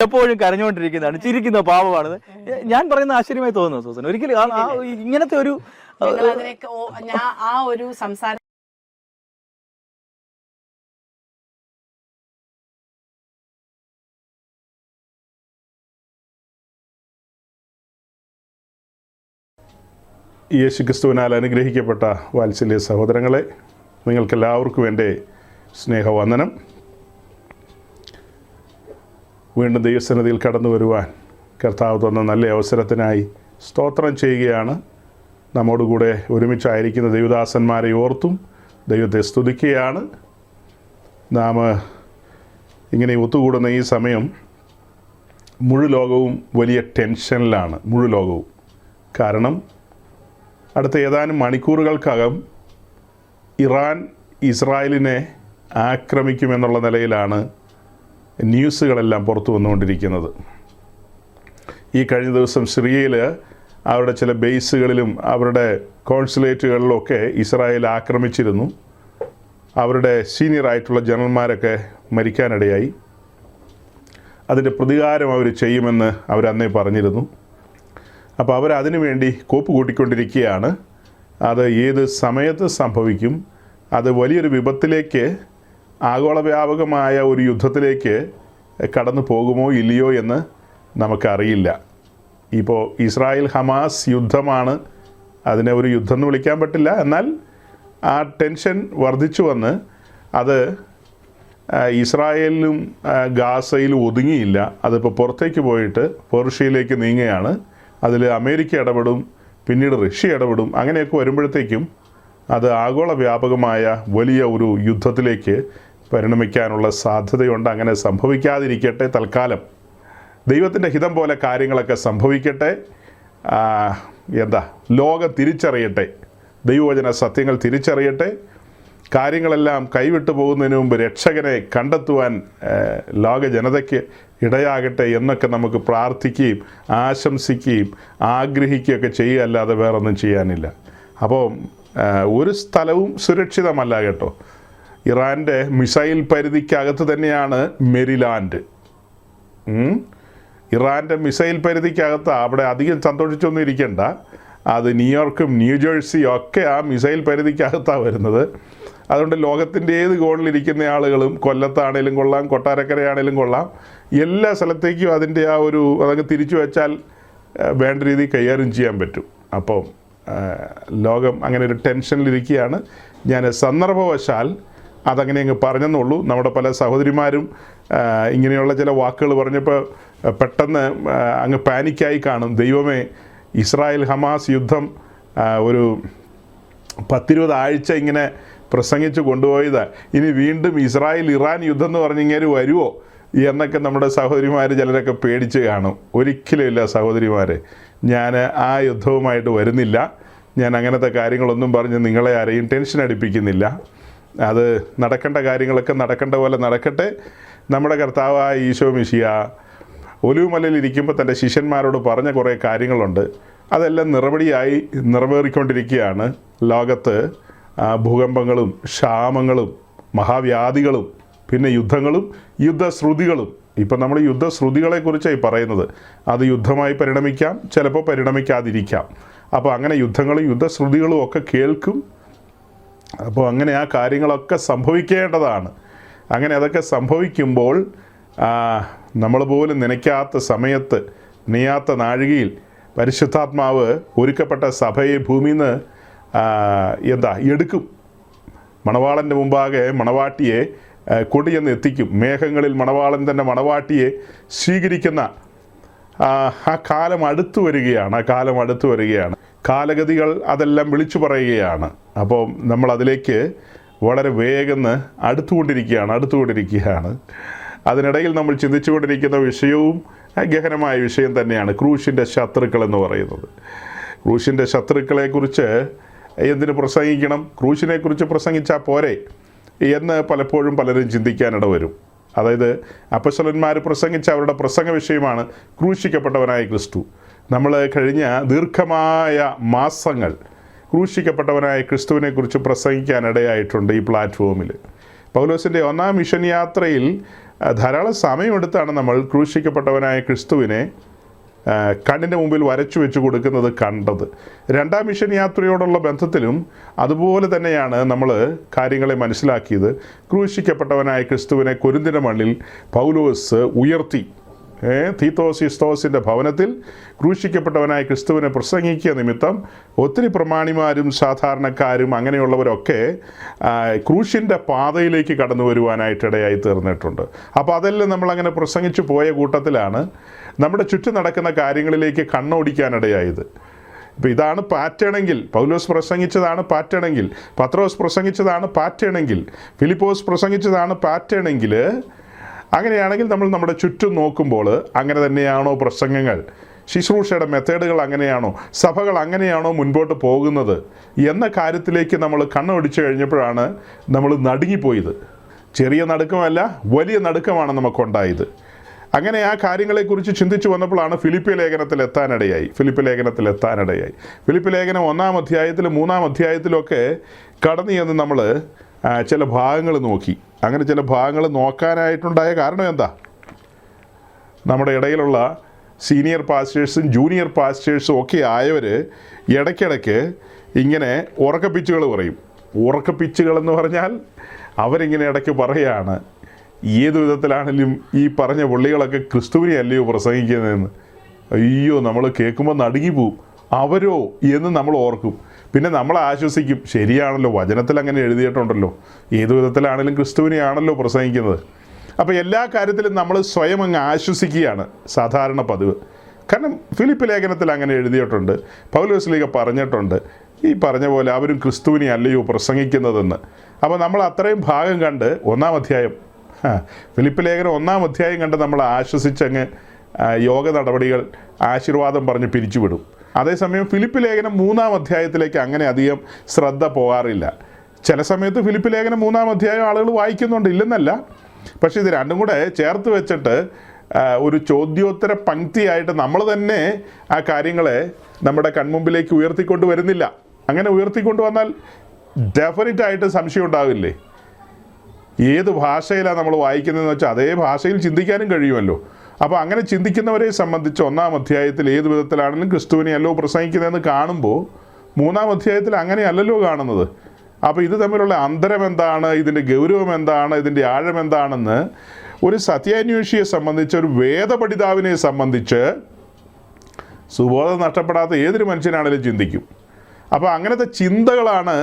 എപ്പോഴും കരഞ്ഞുകൊണ്ടിരിക്കുന്നതാണ്, ചിരിക്കുന്ന പാവമാണ്. ഞാൻ പറയുന്ന ആശ്ചര്യമായി തോന്നുന്നു സൂസൻ. ഒരിക്കലും ഇങ്ങനത്തെ ഒരു ആ ഒരു സംസാരം യേശുക്രിസ്തുവിനാൽ അനുഗ്രഹിക്കപ്പെട്ട വാത്സല്യ സഹോദരങ്ങളെ, നിങ്ങൾക്കെല്ലാവർക്കും എൻ്റെ സ്നേഹവന്ദനം. വീണ്ടും ദൈവസന്നിധിയിൽ കടന്നു വരുവാൻ കർത്താവ് തന്ന നല്ല അവസരത്തിനായി സ്തോത്രം ചെയ്യുകയാണ്. നമ്മോടുകൂടെ ഒരുമിച്ചായിരിക്കുന്ന ദൈവദാസന്മാരെ ഓർത്തും ദൈവത്തെ സ്തുതിക്കുകയാണ്. നാം ഇങ്ങനെ ഒത്തുകൂടുന്ന ഈ സമയം മുഴു ലോകവും വലിയ ടെൻഷനിലാണ്. മുഴു ലോകവും. കാരണം അടുത്ത ഏതാനും മണിക്കൂറുകൾക്കകം ഇറാൻ ഇസ്രായേലിനെ ആക്രമിക്കുമെന്നുള്ള നിലയിലാണ് ന്യൂസുകളെല്ലാം പുറത്തു വന്നുകൊണ്ടിരിക്കുന്നത്. ഈ കഴിഞ്ഞ ദിവസം സിറിയയിൽ അവരുടെ ചില ബേസുകളിലും അവരുടെ കോൺസുലേറ്റുകളിലൊക്കെ ഇസ്രായേൽ ആക്രമിച്ചിരുന്നു. അവരുടെ സീനിയറായിട്ടുള്ള ജനറൽമാരൊക്കെ മരിക്കാനിടയായി. അതിൻ്റെ പ്രതികാരം അവർ ചെയ്യുമെന്ന് അവരന്നേ പറഞ്ഞിരുന്നു. അപ്പോൾ അവരതിനു വേണ്ടി കോപ്പ് കൂട്ടിക്കൊണ്ടിരിക്കുകയാണ്. അത് ഏത് സമയത്ത് സംഭവിക്കും, അത് വലിയൊരു വിപത്തിലേക്ക്, ആഗോളവ്യാപകമായ ഒരു യുദ്ധത്തിലേക്ക് കടന്നു പോകുമോ ഇല്ലയോ എന്ന് നമുക്കറിയില്ല. ഇപ്പോൾ ഇസ്രായേൽ ഹമാസ് യുദ്ധമാണ്. അതിനെ ഒരു യുദ്ധം എന്ന് വിളിക്കാൻ പറ്റില്ല. എന്നാൽ ആ ടെൻഷൻ വർദ്ധിച്ചു വന്ന് അത് ഇസ്രായേലിലും ഗാസയിലും ഒതുങ്ങിയില്ല. അതിപ്പോൾ പുറത്തേക്ക് പോയിട്ട് പേർഷ്യയിലേക്ക് നീങ്ങുകയാണ്. അതിൽ അമേരിക്ക ഇടപെടും, പിന്നീട് റഷ്യ ഇടപെടും. അങ്ങനെയൊക്കെ വരുമ്പോഴത്തേക്കും അത് ആഗോള വ്യാപകമായ വലിയ ഒരു യുദ്ധത്തിലേക്ക് പരിണമിക്കാനുള്ള സാധ്യതയുണ്ട്. അങ്ങനെ സംഭവിക്കാതിരിക്കട്ടെ. തൽക്കാലം ദൈവത്തിൻ്റെ ഹിതം പോലെ കാര്യങ്ങളൊക്കെ സംഭവിക്കട്ടെ. ലോകം തിരിച്ചറിയട്ടെ, ദൈവവചന സത്യങ്ങൾ തിരിച്ചറിയട്ടെ. കാര്യങ്ങളെല്ലാം കൈവിട്ടു പോകുന്നതിന് മുമ്പ് രക്ഷകനെ കണ്ടെത്തുവാൻ ലോക ജനതയ്ക്ക് ഇടയാകട്ടെ എന്നൊക്കെ നമുക്ക് പ്രാർത്ഥിക്കുകയും ആശംസിക്കുകയും ആഗ്രഹിക്കുകയൊക്കെ ചെയ്യുക, അല്ലാതെ വേറൊന്നും ചെയ്യാനില്ല. അപ്പോൾ ഒരു സ്ഥലവും സുരക്ഷിതമല്ല കേട്ടോ. ഇറാൻ്റെ മിസൈൽ പരിധിക്കകത്ത് തന്നെയാണ് മെരിലാൻഡ്. ഇറാൻ്റെ മിസൈൽ പരിധിക്കകത്ത്. അവിടെ അധികം സന്തോഷിച്ചൊന്നും ഇരിക്കേണ്ട. അത് ന്യൂയോർക്കും ന്യൂജേഴ്സിയും ഒക്കെ ആ മിസൈൽ പരിധിക്കകത്താണ് വരുന്നത്. അതുകൊണ്ട് ലോകത്തിൻ്റെ ഏത് കോണിലിരിക്കുന്ന ആളുകളും, കൊല്ലത്താണേലും കൊള്ളാം, കൊട്ടാരക്കരയാണേലും കൊള്ളാം, എല്ലാ സ്ഥലത്തേക്കും അതിൻ്റെ ആ ഒരു അതൊക്കെ തിരിച്ചു വെച്ചാൽ വേണ്ട രീതിയിൽ കൈകാര്യം ചെയ്യാൻ പറ്റും. അപ്പം ലോകം അങ്ങനെ ഒരു ടെൻഷനിലിരിക്കുകയാണ്. ഞാൻ സന്ദർഭവശാൽ അതങ്ങനെ അങ്ങ് പറഞ്ഞെന്നുള്ളൂ. നമ്മുടെ പല സഹോദരിമാരും ഇങ്ങനെയുള്ള ചില വാക്കുകൾ പറഞ്ഞപ്പോൾ പെട്ടെന്ന് അങ്ങ് പാനിക്കായി കാണും. ദൈവമേ, ഇസ്രായേൽ ഹമാസ് യുദ്ധം ഒരു 10-20 ആഴ്ച ഇങ്ങനെ പ്രസംഗിച്ച് കൊണ്ടുപോയത്, ഇനി വീണ്ടും ഇസ്രായേൽ ഇറാൻ യുദ്ധം എന്ന് പറഞ്ഞിങ്ങനെ വരുമോ എന്നൊക്കെ നമ്മുടെ സഹോദരിമാർ ചിലരൊക്കെ പേടിച്ച് കാണും. ഒരിക്കലും ഇല്ല സഹോദരിമാരെ, ഞാൻ ആ യുദ്ധവുമായിട്ട് വരുന്നില്ല. ഞാൻ അങ്ങനത്തെ കാര്യങ്ങളൊന്നും പറഞ്ഞ് നിങ്ങളെ ആരെയും ടെൻഷൻ അടിപ്പിക്കുന്നില്ല. അത് നടക്കേണ്ട കാര്യങ്ങളൊക്കെ നടക്കേണ്ട പോലെ നടക്കട്ടെ. നമ്മുടെ കർത്താവായ ഈശോ മിശിഹ ഒലിവുമലയിൽ ഇരിക്കുമ്പോൾ തൻ്റെ ശിഷ്യന്മാരോട് പറഞ്ഞ കുറേ കാര്യങ്ങളുണ്ട്. അതെല്ലാം നിറപടിയായി നിറവേറിക്കൊണ്ടിരിക്കുകയാണ്. ലോകത്ത് ഭൂകമ്പങ്ങളും ക്ഷാമങ്ങളും മഹാവ്യാധികളും പിന്നെ യുദ്ധങ്ങളും യുദ്ധശ്രുതികളും. ഇപ്പം നമ്മൾ യുദ്ധശ്രുതികളെക്കുറിച്ചായി പറയുന്നത്. അത് യുദ്ധമായി പരിണമിക്കാം, ചിലപ്പോൾ പരിണമിക്കാതിരിക്കാം. അപ്പോൾ അങ്ങനെ യുദ്ധങ്ങളും യുദ്ധശ്രുതികളും ഒക്കെ കേൾക്കും. അപ്പോൾ അങ്ങനെ ആ കാര്യങ്ങളൊക്കെ സംഭവിക്കേണ്ടതാണ്. അങ്ങനെ അതൊക്കെ സംഭവിക്കുമ്പോൾ നമ്മൾ പോലും നനയ്ക്കാത്ത സമയത്ത്, നെയ്യാത്ത നാഴികയിൽ പരിശുദ്ധാത്മാവ് ഒരുക്കപ്പെട്ട സഭയെ ഭൂമിയിൽ നിന്ന് എടുക്കും. മണവാളൻ്റെ മുമ്പാകെ മണവാട്ടിയെ കൊടിയെന്ന് എത്തിക്കും. മേഘങ്ങളിൽ മണവാളൻ തന്നെ മണവാട്ടിയെ സ്വീകരിക്കുന്ന ആ കാലം അടുത്തു വരികയാണ്. കാലഗതികൾ അതെല്ലാം വിളിച്ചു പറയുകയാണ്. അപ്പോൾ നമ്മൾ അതിലേക്ക് വളരെ വേഗം അടുത്തുകൊണ്ടിരിക്കുകയാണ്. അതിനിടയിൽ നമ്മൾ ചിന്തിച്ചുകൊണ്ടിരിക്കുന്ന വിഷയവും ഗഹനമായ വിഷയം തന്നെയാണ്, ക്രൂശിൻ്റെ ശത്രുക്കൾ എന്ന് പറയുന്നത്. ക്രൂശിൻ്റെ ശത്രുക്കളെക്കുറിച്ച് എന്തിനു പ്രസംഗിക്കണം, ക്രൂശിനെക്കുറിച്ച് പ്രസംഗിച്ചാൽ പോരെ എന്ന് പലപ്പോഴും പലരും ചിന്തിക്കാനിട വരും. അതായത് അപ്പോസ്തലന്മാർ പ്രസംഗിച്ച അവരുടെ പ്രസംഗ വിഷയമാണ് ക്രൂശിക്കപ്പെട്ടവനായ ക്രിസ്തു. നമ്മൾ കഴിഞ്ഞ ദീർഘമായ മാസങ്ങൾ ക്രൂശിക്കപ്പെട്ടവനായ ക്രിസ്തുവിനെക്കുറിച്ച് പ്രസംഗിക്കാനിടയായിട്ടുണ്ട് ഈ പ്ലാറ്റ്ഫോമിൽ. പൗലോസിൻ്റെ 1-ാം മിഷൻ യാത്രയിൽ ധാരാളം സമയമെടുത്താണ് നമ്മൾ ക്രൂശിക്കപ്പെട്ടവനായ ക്രിസ്തുവിനെ കണ്ണിൻ്റെ മുമ്പിൽ വരച്ചു വെച്ച് കൊടുക്കുന്നത് കണ്ടത്. രണ്ടാം മിഷൻ യാത്രയോടുള്ള ബന്ധത്തിലും അതുപോലെ തന്നെയാണ് നമ്മൾ കാര്യങ്ങളെ മനസ്സിലാക്കിയത്. ക്രൂശിക്കപ്പെട്ടവനായ ക്രിസ്തുവിനെ കൊരിന്തിൻ്റെ മണ്ണിൽ പൗലോസ് ഉയർത്തി. തീത്തോസിസ്തോസിൻ്റെ ഭവനത്തിൽ ക്രൂശിക്കപ്പെട്ടവനായ ക്രിസ്തുവിനെ പ്രസംഗിക്കുക നിമിത്തം ഒത്തിരി പ്രമാണിമാരും സാധാരണക്കാരും അങ്ങനെയുള്ളവരൊക്കെ ക്രൂശിൻ്റെ പാതയിലേക്ക് കടന്നു വരുവാനായിട്ടിടയായി തീർന്നിട്ടുണ്ട്. അപ്പോൾ അതെല്ലാം നമ്മളങ്ങനെ പ്രസംഗിച്ചു പോയ കൂട്ടത്തിലാണ് നമ്മുടെ ചുറ്റും നടക്കുന്ന കാര്യങ്ങളിലേക്ക് കണ്ണോടിക്കാനിടയായത്. ഇപ്പോൾ ഇതാണ് പാറ്റേണെങ്കിൽ, പൗലോസ് പ്രസംഗിച്ചതാണ് പാറ്റേണെങ്കിൽ, പത്രോസ് പ്രസംഗിച്ചതാണ് പാറ്റേണെങ്കിൽ, ഫിലിപ്പോസ് പ്രസംഗിച്ചതാണ് പാറ്റേണെങ്കിൽ, അങ്ങനെയാണെങ്കിൽ നമ്മൾ നമ്മുടെ ചുറ്റും നോക്കുമ്പോൾ അങ്ങനെ തന്നെയാണോ പ്രസംഗങ്ങൾ, ശുശ്രൂഷയുടെ മെത്തേഡുകൾ അങ്ങനെയാണോ, സഭകൾ അങ്ങനെയാണോ മുൻപോട്ട് പോകുന്നത് എന്ന കാര്യത്തിലേക്ക് നമ്മൾ കണ്ണോടിച്ചു കഴിഞ്ഞപ്പോഴാണ് നമ്മൾ നടുങ്ങിപ്പോയത്. ചെറിയ നടുക്കമല്ല, വലിയ നടുക്കമാണ് നമുക്കുണ്ടായത്. അങ്ങനെ ആ കാര്യങ്ങളെക്കുറിച്ച് ചിന്തിച്ചു വന്നപ്പോഴാണ് ഫിലിപ്പി ലേഖനത്തിൽ എത്താനിടയായി. ഫിലിപ്പി ലേഖനം 1-ാം അധ്യായത്തിലും 3-ാം അധ്യായത്തിലൊക്കെ കടന്നു ചെന്ന് നമ്മൾ ചില ഭാഗങ്ങൾ നോക്കി. അങ്ങനെ ചില ഭാഗങ്ങൾ നോക്കാനായിട്ടുണ്ടായ കാരണം എന്താ? നമ്മുടെ ഇടയിലുള്ള സീനിയർ പാസ്റ്റേഴ്സും ജൂനിയർ പാസ്റ്റേഴ്സും ഒക്കെ ആയവർ ഇടയ്ക്കിടയ്ക്ക് ഇങ്ങനെ ഉറക്കപ്പിച്ചുകൾ പറയും. ഉറക്കപ്പിച്ചുകളെന്ന് പറഞ്ഞാൽ അവരിങ്ങനെ ഇടയ്ക്ക് പറയുകയാണ്, ഏതു വിധത്തിലാണെങ്കിലും ഈ പറഞ്ഞ പുള്ളികളൊക്കെ ക്രിസ്തുവിനെ അല്ലയോ പ്രസംഗിക്കുന്നതെന്ന്. അയ്യോ, നമ്മൾ കേൾക്കുമ്പോൾ നടുങ്ങിപ്പോവും. അവരോ എന്ന് നമ്മൾ ഓർക്കും. പിന്നെ നമ്മൾ ആശ്വസിക്കും, ശരിയാണല്ലോ, വചനത്തിൽ അങ്ങനെ എഴുതിയിട്ടുണ്ടല്ലോ, ഏതു വിധത്തിലാണെങ്കിലും ക്രിസ്തുവിനെയാണല്ലോ പ്രസംഗിക്കുന്നത്. അപ്പോൾ എല്ലാ കാര്യത്തിലും നമ്മൾ സ്വയം അങ്ങ് ആശ്വസിക്കുകയാണ് സാധാരണ പതിവ്. കാരണം ഫിലിപ്പി ലേഖനത്തിൽ അങ്ങനെ എഴുതിയിട്ടുണ്ട്, പൗലോസ്ലീഹ പറഞ്ഞിട്ടുണ്ട്, ഈ പറഞ്ഞ പോലെ അവരും ക്രിസ്തുവിനെ അല്ലയോ പ്രസംഗിക്കുന്നതെന്ന്. അപ്പോൾ നമ്മൾ അത്രയും ഭാഗം കണ്ട് 1-ാം അധ്യായം, ഫിലിപ്പി ലേഖനം 1-ാം അധ്യായം കണ്ട് നമ്മൾ ആശ്വസിച്ചങ്ങ് യോഗ നടപടികൾ ആശീർവാദം പറഞ്ഞ് പിരിച്ചുവിടും. അതേസമയം ഫിലിപ്പി ലേഖനം 3-ാം അധ്യായത്തിലേക്ക് അങ്ങനെ അധികം ശ്രദ്ധ പോകാറില്ല. ചില സമയത്ത് ഫിലിപ്പി ലേഖനം 3-ാം അധ്യായം ആളുകൾ വായിക്കുന്നുണ്ട്, ഇല്ലെന്നല്ല. പക്ഷേ ഇത് രണ്ടും കൂടെ ചേർത്ത് വെച്ചിട്ട് ഒരു ചോദ്യോത്തര പങ്ക്തിയായിട്ട് നമ്മൾ തന്നെ ആ കാര്യങ്ങളെ നമ്മുടെ കൺമുമ്പിലേക്ക് ഉയർത്തിക്കൊണ്ട് വരുന്നില്ല. അങ്ങനെ ഉയർത്തിക്കൊണ്ട് വന്നാൽ ഡെഫിനറ്റായിട്ട് സംശയം ഉണ്ടാവില്ലേ? ഏത് ഭാഷയിലാണ് നമ്മൾ വായിക്കുന്നതെന്ന് വെച്ചാൽ അതേ ഭാഷയിൽ ചിന്തിക്കാനും കഴിയുമല്ലോ. അപ്പോൾ അങ്ങനെ ചിന്തിക്കുന്നവരെ സംബന്ധിച്ച് 1-ാം അധ്യായത്തിൽ ഏത് വിധത്തിലാണെങ്കിലും ക്രിസ്തുവിനെ അല്ലോ പ്രസംഗിക്കുന്നതെന്ന് കാണുമ്പോൾ 3-ാം അധ്യായത്തിൽ അങ്ങനെയല്ലല്ലോ കാണുന്നത്. അപ്പോൾ ഇത് തമ്മിലുള്ള അന്തരം എന്താണ്, ഇതിൻ്റെ ഗൗരവം എന്താണ്, ഇതിൻ്റെ ആഴം എന്താണെന്ന് ഒരു സത്യാന്വേഷിയെ സംബന്ധിച്ച്, ഒരു വേദപഠിതാവിനെ സംബന്ധിച്ച് സുബോധം നഷ്ടപ്പെടാത്ത ഏതൊരു മനുഷ്യനാണെങ്കിലും ചിന്തിക്കും. അപ്പോൾ അങ്ങനത്തെ ചിന്തകളാണ്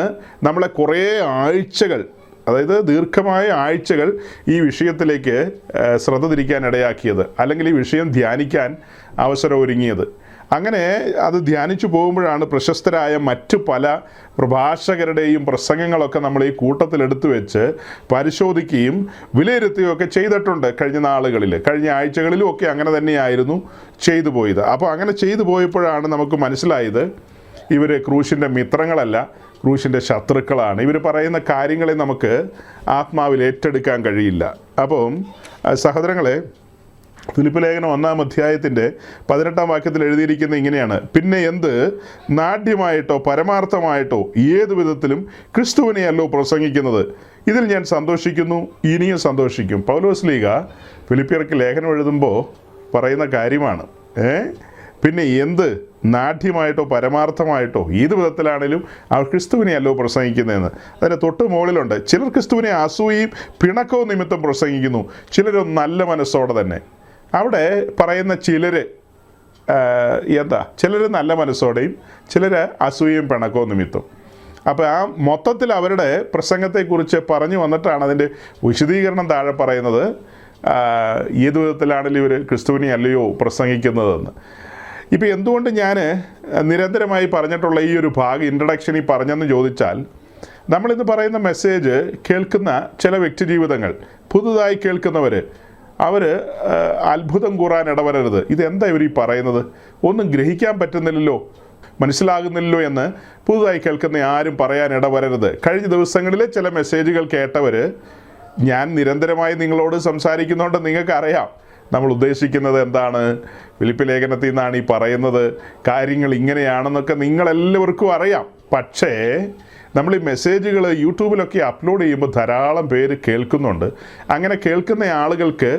നമ്മളെ കുറേ ആഴ്ചകൾ, അതായത് ദീർഘമായ ആഴ്ചകൾ ഈ വിഷയത്തിലേക്ക് ശ്രദ്ധ തിരിക്കാൻ ഇടയാക്കിയത്, അല്ലെങ്കിൽ ഈ വിഷയം ധ്യാനിക്കാൻ അവസരം ഒരുങ്ങിയത്. അങ്ങനെ അത് ധ്യാനിച്ചു പോകുമ്പോഴാണ് പ്രശസ്തരായ മറ്റു പല പ്രഭാഷകരുടെയും പ്രസംഗങ്ങളൊക്കെ നമ്മൾ ഈ കൂട്ടത്തിലെടുത്തു വെച്ച് പരിശോധിക്കുകയും വിലയിരുത്തുകയും ഒക്കെ ചെയ്തിട്ടുണ്ട് കഴിഞ്ഞ നാളുകളിൽ, കഴിഞ്ഞ ആഴ്ചകളിലും ഒക്കെ അങ്ങനെ തന്നെയായിരുന്നു ചെയ്തു പോയത്. അപ്പോൾ അങ്ങനെ ചെയ്തു പോയപ്പോഴാണ് നമുക്ക് മനസ്സിലായത് ഇവർ ക്രൂശിൻ്റെ മിത്രങ്ങളല്ല, ക്രൂശിൻ്റെ ശത്രുക്കളാണ്. ഇവർ പറയുന്ന കാര്യങ്ങളെ നമുക്ക് ആത്മാവിൽ ഏറ്റെടുക്കാൻ കഴിയില്ല. അപ്പം സഹോദരങ്ങളെ, ഫിലിപ്പി ലേഖനം 1-ാം അധ്യായത്തിൻ്റെ 18-ാം വാക്യത്തിൽ എഴുതിയിരിക്കുന്ന ഇങ്ങനെയാണ്: പിന്നെ എന്ത് നാട്യമായിട്ടോ പരമാർത്ഥമായിട്ടോ ഏതു വിധത്തിലും ക്രിസ്തുവിനെയല്ലോ പ്രസംഗിക്കുന്നത്, ഇതിൽ ഞാൻ സന്തോഷിക്കുന്നു, ഇനിയും സന്തോഷിക്കും. പൗലോസ്ലീഹ ഫിലിപ്പിയർക്ക് ലേഖനം എഴുതുമ്പോൾ പറയുന്ന കാര്യമാണ്. പിന്നെ എന്ത് നാട്യമായിട്ടോ പരമാർത്ഥമായിട്ടോ ഏത് വിധത്തിലാണെങ്കിലും അവർ ക്രിസ്തുവിനെയല്ലോ പ്രസംഗിക്കുന്നതെന്ന്. അതിൻ്റെ തൊട്ട് മുകളിലുണ്ട്, ചിലർ ക്രിസ്തുവിനെ അസൂയയും പിണക്കവും നിമിത്തം പ്രസംഗിക്കുന്നു, ചിലർ നല്ല മനസ്സോടെ തന്നെ. അവിടെ പറയുന്ന ചിലർ ചിലർ നല്ല മനസ്സോടെയും ചിലർ അസൂയയും പിണക്കവും നിമിത്തം. അപ്പോൾ ആ മൊത്തത്തിൽ അവരുടെ പ്രസംഗത്തെക്കുറിച്ച് പറഞ്ഞു വന്നിട്ടാണ് അതിൻ്റെ വിശദീകരണം താഴെ പറയുന്നത്, ഏത് വിധത്തിലാണെങ്കിലും ഇവർ ക്രിസ്തുവിനെ അല്ലയോ പ്രസംഗിക്കുന്നതെന്ന്. ഇപ്പോൾ എന്തുകൊണ്ട് ഞാൻ നിരന്തരമായി പറഞ്ഞിട്ടുള്ള ഈ ഒരു ഭാഗം ഇൻട്രഡക്ഷനിൽ പറഞ്ഞെന്ന് ചോദിച്ചാൽ, നമ്മളിന്ന് പറയുന്ന മെസ്സേജ് കേൾക്കുന്ന ചില വ്യക്തി ജീവിതങ്ങൾ, പുതുതായി കേൾക്കുന്നവർ, അവർ അത്ഭുതം കൂറാൻ ഇടവരരുത്. ഇതെന്താ ഇവർ ഈ പറയുന്നത്, ഒന്നും ഗ്രഹിക്കാൻ പറ്റുന്നില്ലല്ലോ, മനസ്സിലാകുന്നില്ലല്ലോ എന്ന് പുതുതായി കേൾക്കുന്ന ആരും പറയാൻ ഇടവരരുത്. കഴിഞ്ഞ ദിവസങ്ങളിലെ ചില മെസ്സേജുകൾ കേട്ടവർ, ഞാൻ നിരന്തരമായി നിങ്ങളോട് സംസാരിക്കുന്നതുകൊണ്ട് നിങ്ങൾക്കറിയാം നമ്മൾ ഉദ്ദേശിക്കുന്നത് എന്താണ്, ഫിലിപ്പി ലേഖനത്തിൽ നിന്നാണ് ഈ പറയുന്നത്, കാര്യങ്ങൾ ഇങ്ങനെയാണെന്നൊക്കെ നിങ്ങളെല്ലാവർക്കും അറിയാം. പക്ഷേ നമ്മൾ ഈ മെസ്സേജുകൾ യൂട്യൂബിലൊക്കെ അപ്ലോഡ് ചെയ്യുമ്പോൾ ധാരാളം പേര് കേൾക്കുന്നുണ്ട്. അങ്ങനെ കേൾക്കുന്ന ആളുകൾക്ക്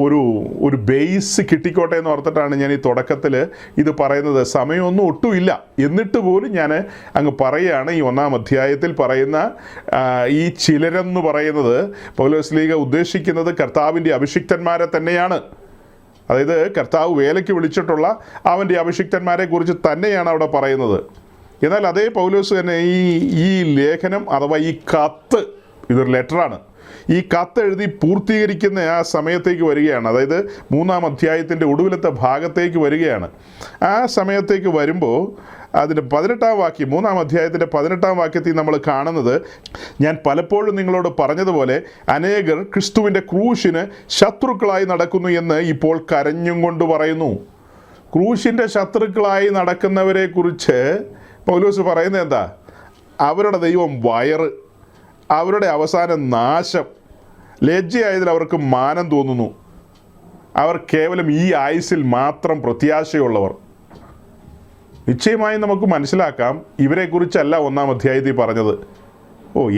ഒരു ബേസ് കിട്ടിക്കോട്ടെ എന്ന് ഓർത്തിട്ടാണ് ഞാൻ ഈ തുടക്കത്തിൽ ഇത് പറയുന്നത്. സമയമൊന്നും ഒട്ടുമില്ല, എന്നിട്ട് പോലും ഞാൻ അങ്ങ് പറയുകയാണ്. ഈ 1-ാം അധ്യായത്തിൽ പറയുന്ന ഈ ചിലരെന്ന് പറയുന്നത് പൗലോസ്ലീഹ ഉദ്ദേശിക്കുന്നത് കർത്താവിൻ്റെ അഭിഷിക്തന്മാരെ തന്നെയാണ്. അതായത് കർത്താവ് വേലയ്ക്ക് വിളിച്ചിട്ടുള്ള അവൻ്റെ അഭിഷിക്തന്മാരെ കുറിച്ച് തന്നെയാണ് അവിടെ പറയുന്നത്. എന്നാൽ അതേ പൗലോസ് തന്നെ ഈ ലേഖനം അഥവാ ഈ കത്ത്, ഇതൊരു ലെറ്ററാണ്, ഈ കത്ത് എഴുതി പൂർത്തീകരിക്കുന്ന ആ സമയത്തേക്ക് വരികയാണ്. അതായത് 3-ാം അധ്യായത്തിൻ്റെ ഒടുവിലത്തെ ഭാഗത്തേക്ക് വരികയാണ്. ആ സമയത്തേക്ക് വരുമ്പോൾ അതിൻ്റെ 18-ാം വാക്യം, 3-ാം അധ്യായത്തിൻ്റെ 18-ാം വാക്യത്തിൽ നമ്മൾ കാണുന്നത്, ഞാൻ പലപ്പോഴും നിങ്ങളോട് പറഞ്ഞതുപോലെ അനേകർ ക്രിസ്തുവിൻ്റെ ക്രൂശിന് ശത്രുക്കളായി നടക്കുന്നു എന്ന് ഇപ്പോൾ കരഞ്ഞും കൊണ്ട് പറയുന്നു. ക്രൂശിൻ്റെ ശത്രുക്കളായി നടക്കുന്നവരെ കുറിച്ച് പൗലോസ് പറയുന്നത് എന്താ? അവരുടെ ദൈവം വയറ്, അവരുടെ അവസാനം നാശം, ലജ്ജയായതിൽ അവർക്ക് മാനം തോന്നുന്നു, അവർ കേവലം ഈ ആയുസ്സിൽ മാത്രം പ്രത്യാശയുള്ളവർ. നിശ്ചയമായും നമുക്ക് മനസ്സിലാക്കാം, ഇവരെക്കുറിച്ചല്ല 1-ാം അധ്യായത്തിൽ പറഞ്ഞത്.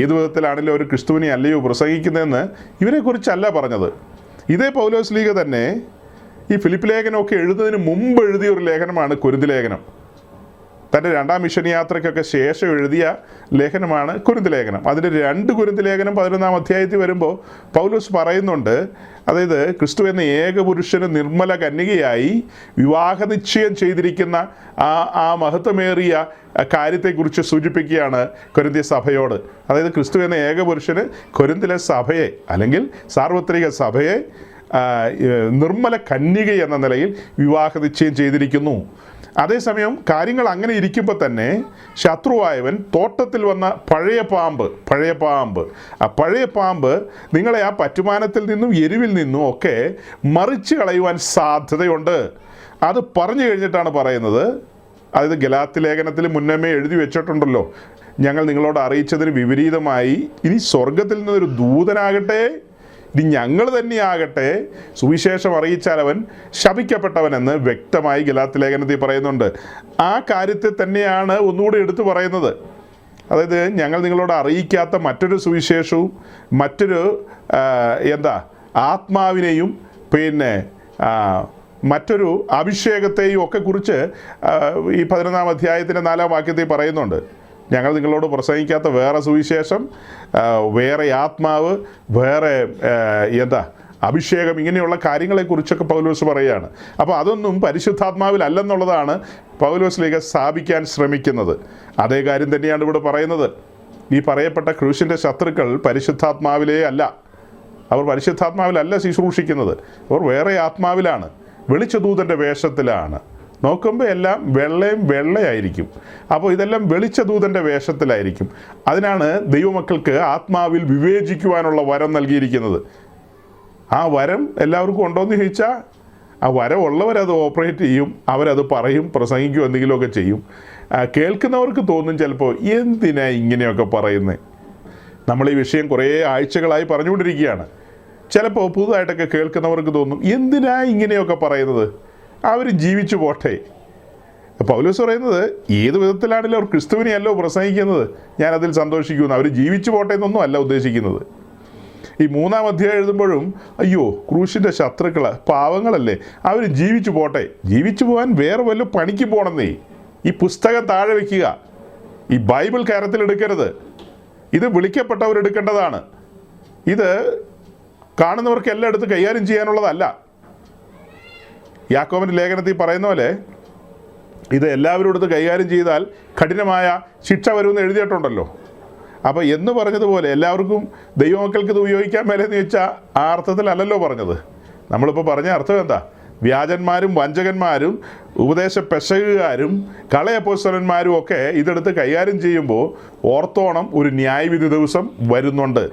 ഏത് വിധത്തിലാണെങ്കിലും ഒരു ക്രിസ്തുവിനെ അല്ലയോ പ്രസംഗിക്കുന്നതെന്ന് ഇവരെക്കുറിച്ചല്ല പറഞ്ഞത്. ഇതേ പൗലോസ്ലീഹ തന്നെ ഈ ഫിലിപ്പ് ലേഖനമൊക്കെ എഴുതുന്നതിന് മുമ്പ് എഴുതിയ ഒരു ലേഖനമാണ് കൊരിന്ത് ലേഖനം. തൻ്റെ 2-ാം മിഷൻ യാത്രയ്ക്കൊക്കെ ശേഷം എഴുതിയ ലേഖനമാണ് കൊരിന്ത് ലേഖനം. അതിൻ്റെ 2 കൊരിന്ത് ലേഖനം 11-ാം അധ്യായത്തിൽ വരുമ്പോൾ പൗലോസ് പറയുന്നുണ്ട്, അതായത് ക്രിസ്തു എന്ന ഏകപുരുഷന് നിർമ്മല കന്യകയായി വിവാഹ നിശ്ചയം ചെയ്തിരിക്കുന്ന ആ മഹത്വമേറിയ കാര്യത്തെക്കുറിച്ച് സൂചിപ്പിക്കുകയാണ് കൊരിന്ത്യ സഭയോട്. അതായത് ക്രിസ്തു എന്ന ഏകപുരുഷന് കൊരിന്തിലെ സഭയെ അല്ലെങ്കിൽ സാർവത്രിക സഭയെ നിർമ്മല കന്യക എന്ന നിലയിൽ വിവാഹ നിശ്ചയം ചെയ്തിരിക്കുന്നു. അതേസമയം കാര്യങ്ങൾ അങ്ങനെ ഇരിക്കുമ്പോൾ തന്നെ ശത്രുവായവൻ തോട്ടത്തിൽ വന്ന പഴയ പാമ്പ് ആ പഴയ പാമ്പ് നിങ്ങളെ ആ പറ്റുമാനത്തിൽ നിന്നും എരിവിൽ നിന്നും ഒക്കെ മറിച്ച് കളയുവാൻ സാധ്യതയുണ്ട്. അത് പറഞ്ഞു കഴിഞ്ഞിട്ടാണ് പറയുന്നത്. അതായത് ഗലാത്യ ലേഖനത്തിൽ മുന്നമേ എഴുതി വെച്ചിട്ടുണ്ടല്ലോ, ഞങ്ങൾ നിങ്ങളോട് അറിയിച്ചതിന് വിപരീതമായി ഇനി സ്വർഗത്തിൽ നിന്നൊരു ദൂതനാകട്ടെ, ഇനി ഞങ്ങൾ തന്നെയാകട്ടെ സുവിശേഷം അറിയിച്ചാൽ അവൻ ശപിക്കപ്പെട്ടവനെന്ന് വ്യക്തമായി ഗലാത്യ ലേഖനത്തിൽ പറയുന്നുണ്ട്. ആ കാര്യത്തെ തന്നെയാണ് ഒന്നുകൂടി എടുത്തു പറയുന്നത്. അതായത് ഞങ്ങൾ നിങ്ങളോട് അറിയിക്കാത്ത മറ്റൊരു സുവിശേഷവും മറ്റൊരു ആത്മാവിനെയും പിന്നെ മറ്റൊരു അഭിഷേകത്തെയും ഒക്കെ കുറിച്ച് ഈ 11-ാം അധ്യായത്തിൻ്റെ 4-ാം വാക്യത്തിൽ പറയുന്നുണ്ട്. ഞങ്ങൾ നിങ്ങളോട് പ്രസംഗിക്കാത്ത വേറെ സുവിശേഷം, വേറെ ആത്മാവ്, വേറെ അഭിഷേകം, ഇങ്ങനെയുള്ള കാര്യങ്ങളെക്കുറിച്ചൊക്കെ പൗലോസ് പറയുകയാണ്. അപ്പോൾ അതൊന്നും പരിശുദ്ധാത്മാവിലല്ലെന്നുള്ളതാണ് പൗലോസ്ലീഹ സ്ഥാപിക്കാൻ ശ്രമിക്കുന്നത്. അതേ കാര്യം തന്നെയാണ് ഇവിടെ പറയുന്നത്. ഈ പറയപ്പെട്ട ക്രൂശിൻ്റെ ശത്രുക്കൾ പരിശുദ്ധാത്മാവിലേ അല്ല, അവർ പരിശുദ്ധാത്മാവിലല്ല ശുശ്രൂഷിക്കുന്നത്, അവർ വേറെ ആത്മാവിലാണ്, വെളിച്ചദൂതൻ്റെ വേഷത്തിലാണ്. നോക്കുമ്പോൾ എല്ലാം വെള്ളയായിരിക്കും. അപ്പോൾ ഇതെല്ലാം വെളിച്ചദൂതൻ്റെ വേഷത്തിലായിരിക്കും. അതിനാണ് ദൈവമക്കൾക്ക് ആത്മാവിൽ വിവേചിക്കുവാനുള്ള വരം നൽകിയിരിക്കുന്നത്. ആ വരം എല്ലാവർക്കും ഉണ്ടോയെന്ന് ചോദിച്ചാൽ ആ വരം ഉള്ളവരത് ഓപ്പറേറ്റ് ചെയ്യും, അവരത് പറയും, പ്രസംഗിക്കും, എന്തെങ്കിലുമൊക്കെ ചെയ്യും. കേൾക്കുന്നവർക്ക് തോന്നും ചിലപ്പോൾ എന്തിനാ ഇങ്ങനെയൊക്കെ പറയുന്നത്. നമ്മൾ ഈ വിഷയം കുറേ ആഴ്ചകളായി പറഞ്ഞുകൊണ്ടിരിക്കുകയാണ്. ചിലപ്പോൾ പുതുതായിട്ടൊക്കെ കേൾക്കുന്നവർക്ക് തോന്നും എന്തിനാ ഇങ്ങനെയൊക്കെ പറയുന്നത്, അവർ ജീവിച്ചു പോട്ടെ. പൗലോസ് പറയുന്നത് ഏത് വിധത്തിലാണെങ്കിലും അവർ ക്രിസ്തുവിനെയല്ലോ പ്രസംഗിക്കുന്നത്, ഞാനതിൽ സന്തോഷിക്കുന്നു, അവർ ജീവിച്ചു പോട്ടെ എന്നൊന്നും അല്ല ഉദ്ദേശിക്കുന്നത്. ഈ 3-ാം അധ്യായം എഴുതുമ്പോഴും അയ്യോ ക്രൂശിൻ്റെ ശത്രുക്കൾ പാവങ്ങളല്ലേ, അവർ ജീവിച്ചു പോട്ടെ, ജീവിച്ചു പോകാൻ വേറെ വല്ല പണിക്ക് പോകണമെന്നേ. ഈ പുസ്തകം താഴെ വയ്ക്കുക, ഈ ബൈബിൾ കരത്തിലെടുക്കരുത്. ഇത് വിളിക്കപ്പെട്ടവരെടുക്കേണ്ടതാണ്. ഇത് കാണുന്നവർക്ക് എല്ലാം എടുത്ത് കൈകാര്യം ചെയ്യാനുള്ളതല്ല. യാക്കോബിൻ്റെ ലേഖനത്തിൽ പറയുന്ന പോലെ ഇത് എല്ലാവരും എടുത്ത് കൈകാര്യം ചെയ്താൽ കഠിനമായ ശിക്ഷ വരുമെന്ന് എഴുതിയിട്ടുണ്ടല്ലോ. അപ്പോൾ എന്ന് പറഞ്ഞതുപോലെ എല്ലാവർക്കും ദൈവമക്കൾക്ക് ഇത് ഉപയോഗിക്കാൻ മേലെന്ന് ചോദിച്ചാൽ ആ അർത്ഥത്തിലല്ലല്ലോ പറഞ്ഞത്. നമ്മളിപ്പോൾ പറഞ്ഞ അർത്ഥം എന്താ? വ്യാജന്മാരും വഞ്ചകന്മാരും ഉപദേശ പെശകുകാരും കളയപ്പോസ്തലന്മാരും ഒക്കെ ഇതെടുത്ത് കൈകാര്യം ചെയ്യുമ്പോൾ ഓർത്തോണം, ഒരു ന്യായവിധി ദിവസം വരുന്നുണ്ട്.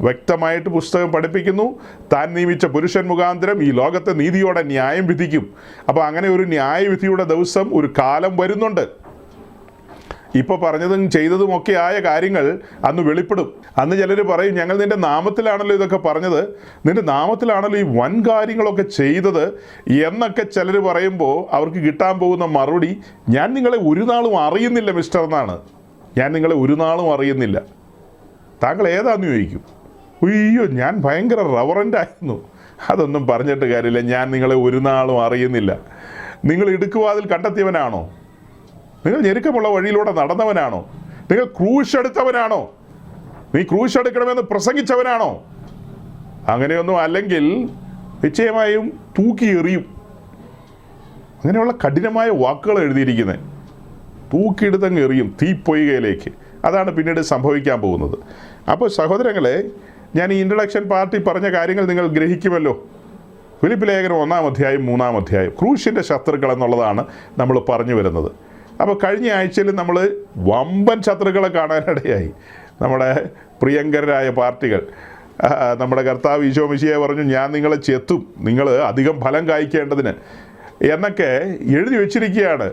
വ്യക്തമായിട്ട് പുസ്തകം പഠിപ്പിക്കുന്നു, താൻ നിയമിച്ച പുരുഷൻ മുഖാന്തരം ഈ ലോകത്തെ നീതിയോടെ ന്യായം വിധിക്കും. അപ്പോൾ അങ്ങനെ ഒരു ന്യായവിധിയുടെ ദിവസം, ഒരു കാലം വരുന്നുണ്ട്. ഇപ്പോൾ പറഞ്ഞതും ചെയ്തതുമൊക്കെ ആയ കാര്യങ്ങൾ അന്ന് വെളിപ്പെടും. അന്ന് ചിലർ പറയും ഞങ്ങൾ നിൻ്റെ നാമത്തിലാണല്ലോ ഇതൊക്കെ പറഞ്ഞത്, നിൻ്റെ നാമത്തിലാണല്ലോ ഈ വൻ കാര്യങ്ങളൊക്കെ ചെയ്തത് എന്നൊക്കെ ചിലർ പറയുമ്പോൾ അവർക്ക് കിട്ടാൻ പോകുന്ന മറുപടി ഞാൻ നിങ്ങളെ ഒരു നാളും അറിയുന്നില്ല മിസ്റ്റർ എന്നാണ്. ഞാൻ നിങ്ങളെ ഒരു നാളും അറിയുന്നില്ല. താങ്കൾ ഏതാന്ന് ചോദിക്കും. അയ്യോ, ഞാൻ ഭയങ്കര റവറൻ്റായിരുന്നു. അതൊന്നും പറഞ്ഞിട്ട് കാര്യമില്ല. ഞാൻ നിങ്ങളെ ഒരു നാളും അറിയുന്നില്ല. നിങ്ങൾ ഇടുക്കുവാതിൽ കണ്ടെത്തിയവനാണോ? നിങ്ങൾ ഞെരുക്കമുള്ള വഴിയിലൂടെ നടന്നവനാണോ? നിങ്ങൾ ക്രൂശ് എടുത്തവനാണോ? നീ ക്രൂശ് എടുക്കണമെന്ന് പ്രസംഗിച്ചവനാണോ? അങ്ങനെയൊന്നും അല്ലെങ്കിൽ നിശ്ചയമായും തൂക്കി എറിയും. അങ്ങനെയുള്ള കഠിനമായ വാക്കുകൾ എഴുതിയിരിക്കുന്നത്. തൂക്കിയെടുത്തങ്ങ് എറിയും തീപ്പൊയ്കയിലേക്ക്. അതാണ് പിന്നീട് സംഭവിക്കാൻ പോകുന്നത്. അപ്പോൾ സഹോദരങ്ങളെ, ഞാൻ ഈ ഇൻട്രഡക്ഷൻ പാർട്ടി പറഞ്ഞ കാര്യങ്ങൾ നിങ്ങൾ ഗ്രഹിക്കുമല്ലോ. ഫിലിപ്പ് ലേഖനം 1-ാം അധ്യായം 3-ാം അധ്യായം ക്രൂശിൻ്റെ ശത്രുക്കൾ എന്നുള്ളതാണ് നമ്മൾ പറഞ്ഞു വരുന്നത്. അപ്പോൾ കഴിഞ്ഞ ആഴ്ചയിൽ നമ്മൾ വമ്പൻ ശത്രുക്കളെ കാണാനിടയായി. നമ്മുടെ പ്രിയങ്കരായ പാർട്ടികൾ. നമ്മുടെ കർത്താവ് ഈശോ മിശിഹായെ പറഞ്ഞു, ഞാൻ നിങ്ങളെ ചെത്തും, നിങ്ങൾ അധികം ഫലം കായ്ക്കേണ്ടതിന് എന്നൊക്കെ എഴുതി വച്ചിരിക്കുകയാണ്.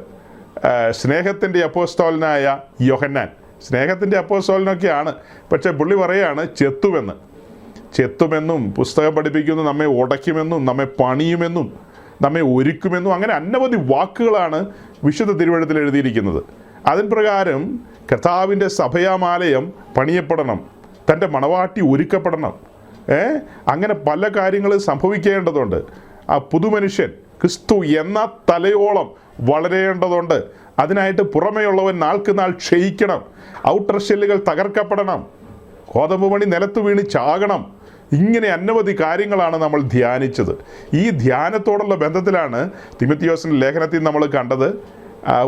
സ്നേഹത്തിൻ്റെ അപ്പോസ്തലനായ യോഹന്നാൻ സ്നേഹത്തിൻ്റെ അപ്പോസ്തലനൊക്കെയാണ്. പക്ഷേ പുള്ളി പറയാണ് ചെത്തുമെന്നും പുസ്തകം പഠിപ്പിക്കുന്നു, നമ്മെ ഉടയ്ക്കുമെന്നും നമ്മെ പണിയുമെന്നും നമ്മെ ഒരുക്കുമെന്നും അങ്ങനെ അനവധി വാക്കുകളാണ് വിശുദ്ധ തിരുവെഴുത്തിൽ എഴുതിയിരിക്കുന്നത്. അതിൻ പ്രകാരം കർത്താവിൻ്റെ സഭയാമാലയം പണിയപ്പെടണം, തൻ്റെ മണവാട്ടി ഒരുക്കപ്പെടണം. അങ്ങനെ പല കാര്യങ്ങളും സംഭവിക്കേണ്ടതുണ്ട്. ആ പുതുമനുഷ്യൻ ക്രിസ്തു എന്ന തലയോളം വളരേണ്ടതുണ്ട്. അതിനായിട്ട് പുറമേയുള്ളവൻ നാൾക്ക് നാൾ ക്ഷയിക്കണം, ഔട്ടർ ഷെല്ലുകൾ തകർക്കപ്പെടണം, ഗോതമ്പ് മണി നിലത്ത് വീണ് ചാകണം. ഇങ്ങനെ അനവധി കാര്യങ്ങളാണ് നമ്മൾ ധ്യാനിച്ചത്. ഈ ധ്യാനത്തോടുള്ള ബന്ധത്തിലാണ് തിമോത്തിയോസിൻ്റെ ലേഖനത്തിൽ നമ്മൾ കണ്ടത്,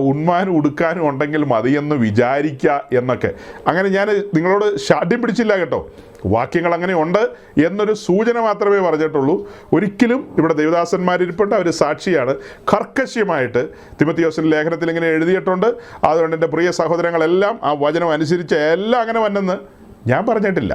ഉണ്മാനും ഉടുക്കാനും ഉണ്ടെങ്കിൽ മതിയെന്ന് വിചാരിക്കുക എന്നൊക്കെ. അങ്ങനെ ഞാൻ നിങ്ങളോട് ശാഠ്യം പിടിച്ചില്ല കേട്ടോ. വാക്യങ്ങൾ അങ്ങനെ ഉണ്ട് എന്നൊരു സൂചന മാത്രമേ പറഞ്ഞിട്ടുള്ളൂ. ഒരിക്കലും ഇവിടെ ദേവദാസന്മാരിരിപ്പുണ്ട്, അവർ സാക്ഷിയാണ്. കർക്കശ്യമായിട്ട് തിമോത്തിയോസിൻ്റെ ലേഖനത്തിൽ ഇങ്ങനെ എഴുതിയിട്ടുണ്ട്. അതുകൊണ്ട് എൻ്റെ പ്രിയ സഹോദരങ്ങളെല്ലാം ആ വചനം അനുസരിച്ച് എല്ലാം അങ്ങനെ വന്നെന്ന് ഞാൻ പറഞ്ഞിട്ടില്ല.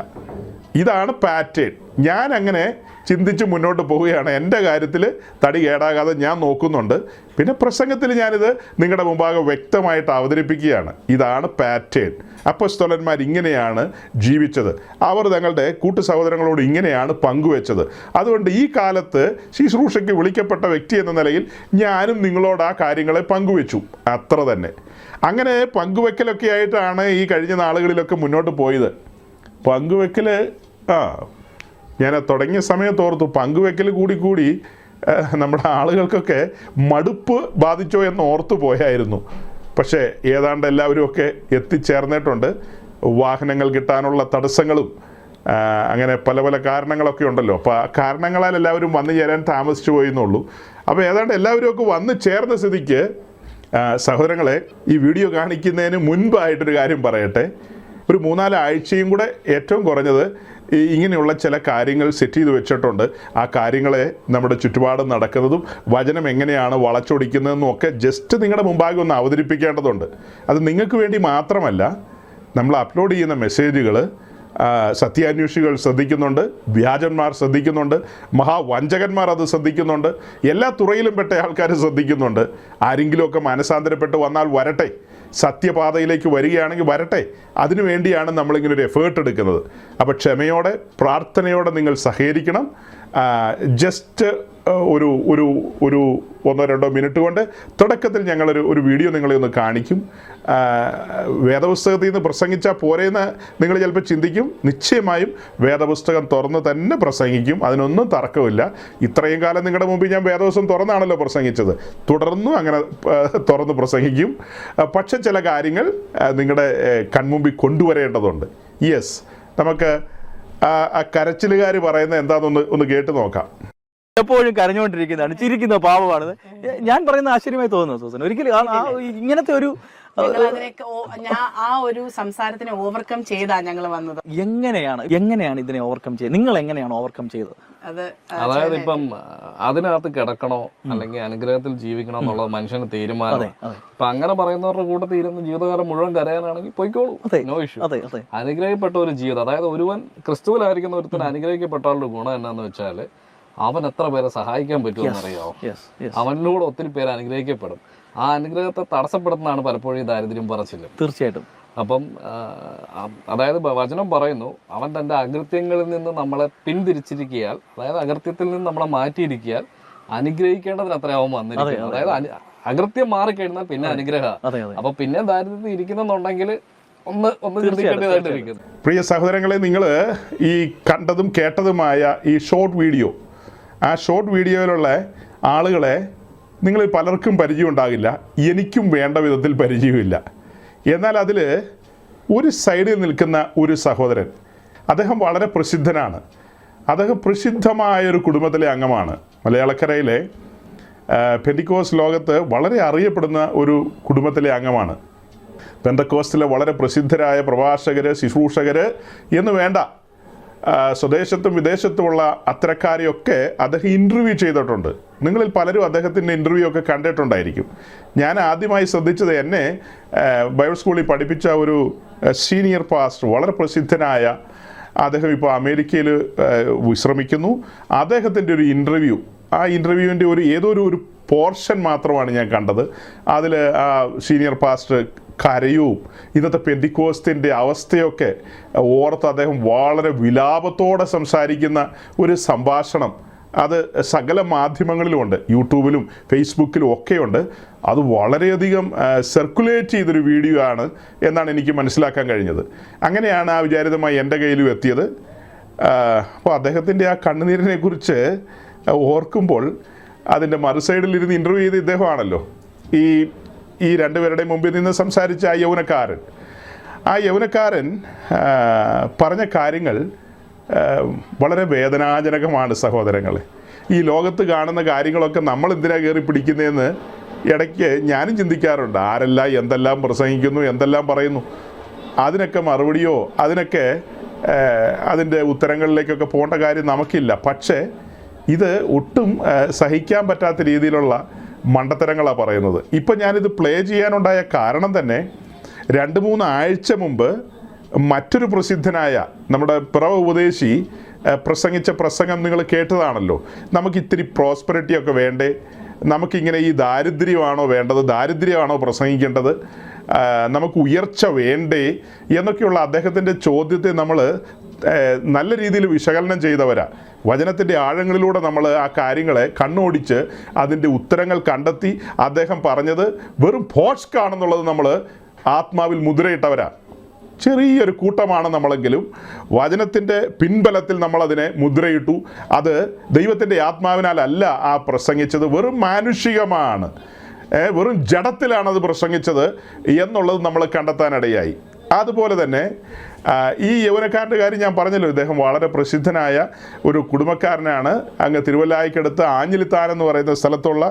ഇതാണ് പാറ്റേൺ. ഞാൻ അങ്ങനെ ചിന്തിച്ച് മുന്നോട്ട് പോവുകയാണ്. എൻ്റെ കാര്യത്തിൽ തടി കേടാകാതെ ഞാൻ നോക്കുന്നുണ്ട്. പിന്നെ പ്രസംഗത്തിൽ ഞാനിത് നിങ്ങളുടെ മുമ്പാകെ വ്യക്തമായിട്ട് അവതരിപ്പിക്കുകയാണ്. ഇതാണ് പാറ്റേൺ. അപ്പോസ്തലന്മാർ ഇങ്ങനെയാണ് ജീവിച്ചത്. അവർ തങ്ങളുടെ കൂട്ടു സഹോദരങ്ങളോട് ഇങ്ങനെയാണ് പങ്കുവെച്ചത്. അതുകൊണ്ട് ഈ കാലത്ത് ശുശ്രൂഷയ്ക്ക് വിളിക്കപ്പെട്ട വ്യക്തി എന്ന നിലയിൽ ഞാനും നിങ്ങളോട് ആ കാര്യങ്ങളെ പങ്കുവെച്ചു. അത്ര തന്നെ. അങ്ങനെ പങ്കുവെക്കലൊക്കെ ആയിട്ടാണ് ഈ കഴിഞ്ഞ നാളുകളിലൊക്കെ മുന്നോട്ട് പോയത്. പങ്കുവെക്കൽ ഞാൻ തുടങ്ങിയ സമയത്ത് ഓർത്തു, പങ്കുവെക്കൽ കൂടി നമ്മുടെ ആളുകൾക്കൊക്കെ മടുപ്പ് ബാധിച്ചോ എന്ന് ഓർത്തു പോയായിരുന്നു. പക്ഷേ ഏതാണ്ട് എല്ലാവരും ഒക്കെ എത്തിച്ചേർന്നിട്ടുണ്ട്. വാഹനങ്ങൾ കിട്ടാനുള്ള തടസ്സങ്ങളും അങ്ങനെ പല പല കാരണങ്ങളൊക്കെ ഉണ്ടല്ലോ. അപ്പോൾ ആ കാരണങ്ങളാൽ എല്ലാവരും വന്നു ചേരാൻ താമസിച്ചു പോയെന്നുള്ളൂ. അപ്പോൾ ഏതാണ്ട് എല്ലാവരും ഒക്കെ വന്നു ചേർന്ന സ്ഥിതിക്ക് സഹോദരങ്ങളെ, ഈ വീഡിയോ കാണിക്കുന്നതിന് മുൻപായിട്ടൊരു കാര്യം പറയട്ടെ. ഒരു 3-4 ആഴ്ചയും കൂടെ ഏറ്റവും കുറഞ്ഞത് ഇങ്ങനെയുള്ള ചില കാര്യങ്ങൾ സെറ്റ് ചെയ്ത് വെച്ചിട്ടുണ്ട്. ആ കാര്യങ്ങളെ നമ്മുടെ ചുറ്റുപാടും നടക്കുന്നതും വചനം എങ്ങനെയാണ് വളച്ചൊടിക്കുന്നതെന്നും ഒക്കെ ജസ്റ്റ് നിങ്ങളുടെ മുമ്പാകെ ഒന്ന് അവതരിപ്പിക്കേണ്ടതുണ്ട്. അത് നിങ്ങൾക്ക് വേണ്ടി മാത്രമല്ല, നമ്മൾ അപ്ലോഡ് ചെയ്യുന്ന മെസ്സേജുകൾ സത്യാന്വേഷികൾ ശ്രദ്ധിക്കുന്നുണ്ട്, വ്യാജന്മാർ ശ്രദ്ധിക്കുന്നുണ്ട്, മഹാവഞ്ചകന്മാർ അത് ശ്രദ്ധിക്കുന്നുണ്ട്, എല്ലാ തുറയിലും പെട്ട ആൾക്കാർ ശ്രദ്ധിക്കുന്നുണ്ട്. ആരെങ്കിലുമൊക്കെ മനസാന്തരപ്പെട്ട് വന്നാൽ വരട്ടെ, സത്യപാതയിലേക്ക് വരികയാണെങ്കിൽ വരട്ടെ. അതിനു വേണ്ടിയാണ് നമ്മളിങ്ങനെ ഒരു എഫേർട്ട് എടുക്കുന്നത്. അപ്പോൾ ക്ഷമയോടെ പ്രാർത്ഥനയോടെ നിങ്ങൾ സഹകരിക്കണം. ജസ്റ്റ് ഒരു 1-2 മിനിറ്റ് കൊണ്ട് തുടക്കത്തിൽ ഞങ്ങളൊരു വീഡിയോ നിങ്ങളെ ഒന്ന് കാണിക്കും. വേദപുസ്തകത്തിൽ നിന്ന് പ്രസംഗിച്ചാൽ പോരെന്ന് നിങ്ങൾ ചിലപ്പോൾ ചിന്തിക്കും. നിശ്ചയമായും വേദപുസ്തകം തുറന്ന് തന്നെ പ്രസംഗിക്കും, അതിനൊന്നും തർക്കമില്ല. ഇത്രയും കാലം നിങ്ങളുടെ മുമ്പിൽ ഞാൻ വേദപുസ്തകം തുറന്നാണല്ലോ പ്രസംഗിച്ചത്, തുടർന്നും അങ്ങനെ തുറന്ന് പ്രസംഗിക്കും. പക്ഷെ ചില കാര്യങ്ങൾ നിങ്ങളുടെ കൺമുമ്പിൽ കൊണ്ടുവരേണ്ടതുണ്ട്. യെസ്, നമുക്ക് ആ കരച്ചിലുകാർ പറയുന്നത് എന്താണെന്ന് കേട്ട് നോക്കാം. എപ്പോഴും കരഞ്ഞുകൊണ്ടിരിക്കുന്നതാണ്, ചിരിക്കുന്ന പാവമാണിത്. ഞാൻ പറയുന്ന ആശ്ചര്യമായി തോന്നുന്നു സൂസൻ. ഒരിക്കലും ഇങ്ങനത്തെ ഒരു ആ ഒരു സംസാരത്തിനെ ഓവർകം ചെയ്താ ഞങ്ങൾ വന്നത്. എങ്ങനെയാണ് ഇതിനെ ഓവർകം ചെയ്തത്? നിങ്ങൾ എങ്ങനെയാണ് ഓവർകം ചെയ്തത്? അതായത് ഇപ്പം അതിനകത്ത് കിടക്കണോ അല്ലെങ്കിൽ അനുഗ്രഹത്തിൽ ജീവിക്കണോ എന്നുള്ളത് മനുഷ്യന് തീരുമാനം. ഇപ്പൊ അങ്ങനെ പറയുന്നവരുടെ കൂട്ടത്തിൽ ഇരുന്ന് ജീവിതകാലം മുഴുവൻ കരയാനാണെങ്കിൽ പൊയ്ക്കോളൂ, നോ ഇഷ്യൂ. അനുഗ്രഹിക്കപ്പെട്ട ഒരു ജീവിതം, അതായത് ഒരുവൻ ക്രിസ്തുവിലായിരിക്കുന്ന ഒരുത്തിന് അനുഗ്രഹിക്കപ്പെട്ടവരുടെ ഗുണം എന്നാന്ന് വെച്ചാൽ അവൻ എത്ര പേരെ സഹായിക്കാൻ പറ്റുമെന്നറിയാമോ? അവനിലൂടെ ഒത്തിരി പേര് അനുഗ്രഹിക്കപ്പെടും. ആ അനുഗ്രഹത്തെ തടസ്സപ്പെടുത്തുന്നതാണ് പലപ്പോഴും ഈ ദാരിദ്ര്യം പറച്ചില്. തീർച്ചയായിട്ടും. അപ്പം അതായത് വചനം പറയുന്നു, അവൻ തൻ്റെ അകൃത്യങ്ങളിൽ നിന്ന് നമ്മളെ പിന്തിരിച്ചിരിക്കിയാൽ, അതായത് അകൃത്യത്തിൽ നിന്ന് നമ്മളെ മാറ്റിയിരിക്കിയാൽ അനുഗ്രഹിക്കേണ്ടതിന് അത്രയാവും വന്നിരിക്കുന്നത്. അതായത് അകൃത്യം മാറിക്കഴിഞ്ഞാൽ പിന്നെ അനുഗ്രഹം. അപ്പൊ പിന്നെ ദാരിദ്ര്യത്തിൽ ഇരിക്കുന്നുണ്ടെങ്കിൽ ഒന്ന് ചിന്തിക്കേണ്ടതായിട്ടിരിക്കുന്നു. പ്രിയ സഹോദരങ്ങളെ, നിങ്ങൾ ഈ കണ്ടതും കേട്ടതുമായ ഈ ഷോർട്ട് വീഡിയോ, ആ ഷോർട്ട് വീഡിയോയിലുള്ള ആളുകളെ നിങ്ങളിൽ പലർക്കും പരിചയം ഉണ്ടാകില്ല, എനിക്കും വേണ്ട വിധത്തിൽ പരിചയമില്ല. എന്നാൽ അതിൽ ഒരു സൈഡിൽ നിൽക്കുന്ന ഒരു സഹോദരൻ, അദ്ദേഹം വളരെ പ്രസിദ്ധനാണ്. അദ്ദേഹം പ്രസിദ്ധമായൊരു കുടുംബത്തിലെ അംഗമാണ്. മലയാളക്കരയിലെ പെന്തിക്കോസ്റ്റ് ലോകത്ത് വളരെ അറിയപ്പെടുന്ന ഒരു കുടുംബത്തിലെ അംഗമാണ്. പെന്തക്കോസ്റ്റിലെ വളരെ പ്രസിദ്ധരായ പ്രഭാഷകർ, ശുശ്രൂഷകർ എന്ന് വേണ്ട, സ്വദേശത്തും വിദേശത്തുമുള്ള അത്തരക്കാരെയൊക്കെ അദ്ദേഹം ഇൻ്റർവ്യൂ ചെയ്തിട്ടുണ്ട്. നിങ്ങളിൽ പലരും അദ്ദേഹത്തിൻ്റെ ഇൻ്റർവ്യൂ ഒക്കെ കണ്ടിട്ടുണ്ടായിരിക്കും. ഞാൻ ആദ്യമായി ശ്രദ്ധിച്ചത്, എന്നെ ബൈബിൾ സ്കൂളിൽ പഠിപ്പിച്ച ഒരു സീനിയർ പാസ്റ്റർ, വളരെ പ്രസിദ്ധനായ, അദ്ദേഹം ഇപ്പോൾ അമേരിക്കയിൽ വിശ്രമിക്കുന്നു. അദ്ദേഹത്തിൻ്റെ ഒരു ഇൻ്റർവ്യൂ, ആ ഇൻ്റർവ്യൂവിൻ്റെ ഏതോ ഒരു പോർഷൻ മാത്രമാണ് ഞാൻ കണ്ടത്. അതിൽ ആ സീനിയർ പാസ്റ്റർ കരയും ഇന്നത്തെ പെന്തിക്കോസ്തിൻ്റെ അവസ്ഥയൊക്കെ ഓർത്ത് അദ്ദേഹം വളരെ വിലാപത്തോടെ സംസാരിക്കുന്ന ഒരു സംഭാഷണം, അത് സകല മാധ്യമങ്ങളിലുമുണ്ട്, യൂട്യൂബിലും ഫേസ്ബുക്കിലും ഒക്കെയുണ്ട്. അത് വളരെയധികം സർക്കുലേറ്റ് ചെയ്തൊരു വീഡിയോ ആണ് എന്നാണ് എനിക്ക് മനസ്സിലാക്കാൻ കഴിഞ്ഞത്. അങ്ങനെയാണ് ആ വിചാരിതമായി എൻ്റെ കയ്യിലും എത്തിയത്. അപ്പോൾ അദ്ദേഹത്തിൻ്റെ ആ കണ്ണുനീരിനെ കുറിച്ച് ഓർക്കുമ്പോൾ, അതിൻ്റെ മറുസൈഡിലിരുന്ന് ഇൻ്റർവ്യൂ ചെയ്ത ഇദ്ദേഹമാണല്ലോ ഈ രണ്ടുപേരുടെ മുമ്പിൽ നിന്ന് സംസാരിച്ച ആ യൗവനക്കാരൻ പറഞ്ഞ കാര്യങ്ങൾ വളരെ വേദനാജനകമാണ് സഹോദരങ്ങളെ. ഈ ലോകത്ത് കാണുന്ന കാര്യങ്ങളൊക്കെ നമ്മൾ എന്തിനാ കയറി പിടിക്കുന്നതെന്ന് ഇടയ്ക്ക് ഞാനും ചിന്തിക്കാറുണ്ട്. ആരെല്ലാം എന്തെല്ലാം പ്രസംഗിക്കുന്നു, എന്തെല്ലാം പറയുന്നു, അതിനൊക്കെ മറുപടിയോ അതിനൊക്കെ അതിൻ്റെ ഉത്തരങ്ങളിലേക്കൊക്കെ പോകേണ്ട കാര്യം നമുക്കില്ല. പക്ഷേ ഇത് ഒട്ടും സഹിക്കാൻ പറ്റാത്ത രീതിയിലുള്ള മണ്ടത്തരങ്ങളാണ് പറയുന്നത്. ഇപ്പം ഞാനിത് പ്ലേ ചെയ്യാനുണ്ടായ കാരണം തന്നെ, 2-3 ആഴ്ച മുമ്പ് മറ്റൊരു പ്രസിദ്ധനായ നമ്മുടെ പിറവ ഉപദേശി പ്രസംഗിച്ച പ്രസംഗം നിങ്ങൾ കേട്ടതാണല്ലോ. നമുക്കിത്തിരി പ്രോസ്പെറിറ്റിയൊക്കെ വേണ്ടേ, നമുക്കിങ്ങനെ ഈ ദാരിദ്ര്യമാണോ വേണ്ടത്, ദാരിദ്ര്യമാണോ പ്രസംഗിക്കേണ്ടത്, നമുക്ക് ഉയർച്ച വേണ്ടേ എന്നൊക്കെയുള്ള അദ്ദേഹത്തിൻ്റെ ചോദ്യത്തെ നമ്മൾ നല്ല രീതിയിൽ വിശകലനം ചെയ്തവരാ. വചനത്തിൻ്റെ ആഴങ്ങളിലൂടെ നമ്മൾ ആ കാര്യങ്ങളെ കണ്ണോടിച്ച് അതിൻ്റെ ഉത്തരങ്ങൾ കണ്ടെത്തി അദ്ദേഹം പറഞ്ഞത് വെറും ഫോഷ്കാണെന്നുള്ളത് നമ്മൾ ആത്മാവിൽ മുദ്രയിട്ടവരാ. ചെറിയൊരു കൂട്ടമാണ് നമ്മളെങ്കിലും വചനത്തിൻ്റെ പിൻബലത്തിൽ നമ്മളതിനെ മുദ്രയിട്ടു. അത് ദൈവത്തിൻ്റെ ആത്മാവിനാലല്ല ആ പ്രസംഗിച്ചത്, വെറും മാനുഷികമാണ്, വെറും ജഡത്തിലാണത് പ്രസംഗിച്ചത് എന്നുള്ളത് നമ്മൾ കണ്ടെത്താനിടയായി. അതുപോലെ തന്നെ ഈ യൗവനക്കാരൻ്റെ കാര്യം ഞാൻ പറഞ്ഞല്ലോ, ഇദ്ദേഹം വളരെ പ്രസിദ്ധനായ ഒരു കുടുംബക്കാരനാണ്. അങ്ങ് തിരുവല്ലായിക്കടുത്ത് ആഞ്ഞിലിത്താൻ എന്ന് പറയുന്ന സ്ഥലത്തുള്ള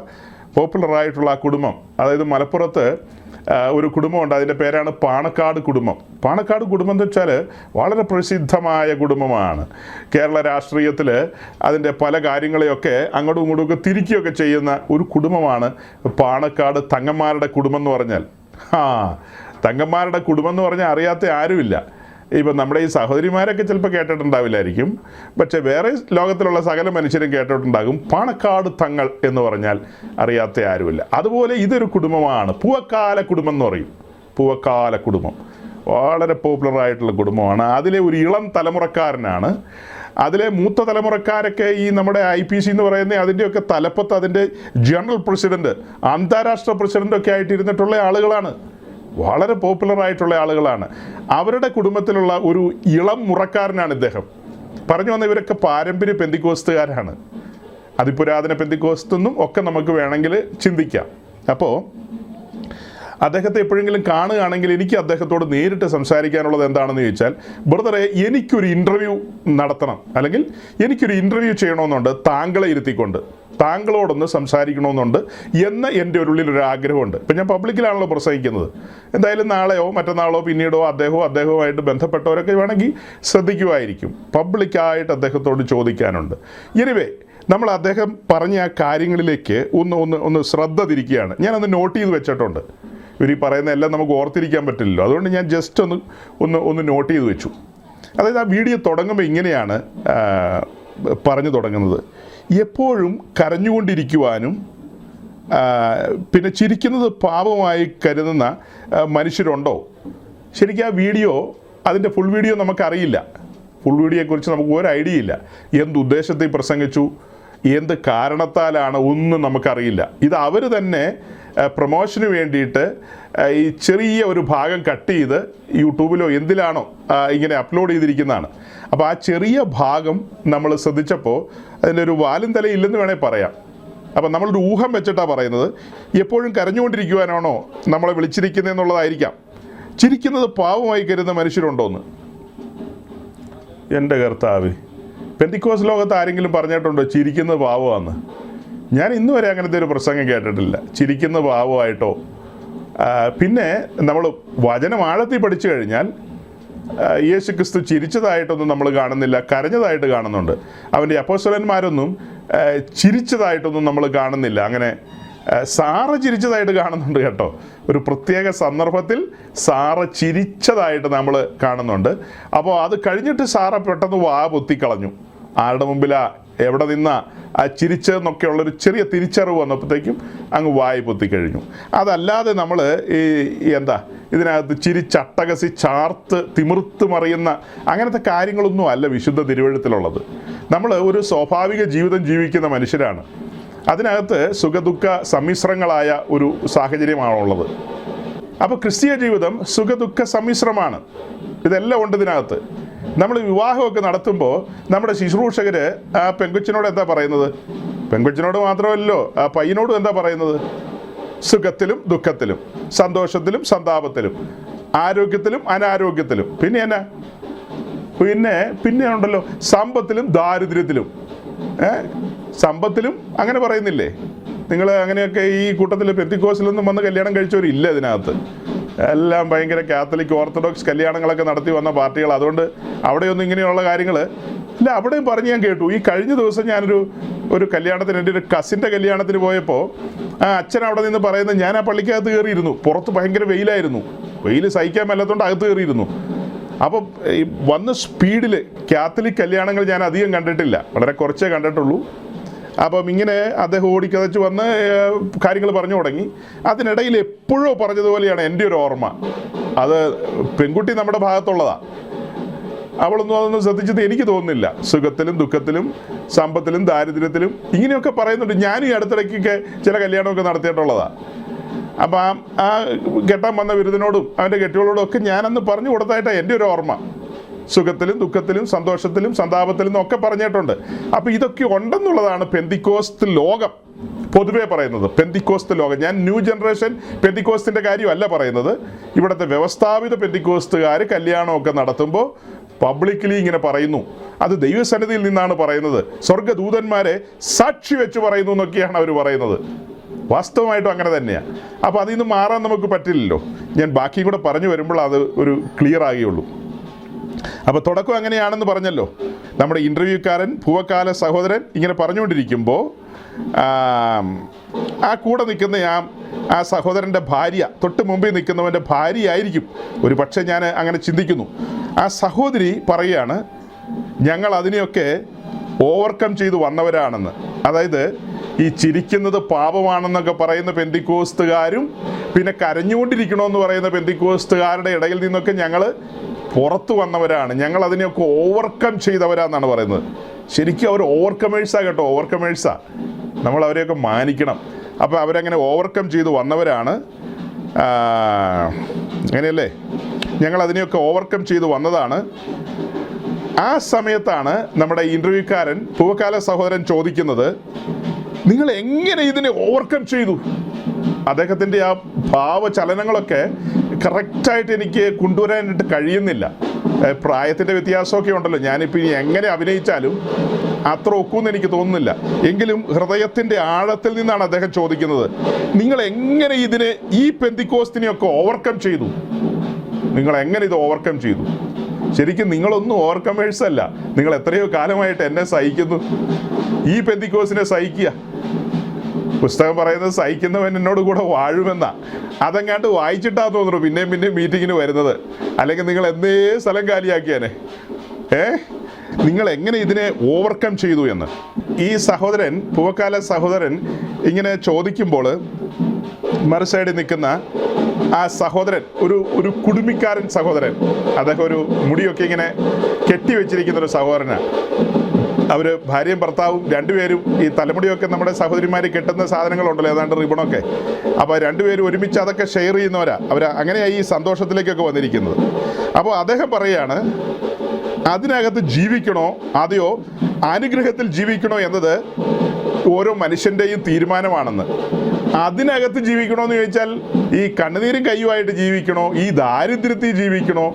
പോപ്പുലറായിട്ടുള്ള ആ കുടുംബം, അതായത് മലപ്പുറത്ത് ഒരു കുടുംബമുണ്ട്, അതിൻ്റെ പേരാണ് പാണക്കാട് കുടുംബം. പാണക്കാട് കുടുംബം എന്ന് വെച്ചാൽ വളരെ പ്രസിദ്ധമായ കുടുംബമാണ്. കേരള രാഷ്ട്രീയത്തിൽ അതിൻ്റെ പല കാര്യങ്ങളെയൊക്കെ അങ്ങോട്ടും ഇങ്ങോട്ടുമൊക്കെ തിരിക്കുകയൊക്കെ ചെയ്യുന്ന ഒരു കുടുംബമാണ് പാണക്കാട് തങ്ങന്മാരുടെ കുടുംബം എന്ന് പറഞ്ഞാൽ. തങ്ങന്മാരുടെ കുടുംബം എന്ന് പറഞ്ഞാൽ അറിയാത്ത ആരുമില്ല. ഇപ്പം നമ്മുടെ ഈ സഹോദരിമാരൊക്കെ ചിലപ്പോൾ കേട്ടിട്ടുണ്ടാവില്ലായിരിക്കും, പക്ഷേ വേറെ ലോകത്തിലുള്ള സകല മനുഷ്യരും കേട്ടിട്ടുണ്ടാകും. പാണക്കാട് തങ്ങൾ എന്ന് പറഞ്ഞാൽ അറിയാത്ത ആരുമില്ല. അതുപോലെ ഇതൊരു കുടുംബമാണ്, പൂവക്കാല കുടുംബം എന്ന് പറയും. പൂവക്കാല കുടുംബം വളരെ പോപ്പുലറായിട്ടുള്ള കുടുംബമാണ്. അതിലെ ഒരു ഇളം തലമുറക്കാരനാണ്. അതിലെ മൂത്ത തലമുറക്കാരൊക്കെ ഈ നമ്മുടെ IPC എന്ന് പറയുന്ന അതിൻ്റെയൊക്കെ തലപ്പത്ത് അതിൻ്റെ ജനറൽ പ്രസിഡൻറ്റ്, അന്താരാഷ്ട്ര പ്രസിഡൻ്റൊക്കെ ആയിട്ട് ഇരുന്നിട്ടുള്ള ആളുകളാണ്. വളരെ പോപ്പുലറായിട്ടുള്ള ആളുകളാണ്. അവരുടെ കുടുംബത്തിലുള്ള ഒരു ഇളം മുറക്കാരനാണ് ഇദ്ദേഹം. പറഞ്ഞു വന്ന ഇവരൊക്കെ പാരമ്പര്യ പെന്തിക്കോസ്തുകാരാണ്. അതിപുരാതന പെന്തിക്കോസ്തെന്നും ഒക്കെ നമുക്ക് വേണമെങ്കിൽ ചിന്തിക്കാം. അപ്പോൾ അദ്ദേഹത്തെ എപ്പോഴെങ്കിലും കാണുകയാണെങ്കിൽ എനിക്ക് അദ്ദേഹത്തോട് നേരിട്ട് സംസാരിക്കാനുള്ളത് എന്താണെന്ന് ചോദിച്ചാൽ, ബ്രദറെ, എനിക്കൊരു ഇൻ്റർവ്യൂ നടത്തണം, അല്ലെങ്കിൽ എനിക്കൊരു ഇൻ്റർവ്യൂ ചെയ്യണമെന്നുണ്ട്, താങ്കളെ ഇരുത്തിക്കൊണ്ട് താങ്കളോടൊന്ന് സംസാരിക്കണമെന്നുണ്ട് എന്ന് എൻ്റെ ഉള്ളിലൊരു ആഗ്രഹമുണ്ട്. ഇപ്പം ഞാൻ പബ്ലിക്കിലാണല്ലോ പ്രസംഗിക്കുന്നത്. എന്തായാലും നാളെയോ മറ്റന്നാളോ പിന്നീടോ അദ്ദേഹവുമായിട്ട് ബന്ധപ്പെട്ടവരൊക്കെ വേണമെങ്കിൽ ശ്രദ്ധിക്കുമായിരിക്കും. പബ്ലിക്കായിട്ട് അദ്ദേഹത്തോട് ചോദിക്കാനുണ്ട്. എനിവേ, നമ്മൾ അദ്ദേഹം പറഞ്ഞ ആ കാര്യങ്ങളിലേക്ക് ഒന്ന് ശ്രദ്ധ തിരിക്കുകയാണ്. ഞാനൊന്ന് നോട്ട് ചെയ്ത് വെച്ചിട്ടുണ്ട്. ഇവർ ഈ പറയുന്ന എല്ലാം നമുക്ക് ഓർത്തിരിക്കാൻ പറ്റില്ലല്ലോ, അതുകൊണ്ട് ഞാൻ ജസ്റ്റ് ഒന്ന് നോട്ട് ചെയ്ത് വെച്ചു. അതായത് ആ വീഡിയോ തുടങ്ങുമ്പോൾ ഇങ്ങനെയാണ് പറഞ്ഞു തുടങ്ങുന്നത്: എപ്പോഴും കരഞ്ഞുകൊണ്ടിരിക്കുവാനും പിന്നെ ചിരിക്കുന്നത് പാപമായി കരുതുന്ന മനുഷ്യരുണ്ടോ? ശരിക്കും ആ വീഡിയോ, അതിൻ്റെ ഫുൾ വീഡിയോ നമുക്കറിയില്ല. ഫുൾ വീഡിയോയെക്കുറിച്ച് നമുക്ക് ഒരു ഐഡിയ ഇല്ല. എന്തുദ്ദേശത്തിൽ പ്രസംഗിച്ചു, എന്ത് കാരണത്താലാണ് ഒന്നും നമുക്കറിയില്ല. ഇത് അവർ തന്നെ പ്രൊമോഷന് വേണ്ടിയിട്ട് ഈ ചെറിയ ഒരു ഭാഗം കട്ട് ചെയ്ത് യൂട്യൂബിലോ എന്തിലാണോ ഇങ്ങനെ അപ്ലോഡ് ചെയ്തിരിക്കുന്നതാണ്. അപ്പോൾ ആ ചെറിയ ഭാഗം നമ്മൾ ശ്രദ്ധിച്ചപ്പോൾ അതിലൊരു വാലും തലയില്ലെന്ന് വേണേൽ പറയാം. അപ്പം നമ്മളൊരു ഊഹം വെച്ചിട്ടാണ് പറയുന്നത്. എപ്പോഴും കരഞ്ഞുകൊണ്ടിരിക്കുവാനാണോ നമ്മളെ വിളിച്ചിരിക്കുന്നതെന്നുള്ളതായിരിക്കാം. ചിരിക്കുന്നത് പാവമായി കരുതുന്ന മനുഷ്യരുണ്ടോയെന്ന്. എൻ്റെ കർത്താവ്, പെന്തിക്കോസ് ലോകത്ത് ആരെങ്കിലും പറഞ്ഞിട്ടുണ്ടോ ചിരിക്കുന്നത് പാവമാണെന്ന്? ഞാൻ ഇന്ന് വരെ അങ്ങനത്തെ ഒരു പ്രസംഗം കേട്ടിട്ടില്ല, ചിരിക്കുന്ന പാവമായിട്ടോ. പിന്നെ നമ്മൾ വചനം ആഴത്തിൽ പഠിച്ചു കഴിഞ്ഞാൽ യേശു ക്രിസ്തു ചിരിച്ചതായിട്ടൊന്നും നമ്മൾ കാണുന്നില്ല, കരഞ്ഞതായിട്ട് കാണുന്നുണ്ട്. അവൻ്റെ അപ്പോസ്തലന്മാരൊന്നും ചിരിച്ചതായിട്ടൊന്നും നമ്മൾ കാണുന്നില്ല. അങ്ങനെ സാറ ചിരിച്ചതായിട്ട് കാണുന്നുണ്ട് കേട്ടോ. ഒരു പ്രത്യേക സന്ദർഭത്തിൽ സാറ ചിരിച്ചതായിട്ട് നമ്മൾ കാണുന്നുണ്ട്. അപ്പോൾ അത് കഴിഞ്ഞിട്ട് സാറ പെട്ടെന്ന് വാ പൊത്തിക്കളഞ്ഞു. ആരുടെ മുമ്പിലാ, എവിടെ നിന്നാ ആ ചിരിച്ചതെന്നൊക്കെ ഉള്ളൊരു ചെറിയ തിരിച്ചറിവ് വന്നപ്പോഴത്തേക്കും അങ്ങ് വായി പൊത്തിക്കഴിഞ്ഞു. അതല്ലാതെ നമ്മൾ ഇതിനകത്ത് ചിരിച്ചട്ടകസി ചാർത്ത് തിമിർത്ത് മറിയുന്ന അങ്ങനത്തെ കാര്യങ്ങളൊന്നും അല്ല വിശുദ്ധ തിരുവെഴുത്തിലുള്ളത്. നമ്മൾ ഒരു സ്വാഭാവിക ജീവിതം ജീവിക്കുന്ന മനുഷ്യരാണ്. അതിനകത്ത് സുഖദുഃഖ സമ്മിശ്രങ്ങളായ ഒരു സാഹചര്യമാണുള്ളത്. അപ്പോൾ ക്രിസ്തീയ ജീവിതം സുഖദുഃഖ സമ്മിശ്രമാണ്. ഇതെല്ലാം ഉണ്ട് ഇതിനകത്ത്. നമ്മൾ വിവാഹമൊക്കെ നടത്തുമ്പോൾ നമ്മുടെ ശുശ്രൂഷകർ ആ പെങ്കൊച്ചിനോട് എന്താ പറയുന്നത്? പെങ്കൊച്ചിനോട് മാത്രമല്ലോ, ആ പയ്യനോടും എന്താ പറയുന്നത്? സുഖത്തിലും ദുഃഖത്തിലും, സന്തോഷത്തിലും സന്താപത്തിലും, ആരോഗ്യത്തിലും അനാരോഗ്യത്തിലും, പിന്നെ ഉണ്ടല്ലോ സമ്പത്തിലും ദാരിദ്ര്യത്തിലും. സമ്പത്തിലും അങ്ങനെ പറയുന്നില്ലേ? നിങ്ങൾ അങ്ങനെയൊക്കെ ഈ കൂട്ടത്തിൽ പെന്തിക്കോസിലൊന്നും വന്ന് കല്യാണം കഴിച്ചവരില്ല ഇതിനകത്ത്. എല്ലാം ഭയങ്കര കാത്തലിക് ഓർത്തഡോക്സ് കല്യാണങ്ങളൊക്കെ നടത്തി വന്ന പാർട്ടികൾ. അതുകൊണ്ട് അവിടെയൊന്നും ഇങ്ങനെയുള്ള കാര്യങ്ങൾ ഇല്ല. അവിടെയും പറഞ്ഞ് ഞാൻ കേട്ടു. ഈ കഴിഞ്ഞ ദിവസം ഞാനൊരു കല്യാണത്തിന്, എൻ്റെ ഒരു കസിൻ്റെ കല്യാണത്തിന് പോയപ്പോൾ ആ അച്ഛൻ അവിടെ നിന്ന് പറയുന്നത്, ഞാൻ ആ പള്ളിക്കകത്ത് കയറിയിരുന്നു. പുറത്ത് ഭയങ്കര വെയിലായിരുന്നു, വെയിൽ സഹിക്കാൻ മേലാത്തതുകൊണ്ട് അകത്ത് കയറിയിരുന്നു. അപ്പം ഈ വന്ന സ്പീഡിൽ കാത്തലിക് കല്യാണങ്ങൾ ഞാൻ അധികം കണ്ടിട്ടില്ല, വളരെ കുറച്ചേ കണ്ടിട്ടുള്ളൂ. അപ്പം ഇങ്ങനെ അദ്ദേഹം ഓടിക്കതച്ച് വന്ന് കാര്യങ്ങൾ പറഞ്ഞു തുടങ്ങി. അതിനിടയിൽ എപ്പോഴോ പറഞ്ഞതുപോലെയാണ് എൻ്റെ ഒരു ഓർമ്മ. അത് പെൺകുട്ടി നമ്മുടെ ഭാഗത്തുള്ളതാണ്. അവളൊന്നും അതൊന്നും ശ്രദ്ധിച്ചത് എനിക്ക് തോന്നുന്നില്ല. സുഖത്തിലും ദുഃഖത്തിലും സമ്പത്തിലും ദാരിദ്ര്യത്തിലും ഇങ്ങനെയൊക്കെ പറയുന്നുണ്ട്. ഞാനും ഈ അടുത്തിടയ്ക്കൊക്കെ ചില കല്യാണമൊക്കെ നടത്തിയിട്ടുള്ളതാണ്. അപ്പം ആ കെട്ടാൻ വന്ന വിരുദ്ധനോടും അവൻ്റെ കെട്ടികളോടും ഒക്കെ ഞാനന്ന് പറഞ്ഞു കൊടുത്തായിട്ടാണ് എൻ്റെ ഒരു ഓർമ്മ. സുഖത്തിലും ദുഃഖത്തിലും സന്തോഷത്തിലും സന്താപത്തിലും ഒക്കെ പറഞ്ഞിട്ടുണ്ട്. അപ്പോൾ ഇതൊക്കെ ഉണ്ടെന്നുള്ളതാണ് പെന്തിക്കോസ്ത് ലോകം പൊതുവെ പറയുന്നത്. പെന്തിക്കോസ്ത് ലോകം, ഞാൻ ന്യൂ ജനറേഷൻ പെന്തിക്കോസ്തിൻ്റെ കാര്യമല്ല പറയുന്നത്. ഇവിടുത്തെ വ്യവസ്ഥാപിത പെന്തിക്കോസ്തുകാർ കല്യാണമൊക്കെ നടത്തുമ്പോൾ പബ്ലിക്കലി ഇങ്ങനെ പറയുന്നു. അത് ദൈവസന്നിധിയിൽ നിന്നാണ് പറയുന്നത്. സ്വർഗ്ഗദൂതന്മാരെ സാക്ഷി വെച്ച് പറയുന്നു എന്നൊക്കെയാണ് അവർ പറയുന്നത്. വാസ്തവമായിട്ടും അങ്ങനെ തന്നെയാണ്. അപ്പോൾ അതിൽ നിന്ന് മാറാൻ നമുക്ക് പറ്റില്ലല്ലോ. ഞാൻ ബാക്കിയും കൂടെ പറഞ്ഞു വരുമ്പോൾ അത് ഒരു ക്ലിയർ ആകുകയുള്ളൂ. അപ്പോൾ തുടക്കം അങ്ങനെയാണെന്ന് പറഞ്ഞല്ലോ. നമ്മുടെ ഇൻ്റർവ്യൂക്കാരൻ പൂവക്കാല സഹോദരൻ ഇങ്ങനെ പറഞ്ഞുകൊണ്ടിരിക്കുമ്പോൾ ആ കൂടെ നിൽക്കുന്ന ആ സഹോദരൻ്റെ ഭാര്യ, തൊട്ട് മുമ്പിൽ നിൽക്കുന്നവൻ്റെ ഭാര്യയായിരിക്കും ഒരു പക്ഷേ, ഞാൻ അങ്ങനെ ചിന്തിക്കുന്നു. ആ സഹോദരി പറയുകയാണ്, ഞങ്ങൾ അതിനെയൊക്കെ ഓവർകം ചെയ്തു വന്നവരാണെന്ന്. അതായത് ഈ ചിരിക്കുന്നത് പാപമാണെന്നൊക്കെ പറയുന്ന പെന്തിക്കോസ്തുകാരും പിന്നെ കരഞ്ഞുകൊണ്ടിരിക്കണമെന്ന് പറയുന്ന പെന്തിക്കോസ്തുകാരുടെ ഇടയിൽ നിന്നൊക്കെ ഞങ്ങൾ പുറത്തു വന്നവരാണ്. ഞങ്ങൾ അതിനെയൊക്കെ ഓവർകം ചെയ്തവരാന്നാണ് പറയുന്നത്. ശരിക്കും അവർ ഓവർകമേഴ്സാണ് കേട്ടോ, ഓവർകമേഴ്സാണ്. നമ്മൾ അവരെയൊക്കെ മാനിക്കണം. അപ്പോൾ അവരങ്ങനെ ഓവർകം ചെയ്തു വന്നവരാണ്. അങ്ങനെയല്ലേ? ഞങ്ങൾ അതിനെയൊക്കെ ഓവർകം ചെയ്തു വന്നതാണ്. ആ സമയത്താണ് നമ്മുടെ ഇൻ്റർവ്യൂക്കാരൻ പൂവക്കാല സഹോദരൻ ചോദിക്കുന്നത്, നിങ്ങൾ എങ്ങനെ ഇതിനെ ഓവർകം ചെയ്തു? അദ്ദേഹത്തിൻ്റെ ആ ഭാവചലനങ്ങളൊക്കെ കറക്റ്റായിട്ട് എനിക്ക് കൊണ്ടുവരാനായിട്ട് കഴിയുന്നില്ല. പ്രായത്തിൻ്റെ വ്യത്യാസമൊക്കെ ഉണ്ടല്ലോ. ഞാനിപ്പോൾ ഇനി എങ്ങനെ അഭിനയിച്ചാലും അത്ര ഒക്കുമെന്ന് എനിക്ക് തോന്നുന്നില്ല. എങ്കിലും ഹൃദയത്തിൻ്റെ ആഴത്തിൽ നിന്നാണ് അദ്ദേഹം ചോദിക്കുന്നത്, നിങ്ങൾ എങ്ങനെ ഇതിനെ, ഈ പെന്തിക്കോസ്തിനെയൊക്കെ ഓവർകം ചെയ്തു? നിങ്ങൾ എങ്ങനെ ഇത് ഓവർകം ചെയ്തു? ശരിക്കും നിങ്ങളൊന്നും ഓവർകമേഴ്സ് അല്ല. നിങ്ങൾ എത്രയോ കാലമായിട്ട് എന്നെ സഹിക്കുന്നു. ഈ പെന്തിക്കോസിനെ സഹിക്കുക. പുസ്തകം പറയുന്നത് സഹിക്കുന്നവൻ എന്നോട് കൂടെ വാഴുമെന്നാ. അതെങ്ങാണ്ട് വായിച്ചിട്ടാന്ന് തോന്നുന്നു പിന്നെയും മീറ്റിങ്ങിന് വരുന്നത്. അല്ലെങ്കിൽ നിങ്ങൾ എന്തേ സ്ഥലം കാലിയാക്കിയാനെ. നിങ്ങൾ എങ്ങനെ ഇതിനെ ഓവർകം ചെയ്തു എന്ന് ഈ സഹോദരൻ, പൂവക്കാല സഹോദരൻ ഇങ്ങനെ ചോദിക്കുമ്പോൾ മറു സൈഡിൽ നിൽക്കുന്ന ആ സഹോദരൻ ഒരു കുടുമിക്കാരൻ സഹോദരൻ, അദ്ദേഹം ഒരു മുടിയൊക്കെ ഇങ്ങനെ കെട്ടിവെച്ചിരിക്കുന്ന ഒരു സഹോദരനാണ്. അവർ ഭാര്യയും ഭർത്താവും രണ്ടുപേരും ഈ തലമുടിയൊക്കെ നമ്മുടെ സഹോദരിമാർ കെട്ടുന്ന സാധനങ്ങളുണ്ടല്ലോ, ഏതാണ്ട് റിബണൊക്കെ. അപ്പോൾ രണ്ടുപേരും ഒരുമിച്ച് അതൊക്കെ ഷെയർ ചെയ്യുന്നവരാ. അവർ അങ്ങനെയായി ഈ സന്തോഷത്തിലേക്കൊക്കെ വന്നിരിക്കുന്നത്. അപ്പോൾ അദ്ദേഹം പറയുകയാണ്, അതിനകത്ത് ജീവിക്കണോ അതെയോ അനുഗ്രഹത്തിൽ ജീവിക്കണോ എന്നത് ഓരോ മനുഷ്യൻ്റെയും തീരുമാനമാണെന്ന്. അതിനകത്ത് ജീവിക്കണോ എന്ന് ചോദിച്ചാൽ ഈ കണ്ണുനീരും കയ്യുമായിട്ട് ജീവിക്കണോ, ഈ ദാരിദ്ര്യത്തിൽ ജീവിക്കണോ,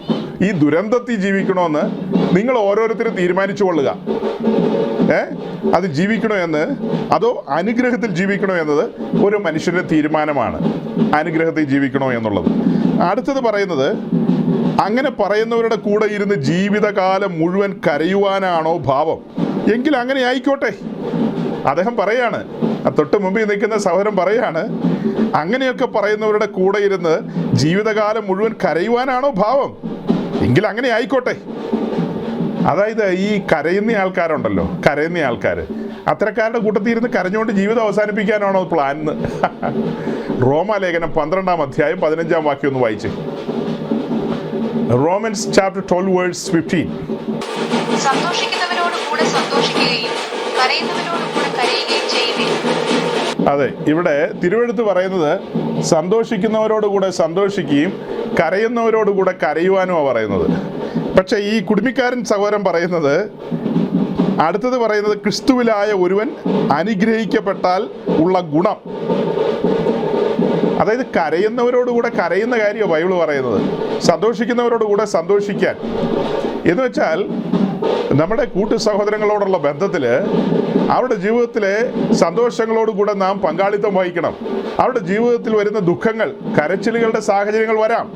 ഈ ദുരന്തത്തിൽ ജീവിക്കണോ എന്ന് നിങ്ങൾ ഓരോരുത്തരും തീരുമാനിച്ചു കൊള്ളുക. അത് ജീവിക്കണോ എന്ന് അതോ അനുഗ്രഹത്തിൽ ജീവിക്കണോ എന്നത് ഒരു മനുഷ്യൻ്റെ തീരുമാനമാണ്. അനുഗ്രഹത്തിൽ ജീവിക്കണോ എന്നുള്ളത്. അടുത്തത് പറയുന്നത്, അങ്ങനെ പറയുന്നവരുടെ കൂടെ ഇരുന്ന് ജീവിതകാലം മുഴുവൻ കരയുവാനാണോ ഭാവം? എങ്കിൽ അങ്ങനെ ആയിക്കോട്ടെ. അദ്ദേഹം പറയാണ്, തൊട്ട് മുമ്പിൽ നിൽക്കുന്ന സഹോദരൻ പറയാണ്, അങ്ങനെയൊക്കെ പറയുന്നവരുടെ കൂടെ ഇരുന്ന് ജീവിതകാലം മുഴുവൻ കരയുവാനാണോ ഭാവം? എങ്കിൽ അങ്ങനെ ആയിക്കോട്ടെ. അതായത് ഈ കരയുന്ന ആൾക്കാരുണ്ടല്ലോ, കരയുന്ന ആൾക്കാർ, അത്തരക്കാരുടെ കൂട്ടത്തിൽ ഇരുന്ന് കരഞ്ഞുകൊണ്ട് ജീവിതം അവസാനിപ്പിക്കാനാണോ പ്ലാൻ എന്ന്? റോമാലേഖനം 12-ാം അധ്യായം 15-ാം വാക്യം ഒന്ന് വായിച്ചേ. Romans chapter 12 verse 15. സന്തോഷിക്കുന്നവരോട് കൂടെ സന്തോഷിക്കുകയും കരയുന്നവരോട് കൂടെ കരയുകയും ചെയ്യുവിൻ. അതെ, ഇവിടെ തിരുവെഴുത്ത് പറയുന്നത് സന്തോഷിക്കുന്നവരോട് കൂടെ സന്തോഷിക്കുകയും കരയുന്നവരോട് കൂടെ കരയുവാനുമാണ് പറയുന്നത്. പക്ഷേ ഈ കുടുംബക്കാരൻ സഹോദരൻ പറയുന്നത്, അടുത്തത് പറയുന്നത്, ക്രിസ്തുവിലായ ഒരുവൻ അനുഗ്രഹിക്കപ്പെട്ടാൽ ഉള്ള ഗുണം. അതായത് കരയുന്നവരോടുകൂടെ കരയുന്ന കാര്യമാണ് ബൈബിൾ പറയുന്നത്. സന്തോഷിക്കുന്നവരോടുകൂടെ സന്തോഷിക്കാൻ എന്ന് വെച്ചാൽ നമ്മുടെ കൂട്ടു സഹോദരങ്ങളോടുള്ള ബന്ധത്തിൽ അവരുടെ ജീവിതത്തിലെ സന്തോഷങ്ങളോടുകൂടെ നാം പങ്കാളിത്തം വഹിക്കണം. അവരുടെ ജീവിതത്തിൽ വരുന്ന ദുഃഖങ്ങൾ, കരച്ചിലുകളുടെ സാഹചര്യങ്ങൾ വരാം,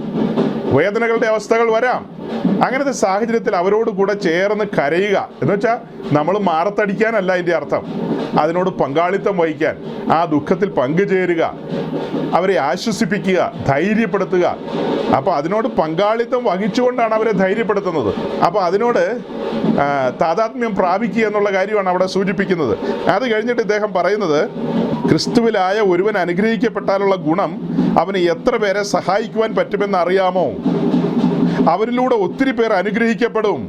വേദനകളുടെ അവസ്ഥകൾ വരാം. അങ്ങനത്തെ സാഹചര്യത്തിൽ അവരോട് കൂടെ ചേർന്ന് കരയുക എന്ന് വെച്ചാൽ നമ്മൾ മാറത്തടിക്കാനല്ല അതിൻ്റെ അർത്ഥം. അതിനോട് പങ്കാളിത്തം വഹിക്കാൻ, ആ ദുഃഖത്തിൽ പങ്കുചേരുക, അവരെ ആശ്വസിപ്പിക്കുക, ധൈര്യപ്പെടുത്തുക. അപ്പോൾ അതിനോട് പങ്കാളിത്തം വഹിച്ചുകൊണ്ടാണ് അവരെ ധൈര്യപ്പെടുത്തുന്നത്. അപ്പോൾ അതിനോട് താതാത്മ്യം പ്രാപിക്കുക എന്നുള്ള കാര്യമാണ് അവിടെ സൂചിപ്പിക്കുന്നത്. അത് കഴിഞ്ഞിട്ട് ഇദ്ദേഹം പറയുന്നത്, ക്രിസ്തുവിലായ ഒരുവൻ അനുഗ്രഹിക്കപ്പെട്ടാലുള്ള ഗുണം അവന് എത്ര പേരെ സഹായിക്കുവാൻ പറ്റുമെന്ന് അറിയാമോ? അവരിലൂടെ ഒത്തിരി പേർ അനുഗ്രഹിക്കപ്പെടും.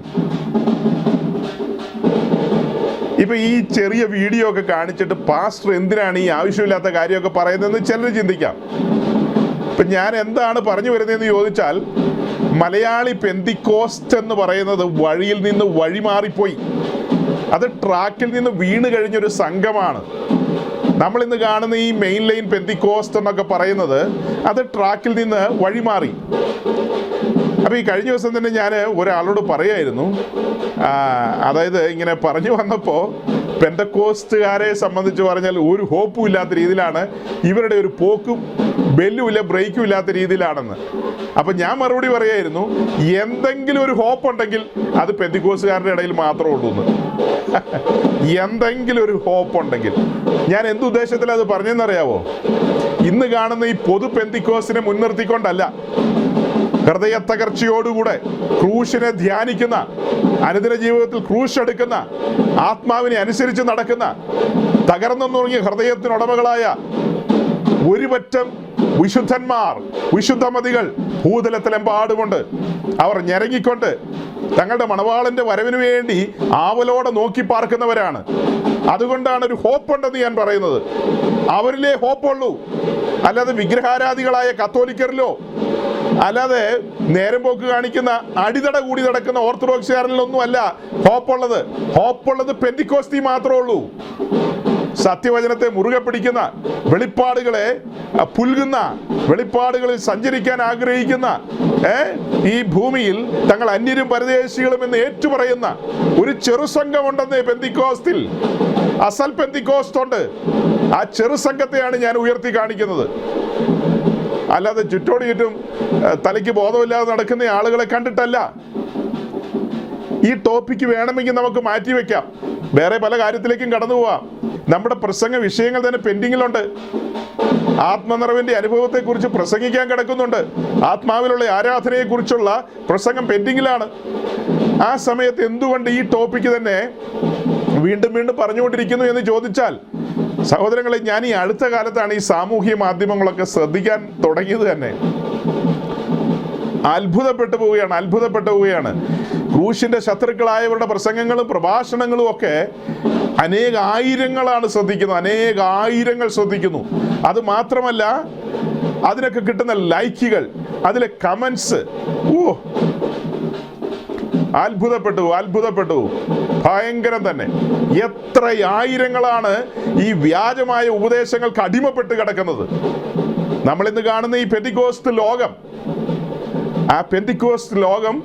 ഇപ്പൊ ഈ ചെറിയ വീഡിയോ ഒക്കെ കാണിച്ചിട്ട് പാസ്റ്റർ എന്തിനാണ് ഈ ആവശ്യമില്ലാത്ത കാര്യമൊക്കെ പറയുന്നതെന്ന് ചിലർ ചിന്തിക്കാം. ഇപ്പൊ ഞാൻ എന്താണ് പറഞ്ഞു വരുന്നതെന്ന് ചോദിച്ചാൽ, മലയാളി പെന്തിക്കോസ്റ്റ് എന്ന് പറയുന്നത് വഴിയിൽ നിന്ന് വഴിമാറിപ്പോയി. അത് ട്രാക്കിൽ നിന്ന് വീണ് കഴിഞ്ഞൊരു സംഘമാണ്. നമ്മളിന്ന് കാണുന്ന ഈ മെയിൻ ലൈൻ പെന്തിക്കോസ്റ്റ് എന്നൊക്കെ പറയുന്നത് അത് ട്രാക്കിൽ നിന്ന് വഴിമാറി. അപ്പോൾ ഈ കഴിഞ്ഞ ദിവസം തന്നെ ഞാൻ ഒരാളോട് പറയായിരുന്നു, അതായത് ഇങ്ങനെ പറഞ്ഞു വന്നപ്പോൾ പെന്തക്കോസ്റ്റുകാരെ സംബന്ധിച്ച് പറഞ്ഞാൽ ഒരു ഹോപ്പും ഇല്ലാത്ത രീതിയിലാണ് ഇവരുടെ ഒരു പോക്കും, ബെല്ലുമില്ല ബ്രേക്കും ഇല്ലാത്ത രീതിയിലാണെന്ന്. അപ്പം ഞാൻ മറുപടി പറയായിരുന്നു, എന്തെങ്കിലും ഒരു ഹോപ്പ് ഉണ്ടെങ്കിൽ അത് പെന്തക്കോസ്റ്റുകാരുടെ ഇടയിൽ മാത്രമേ ഉള്ളൂ എന്ന്. എന്തെങ്കിലും ഒരു ഹോപ്പ് ഉണ്ടെങ്കിൽ. ഞാൻ എന്തുദ്ദേശത്തിൽ അത് പറഞ്ഞെന്നറിയാവോ? ഇന്ന് കാണുന്ന ഈ പൊതു പെന്തക്കോസ്റ്റിനെ മുൻനിർത്തിക്കൊണ്ടല്ല, ഹൃദയത്തകർച്ചയോടുകൂടെ ക്രൂശിനെ ധ്യാനിക്കുന്ന, അനുദിന ജീവിതത്തിൽ ക്രൂശ് എടുക്കുന്ന, ആത്മാവിനെ അനുസരിച്ച് നടക്കുന്ന, തകർന്നു തുടങ്ങിയ ഹൃദയത്തിനുടമകളായ ഒരുപറ്റം വിശുദ്ധന്മാർ, വിശുദ്ധമതികൾ ഭൂതലത്തിലെമ്പാടുമുണ്ട്. അവർ ഞെരങ്ങിക്കൊണ്ട് തങ്ങളുടെ മണവാളന്റെ വരവിന് വേണ്ടി ആവലോടെ നോക്കി പാർക്കുന്നവരാണ്. അതുകൊണ്ടാണ് ഒരു ഹോപ്പുണ്ടെന്ന് ഞാൻ പറയുന്നത്. അവരിലേ ഹോപ്പുള്ളൂ, അല്ലാതെ വിഗ്രഹാരാധികളായ കത്തോലിക്കരിലോ അല്ലാതെ നേരം പോക്ക് കാണിക്കുന്ന അടിതട കൂടി നടക്കുന്ന ഓർത്തഡോക്സുകാരിലൊന്നും അല്ല ഹോപ്പുള്ളത്. ഹോപ്പുള്ളത് പെന്തിക്കോസ്തി മാത്രമേ ഉള്ളൂ. സത്യവചനത്തെ മുറുകെ പിടിക്കുന്ന, വെളിപ്പാടുകളെ പുൽകുന്ന, വെളിപ്പാടുകളിൽ സഞ്ചരിക്കാൻ ആഗ്രഹിക്കുന്ന, ഈ ഭൂമിയിൽ തങ്ങൾ അന്യരും പരദേശികളും എന്ന് ഏറ്റുപറയുന്ന ഒരു ചെറുസംഘമുണ്ടെന്ന് പെന്തിക്കോസ്തിൽ. അസൽ പെന്തിക്കോസ്റ്റ് ഉണ്ട്. ആ ചെറുസംഘത്തെയാണ് ഞാൻ ഉയർത്തി കാണിക്കുന്നത്. അല്ലാതെ ചുറ്റോട് ചുറ്റും തലയ്ക്ക് ബോധമില്ലാതെ നടക്കുന്ന ആളുകളെ കണ്ടിട്ടല്ല. ഈ ടോപ്പിക്ക് വേണമെങ്കിൽ നമുക്ക് മാറ്റിവെക്കാം, വേറെ പല കാര്യത്തിലേക്കും കടന്നു പോവാം. നമ്മുടെ പ്രസംഗ വിഷയങ്ങൾ തന്നെ പെൻഡിങ്ങിലുണ്ട്. ആത്മനിറവിന്റെ അനുഭവത്തെക്കുറിച്ച് പ്രസംഗിക്കാൻ കിടക്കുന്നുണ്ട്. ആത്മാവിലുള്ള ആരാധനയെക്കുറിച്ചുള്ള പ്രസംഗം പെൻഡിങ്ങിലാണ്. ആ സമയത്ത് എന്തുകൊണ്ട് ഈ ടോപ്പിക്ക് തന്നെ വീണ്ടും വീണ്ടും പറഞ്ഞുകൊണ്ടിരിക്കുന്നു എന്ന് ചോദിച്ചാൽ, സഹോദരങ്ങളെ, ഞാൻ ഈ അടുത്ത കാലത്താണ് ഈ സാമൂഹ്യ മാധ്യമങ്ങളൊക്കെ ശ്രദ്ധിക്കാൻ തുടങ്ങിയത് തന്നെ. അത്ഭുതപ്പെട്ടു പോവുകയാണ്. ക്രൂശിന്റെ ശത്രുക്കളായവരുടെ പ്രസംഗങ്ങളും പ്രഭാഷണങ്ങളും ഒക്കെ അനേകായിരങ്ങളാണ് ശ്രദ്ധിക്കുന്നത്, അനേകായിരങ്ങൾ ശ്രദ്ധിക്കുന്നു. അത് മാത്രമല്ല, അതിനൊക്കെ കിട്ടുന്ന ലൈക്കുകൾ, അതിലെ കമന്റ്സ്, അത്ഭുതപ്പെട്ടു, ഭയങ്കരം തന്നെ. എത്ര ആയിരങ്ങളാണ് ഈ വ്യാജമായ ഉപദേശങ്ങൾക്ക് അടിമപ്പെട്ട് കിടക്കുന്നത്. നമ്മളിന്ന് കാണുന്ന ഈ പെന്തിക്കോസ്ത് ലോകം, ആ പെന്തിക്കോസ്ത് ലോകം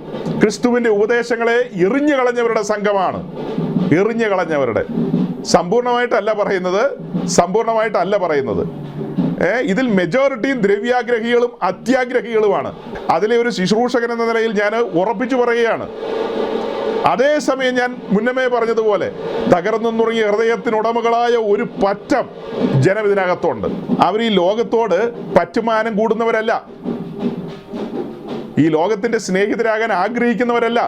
ക്രിസ്തുവിന്റെ ഉപദേശങ്ങളെ എറിഞ്ഞു കളഞ്ഞവരുടെ സംഘമാണ്. എറിഞ്ഞു കളഞ്ഞവരുടെ, സമ്പൂർണമായിട്ടല്ല പറയുന്നത്. ഇതിൽ മെജോറിറ്റിയും ദ്രവ്യാഗ്രഹികളും അത്യാഗ്രഹികളുമാണ്. അതിലെ ഒരു ശുശ്രൂഷകൻ എന്ന നിലയിൽ ഞാൻ ഉറപ്പിച്ചു പറയുകയാണ്. അതേസമയം ഞാൻ മുന്നമേ പറഞ്ഞതുപോലെ തകർന്നു നുറുങ്ങിയ ഹൃദയത്തിനുടമകളായ ഒരു പറ്റം ജനം ഇതിനകത്തുണ്ട്. അവർ ഈ ലോകത്തോട് പറ്റുമാനം കൂടുന്നവരല്ല, ഈ ലോകത്തിന്റെ സ്നേഹിതരാകാൻ ആഗ്രഹിക്കുന്നവരല്ല.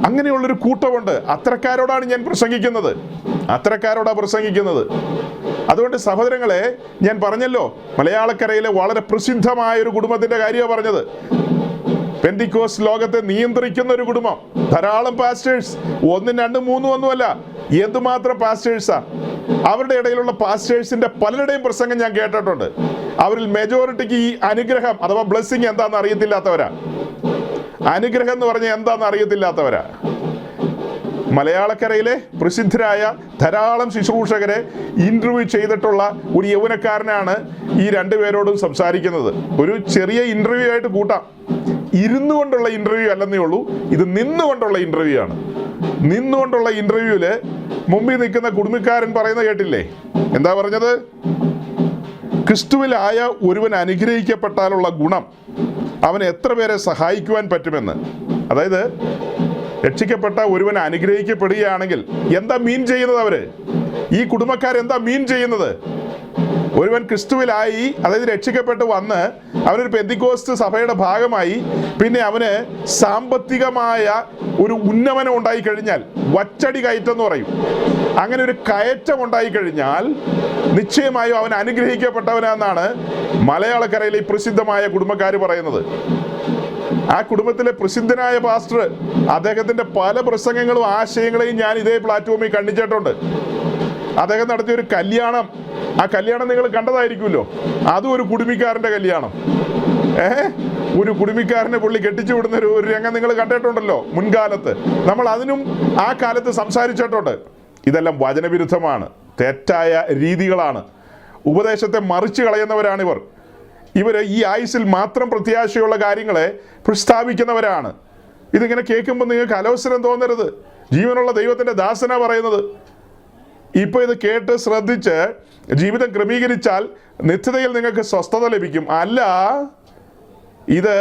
അങ്ങനെയുള്ളൊരു കൂട്ടമുണ്ട്. അത്തരക്കാരോടാണ് ഞാൻ പ്രസംഗിക്കുന്നത്. അതുകൊണ്ട് സഹോദരങ്ങളെ, ഞാൻ പറഞ്ഞല്ലോ, മലയാളക്കരയിലെ വളരെ പ്രസിദ്ധമായ ഒരു കുടുംബത്തിന്റെ കാര്യമാണ് പറഞ്ഞത്. പെന്തിക്കോസ് ലോകത്തെ നിയന്ത്രിക്കുന്ന ഒരു കുടുംബം. ധാരാളം പാസ്റ്റേഴ്സ്, 1, 2, 3 ഒന്നുമല്ല, എന്തുമാത്രം പാസ്റ്റേഴ്സാ. അവരുടെ ഇടയിലുള്ള പാസ്റ്റേഴ്സിന്റെ പലരുടെയും പ്രസംഗം ഞാൻ കേട്ടിട്ടുണ്ട്. അവരിൽ മെജോറിറ്റിക്ക് ഈ അനുഗ്രഹം അഥവാ ബ്ലെസ്സിങ് എന്താണെന്ന് അറിയത്തില്ലാത്തവരാ. അനുഗ്രഹം എന്ന് പറഞ്ഞാൽ എന്താണെന്ന് അറിയത്തില്ലാത്തവരാ. മലയാളക്കരയിലെ പ്രസിദ്ധരായ ധാരാളം ശുശ്രൂഷകരെ ഇന്റർവ്യൂ ചെയ്തിട്ടുള്ള ഒരു യൗവനക്കാരനാണ് ഈ രണ്ടുപേരോടും സംസാരിക്കുന്നത്. ഒരു ചെറിയ ഇന്റർവ്യൂ ആയിട്ട് കൂട്ടാം. ഇരുന്നു കൊണ്ടുള്ള ഇന്റർവ്യൂ അല്ലെന്നേ ഉള്ളൂ, ഇത് നിന്നുകൊണ്ടുള്ള ഇന്റർവ്യൂ ആണ്. നിന്നുകൊണ്ടുള്ള ഇന്റർവ്യൂവില് മുമ്പിൽ നിൽക്കുന്ന കുടുംബക്കാരൻ പറയുന്നത് കേട്ടില്ലേ? എന്താ പറഞ്ഞത്? ക്രിസ്തുവിലായ ഒരുവൻ അനുഗ്രഹിക്കപ്പെട്ടാലുള്ള ഗുണം അവന് എത്ര പേരെ സഹായിക്കുവാൻ പറ്റുമെന്ന്. അതായത് രക്ഷിക്കപ്പെട്ട ഒരുവൻ അനുഗ്രഹിക്കപ്പെടുകയാണെങ്കിൽ എന്താ മീൻ ചെയ്യുന്നത്? അവര്, ഈ കുടുംബക്കാരെന്താ മീൻ ചെയ്യുന്നത്? ഒരുവൻ ക്രിസ്തുവിലായി, അതായത് രക്ഷിക്കപ്പെട്ട് വന്ന് അവനൊരു പെന്തിക്കോസ്ത് സഭയുടെ ഭാഗമായി, പിന്നെ അവന് സാമ്പത്തികമായ ഒരു ഉന്നമനം ഉണ്ടായിക്കഴിഞ്ഞാൽ, വച്ചടി കയറ്റം എന്ന് പറയും, അങ്ങനെ ഒരു കയറ്റം ഉണ്ടായിക്കഴിഞ്ഞാൽ നിശ്ചയമായും അവൻ അനുഗ്രഹിക്കപ്പെട്ടവനാണെന്നാണ് മലയാളക്കരയിലെ ഈ പ്രസിദ്ധമായ കുടുംബക്കാർ പറയുന്നത്. ആ കുടുംബത്തിലെ പ്രസിദ്ധനായ പാസ്റ്റർ, അദ്ദേഹത്തിന്റെ പല പ്രസംഗങ്ങളും ആശയങ്ങളെയും ഞാൻ ഇതേ പ്ലാറ്റ്ഫോമിൽ കണ്ടിച്ചിട്ടുണ്ട്. അദ്ദേഹം നടത്തിയ ഒരു കല്യാണം, ആ കല്യാണം നിങ്ങൾ കണ്ടതായിരിക്കുമല്ലോ. അതും ഒരു കുടുംബക്കാരന്റെ കല്യാണം. ഒരു കുടുംബക്കാരനെ പുള്ളി കെട്ടിച്ചു വിടുന്ന ഒരു രംഗം നിങ്ങൾ കണ്ടിട്ടുണ്ടല്ലോ മുൻകാലത്ത്. നമ്മൾ അതിനും ആ കാലത്ത് സംസാരിച്ചിട്ടുണ്ട്. ഇതെല്ലാം വചനവിരുദ്ധമാണ്, തെറ്റായ രീതികളാണ്, ഉപദേശത്തെ മറിച്ച് കളയുന്നവരാണിവർ. ഇവർ ഈ ആയുസിൽ മാത്രം പ്രത്യാശയുള്ള കാര്യങ്ങളെ പ്രസ്താവിക്കുന്നവരാണ്. ഇതിങ്ങനെ കേൾക്കുമ്പോൾ നിങ്ങൾക്ക് അലോസരം തോന്നരുത്. ജീവനുള്ള ദൈവത്തിൻ്റെ ദാസനാ പറയുന്നത്. ഇപ്പോൾ ഇത് കേട്ട് ശ്രദ്ധിച്ച് ജീവിതം ക്രമീകരിച്ചാൽ നിത്യതയിൽ നിങ്ങൾക്ക് സ്വസ്ഥത ലഭിക്കും. അല്ല, ഇത്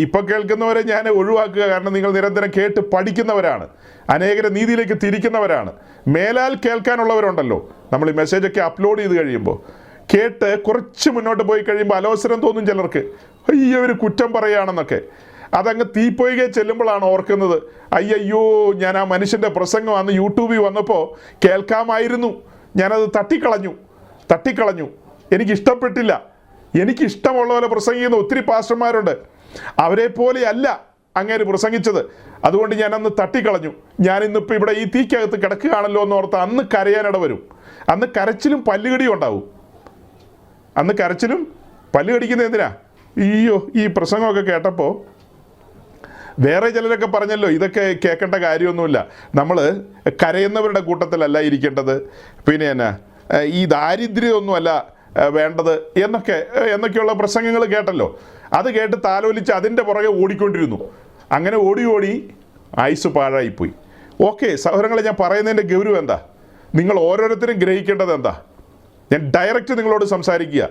ഇപ്പം കേൾക്കുന്നവരെ ഞാൻ ഒഴിവാക്കുക. കാരണം നിങ്ങൾ നിരന്തരം കേട്ട് പഠിക്കുന്നവരാണ്, അനേകരെ നീതിയിലേക്ക് തിരിക്കുന്നവരാണ്. മേലാൽ കേൾക്കാനുള്ളവരുണ്ടല്ലോ. നമ്മൾ ഈ മെസ്സേജൊക്കെ അപ്ലോഡ് ചെയ്ത് കഴിയുമ്പോൾ കേട്ട് കുറച്ച് മുന്നോട്ട് പോയി കഴിയുമ്പോൾ അലോസരം തോന്നും ചിലർക്ക്. അയ്യോ, ഒരു കുറ്റം പറയുകയാണെന്നൊക്കെ. അതങ്ങ് തീപ്പൊയ്കെ ചെല്ലുമ്പോഴാണ് ഓർക്കുന്നത്, അയ്യോ ഞാൻ ആ മനുഷ്യൻ്റെ പ്രസംഗം അന്ന് യൂട്യൂബിൽ വന്നപ്പോൾ കേൾക്കാമായിരുന്നു, ഞാനത് തട്ടിക്കളഞ്ഞു, എനിക്കിഷ്ടപ്പെട്ടില്ല. എനിക്കിഷ്ടമുള്ള പോലെ പ്രസംഗിക്കുന്ന ഒത്തിരി പാസ്റ്റർമാരുണ്ട്, അവരെ പോലെയല്ല അങ്ങേര് പ്രസംഗിച്ചത്, അതുകൊണ്ട് ഞാൻ അന്ന് തട്ടിക്കളഞ്ഞു. ഞാനിന്നിപ്പോൾ ഇവിടെ ഈ തീക്കകത്ത് കിടക്കുകയാണല്ലോ എന്നോർത്ത് അന്ന് കരയാനിട വരും. അന്ന് കരച്ചിലും പല്ലുകടിയും ഉണ്ടാവും. അന്ന് കരച്ചിലും പല്ലുകടിക്കുന്നത് എന്തിനാ? അയ്യോ, ഈ പ്രസംഗമൊക്കെ കേട്ടപ്പോൾ വേറെ ചിലരൊക്കെ പറഞ്ഞല്ലോ, ഇതൊക്കെ കേൾക്കേണ്ട കാര്യമൊന്നുമില്ല, നമ്മൾ കരയുന്നവരുടെ കൂട്ടത്തിലല്ല ഇരിക്കേണ്ടത്, പിന്നെ എന്നാ ഈ ദാരിദ്ര്യമൊന്നുമല്ല വേണ്ടത് എന്നൊക്കെയുള്ള പ്രസംഗങ്ങൾ കേട്ടല്ലോ. അത് കേട്ട് താലോലിച്ച് അതിൻ്റെ പുറകെ ഓടിക്കൊണ്ടിരുന്നു. അങ്ങനെ ഓടി ആയുസ് പാഴായിപ്പോയി. ഓക്കെ സഹോദരങ്ങളെ, ഞാൻ പറയുന്നതിൻ്റെ ഗൗരവം എന്താ? നിങ്ങൾ ഓരോരുത്തരും ഗ്രഹിക്കേണ്ടത് എന്താ? ഞാൻ ഡയറക്റ്റ് നിങ്ങളോട് സംസാരിക്കുക.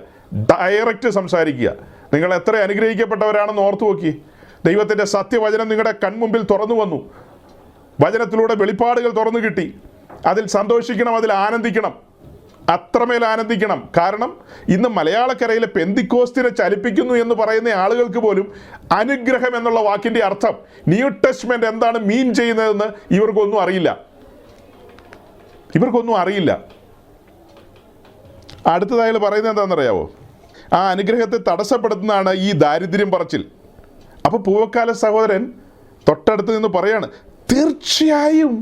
നിങ്ങൾ എത്ര അനുഗ്രഹിക്കപ്പെട്ടവരാണെന്ന് ഓർത്തു നോക്കി. ദൈവത്തിൻ്റെ സത്യവചനം നിങ്ങളുടെ കൺമുമ്പിൽ തുറന്നു വന്നു. വചനത്തിലൂടെ വെളിപ്പാടുകൾ തുറന്നു കിട്ടി. അതിൽ സന്തോഷിക്കണം, അതിൽ ആനന്ദിക്കണം, അത്രമേൽ ആനന്ദിക്കണം. കാരണം ഇന്ന് മലയാളക്കരയിലെ പെന്തിക്കോസ്തിനെ ചലിപ്പിക്കുന്നു എന്ന് പറയുന്ന ആളുകൾക്ക് പോലും അനുഗ്രഹം എന്നുള്ള വാക്കിൻ്റെ അർത്ഥം, ന്യൂ ടെസ്റ്റ്മെന്റ് എന്താണ് മീൻ ചെയ്യുന്നതെന്ന് ഇവർക്കൊന്നും അറിയില്ല. അടുത്തതായി പറയുന്നത് എന്താണെന്നറിയാവോ? ആ അനുഗ്രഹത്തെ തടസ്സപ്പെടുത്തുന്നതാണ് ഈ ദാരിദ്ര്യം പറച്ചിൽ. അപ്പോൾ പൂവക്കാല സഹോദരൻ തൊട്ടടുത്ത് നിന്ന് പറയാണ്, തീർച്ചയായും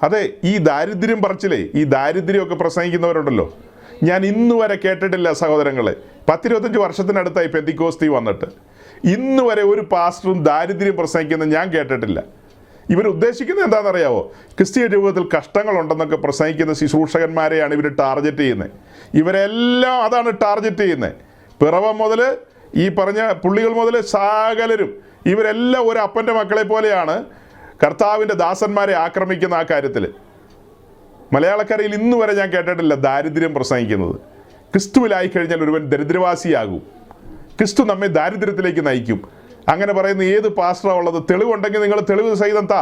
അതെ, ഈ ദാരിദ്ര്യം പറച്ചിലേ, ഈ ദാരിദ്ര്യമൊക്കെ പ്രസംഗിക്കുന്നവരുണ്ടല്ലോ, ഞാൻ ഇന്ന് വരെ കേട്ടിട്ടില്ല സഹോദരങ്ങളെ. 10-25 വർഷത്തിനടുത്തായി പെന്തിക്കോസ്തി വന്നിട്ട് ഇന്ന് വരെ ഒരു പാസ്റ്ററും ദാരിദ്ര്യം പ്രസംഗിക്കുന്നത് ഞാൻ കേട്ടിട്ടില്ല. ഇവർ ഉദ്ദേശിക്കുന്നത് എന്താണെന്നറിയാവോ? ക്രിസ്തീയ ജീവിതത്തിൽ കഷ്ടങ്ങളുണ്ടെന്നൊക്കെ പ്രസംഗിക്കുന്ന ശുശ്രൂഷകന്മാരെയാണ് ഇവർ ടാർഗറ്റ് ചെയ്യുന്നത്. ഇവരെല്ലാം അതാണ് ടാർഗറ്റ് ചെയ്യുന്നത്. പിറവം മുതൽ ഈ പറഞ്ഞ പുള്ളികൾ മുതൽ സകലരും ഇവരെല്ലാം ഒരു അപ്പൻ്റെ മക്കളെ പോലെയാണ് കർത്താവിൻ്റെ ദാസന്മാരെ ആക്രമിക്കുന്ന ആ കാര്യത്തിൽ. മലയാളക്കരയിൽ ഇന്ന് വരെ ഞാൻ കേട്ടിട്ടില്ല ദാരിദ്ര്യം പ്രസംഗിക്കുന്നത്. ക്രിസ്തുവിലായി കഴിഞ്ഞാൽ ഒരുവൻ ദരിദ്രവാസിയാകും, ക്രിസ്തു നമ്മെ ദാരിദ്ര്യത്തിലേക്ക് നയിക്കും, അങ്ങനെ പറയുന്ന ഏത് പാസ്റ്ററാണ് ഉള്ളത്? തെളിവുണ്ടെങ്കിൽ നിങ്ങൾ തെളിവ് സഹിതം താ.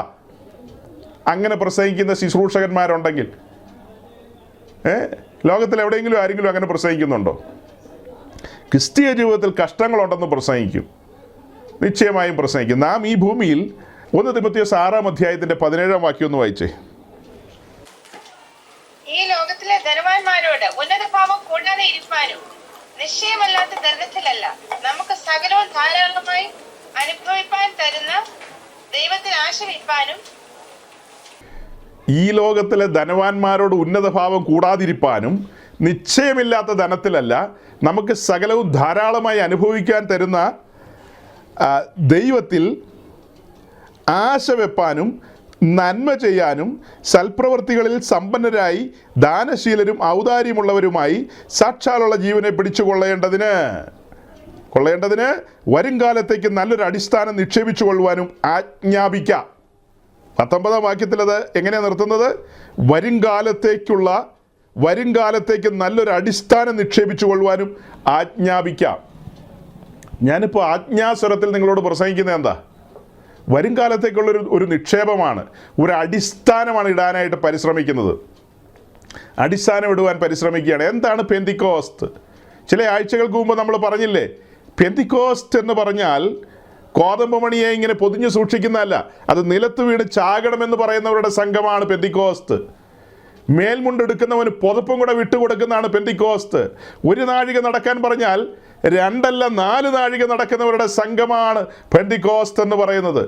അങ്ങനെ പ്രസംഗിക്കുന്ന ശുശ്രൂഷകന്മാരുണ്ടെങ്കിൽ ലോകത്തിൽ എവിടെയെങ്കിലും ആരെങ്കിലും അങ്ങനെ പ്രസംഗിക്കുന്നുണ്ടോ? ക്രിസ്തീയ ജീവിതത്തിൽ കഷ്ടങ്ങളുണ്ടെന്ന് പ്രസംഗിക്കും, നിശ്ചയമായും പ്രസംഗിക്കും. നാം ഈ ഭൂമിയിൽ 1 തിമോഥെയോസ് 6-ാം അധ്യായത്തിന്റെ 17-ാം വാക്യം ഒന്ന് വായിച്ചേ. ഈ ലോകത്തിലെ ധനവാന്മാരോട് ഉന്നതഭാവം കൂടാതെ ഇരിപ്പാനും നിശ്ചയമല്ലാത്ത ദരിദ്രത്തിലല്ല, നമുക്ക് സകലവും ധാരാളമായി അനുഭവിപ്പാൻ തരുന്ന ദൈവത്തിൽ ആശ വയ്പ്പാനും. ഈ ലോകത്തിലെ ധനവാന്മാരോട് ഉന്നതഭാവം കൂടാതിരിപ്പാനും നിശ്ചയമില്ലാത്ത ധനത്തിലല്ല, നമുക്ക് സകലവും ധാരാളമായി അനുഭവിക്കാൻ തരുന്ന ദൈവത്തിൽ ആശ വെപ്പാനും നന്മ ചെയ്യാനും സൽപ്രവൃത്തികളിൽ സമ്പന്നരായി ദാനശീലരും ഔദാര്യമുള്ളവരുമായി സാക്ഷാലുള്ള ജീവനെ പിടിച്ചു കൊള്ളേണ്ടതിന് വരും കാലത്തേക്ക് നല്ലൊരു അടിസ്ഥാനം നിക്ഷേപിച്ചു കൊള്ളുവാനും ആജ്ഞാപിക്കാം. 19-ാം വാക്യത്തിൽ അത് എങ്ങനെയാണ് നിർത്തുന്നത്? വരും കാലത്തേക്ക് നല്ലൊരു അടിസ്ഥാനം നിക്ഷേപിച്ചു കൊള്ളുവാനും ആജ്ഞാപിക്കാം. ഞാനിപ്പോൾ ആജ്ഞാസ്വരത്തിൽ നിങ്ങളോട് പ്രസംഗിക്കുന്നത് എന്താ? വരും കാലത്തേക്കുള്ളൊരു ഒരു നിക്ഷേപമാണ്, ഒരു അടിസ്ഥാനമാണ് ഇടാനായിട്ട് പരിശ്രമിക്കുന്നത്. അടിസ്ഥാനം ഇടുവാൻ പരിശ്രമിക്കുകയാണ്. എന്താണ് പെന്തിക്കോസ്ത്? ചില ആഴ്ചകൾക്ക് മുമ്പ് നമ്മൾ പറഞ്ഞില്ലേ, പെന്തിക്കോസ്റ്റ് എന്ന് പറഞ്ഞാൽ കോതമ്പ് മണിയെ ഇങ്ങനെ പൊതിഞ്ഞു സൂക്ഷിക്കുന്നതല്ല, അത് നിലത്ത് വീണ് ചാകണമെന്ന് പറയുന്നവരുടെ സംഘമാണ് പെന്തിക്കോസ്ത്. മേൽമുണ്ടെടുക്കുന്നവന് പുതപ്പും കൂടെ വിട്ടുകൊടുക്കുന്നതാണ് പെന്തിക്കോസ്ത്. 1 നാഴിക നടക്കാൻ പറഞ്ഞാൽ 2 അല്ല 4 നാഴിക നടക്കുന്നവരുടെ സംഘമാണ് പെന്തിക്കോസ്ത് എന്ന് പറയുന്നത്.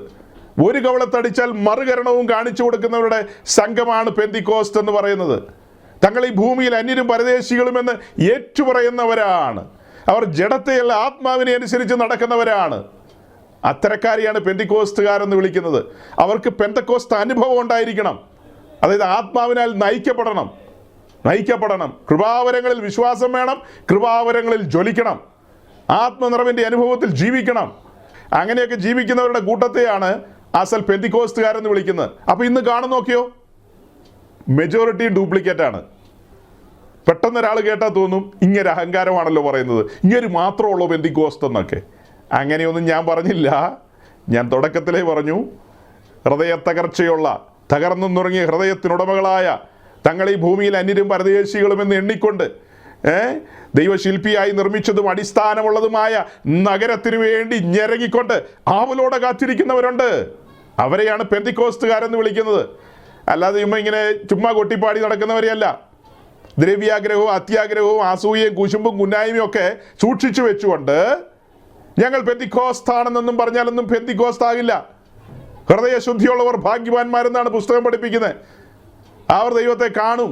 ഒരു കവളത്തടിച്ചാൽ മറുകരണവും കാണിച്ചു കൊടുക്കുന്നവരുടെ സംഘമാണ് പെന്തിക്കോസ്ത് എന്ന് പറയുന്നത്. തങ്ങൾ ഈ ഭൂമിയിൽ അന്യരും പരദേശികളുമെന്ന് ഏറ്റുപറയുന്നവരാണ്. അവർ ജഡത്തെയല്ല ആത്മാവിനെ അനുസരിച്ച് നടക്കുന്നവരാണ്. അത്തരക്കാരെയാണ് പെന്തിക്കോസ്തുകാരെന്ന് വിളിക്കുന്നത്. അവർക്ക് പെന്തക്കോസ്ത് അനുഭവം ഉണ്ടായിരിക്കണം. അതായത് ആത്മാവിനാൽ നയിക്കപ്പെടണം. കൃപാവരങ്ങളിൽ വിശ്വാസം വേണം, കൃപാവരങ്ങളിൽ ജ്വലിക്കണം, ആത്മനിറവിൻ്റെ അനുഭവത്തിൽ ജീവിക്കണം. അങ്ങനെയൊക്കെ ജീവിക്കുന്നവരുടെ കൂട്ടത്തെയാണ് അസൽ പെന്തിക്കോസ്തുകാരെന്ന് വിളിക്കുന്നത്. അപ്പോൾ ഇന്ന് കാണുന്ന നോക്കിയോ, മെജോറിറ്റി ഡ്യൂപ്ലിക്കേറ്റ് ആണ്. പെട്ടെന്ന് ഒരാൾ കേട്ടാൽ തോന്നും ഇങ്ങനെ അഹങ്കാരമാണല്ലോ പറയുന്നത്, ഇങ്ങനെ മാത്രമുള്ളൂ പെന്തിക്കോസ്ത് എന്നൊക്കെ. അങ്ങനെയൊന്നും ഞാൻ പറഞ്ഞില്ല. ഞാൻ തുടക്കത്തിലേ പറഞ്ഞു, ഹൃദയത്തകർച്ചയുള്ള തകർന്നു നുറങ്ങിയ ഹൃദയത്തിനുടമകളായ തങ്ങൾ ഈ ഭൂമിയിൽ അന്യരും പരദേശികളുമെന്ന് എണ്ണിക്കൊണ്ട് ദൈവശില്പിയായി നിർമ്മിച്ചതും അടിസ്ഥാനമുള്ളതുമായ നഗരത്തിനു വേണ്ടി ഞെരങ്ങിക്കൊണ്ട് ആവലോടെ കാത്തിരിക്കുന്നവരുണ്ട്. അവരെയാണ് പെന്തിക്കോസ്തുകാരെന്ന് വിളിക്കുന്നത്. അല്ലാതെ ഇങ്ങനെ ചുമ്മാ കൊട്ടിപ്പാടി നടക്കുന്നവരെയല്ല. ദ്രവ്യാഗ്രഹവും അത്യാഗ്രഹവും അസൂയയും കുശുമ്പും കുന്നായ്മയും ഒക്കെ സൂക്ഷിച്ചു വെച്ചുകൊണ്ട് ഞങ്ങൾ പെന്തിക്കോസ്താണെന്നൊന്നും പറഞ്ഞാലൊന്നും പെന്തിക്കോസ്താകില്ല. ഹൃദയശുദ്ധിയുള്ളവർ ഭാഗ്യവാന്മാരെന്നാണ് പുസ്തകം പഠിപ്പിക്കുന്നത്. അവർ ദൈവത്തെ കാണും.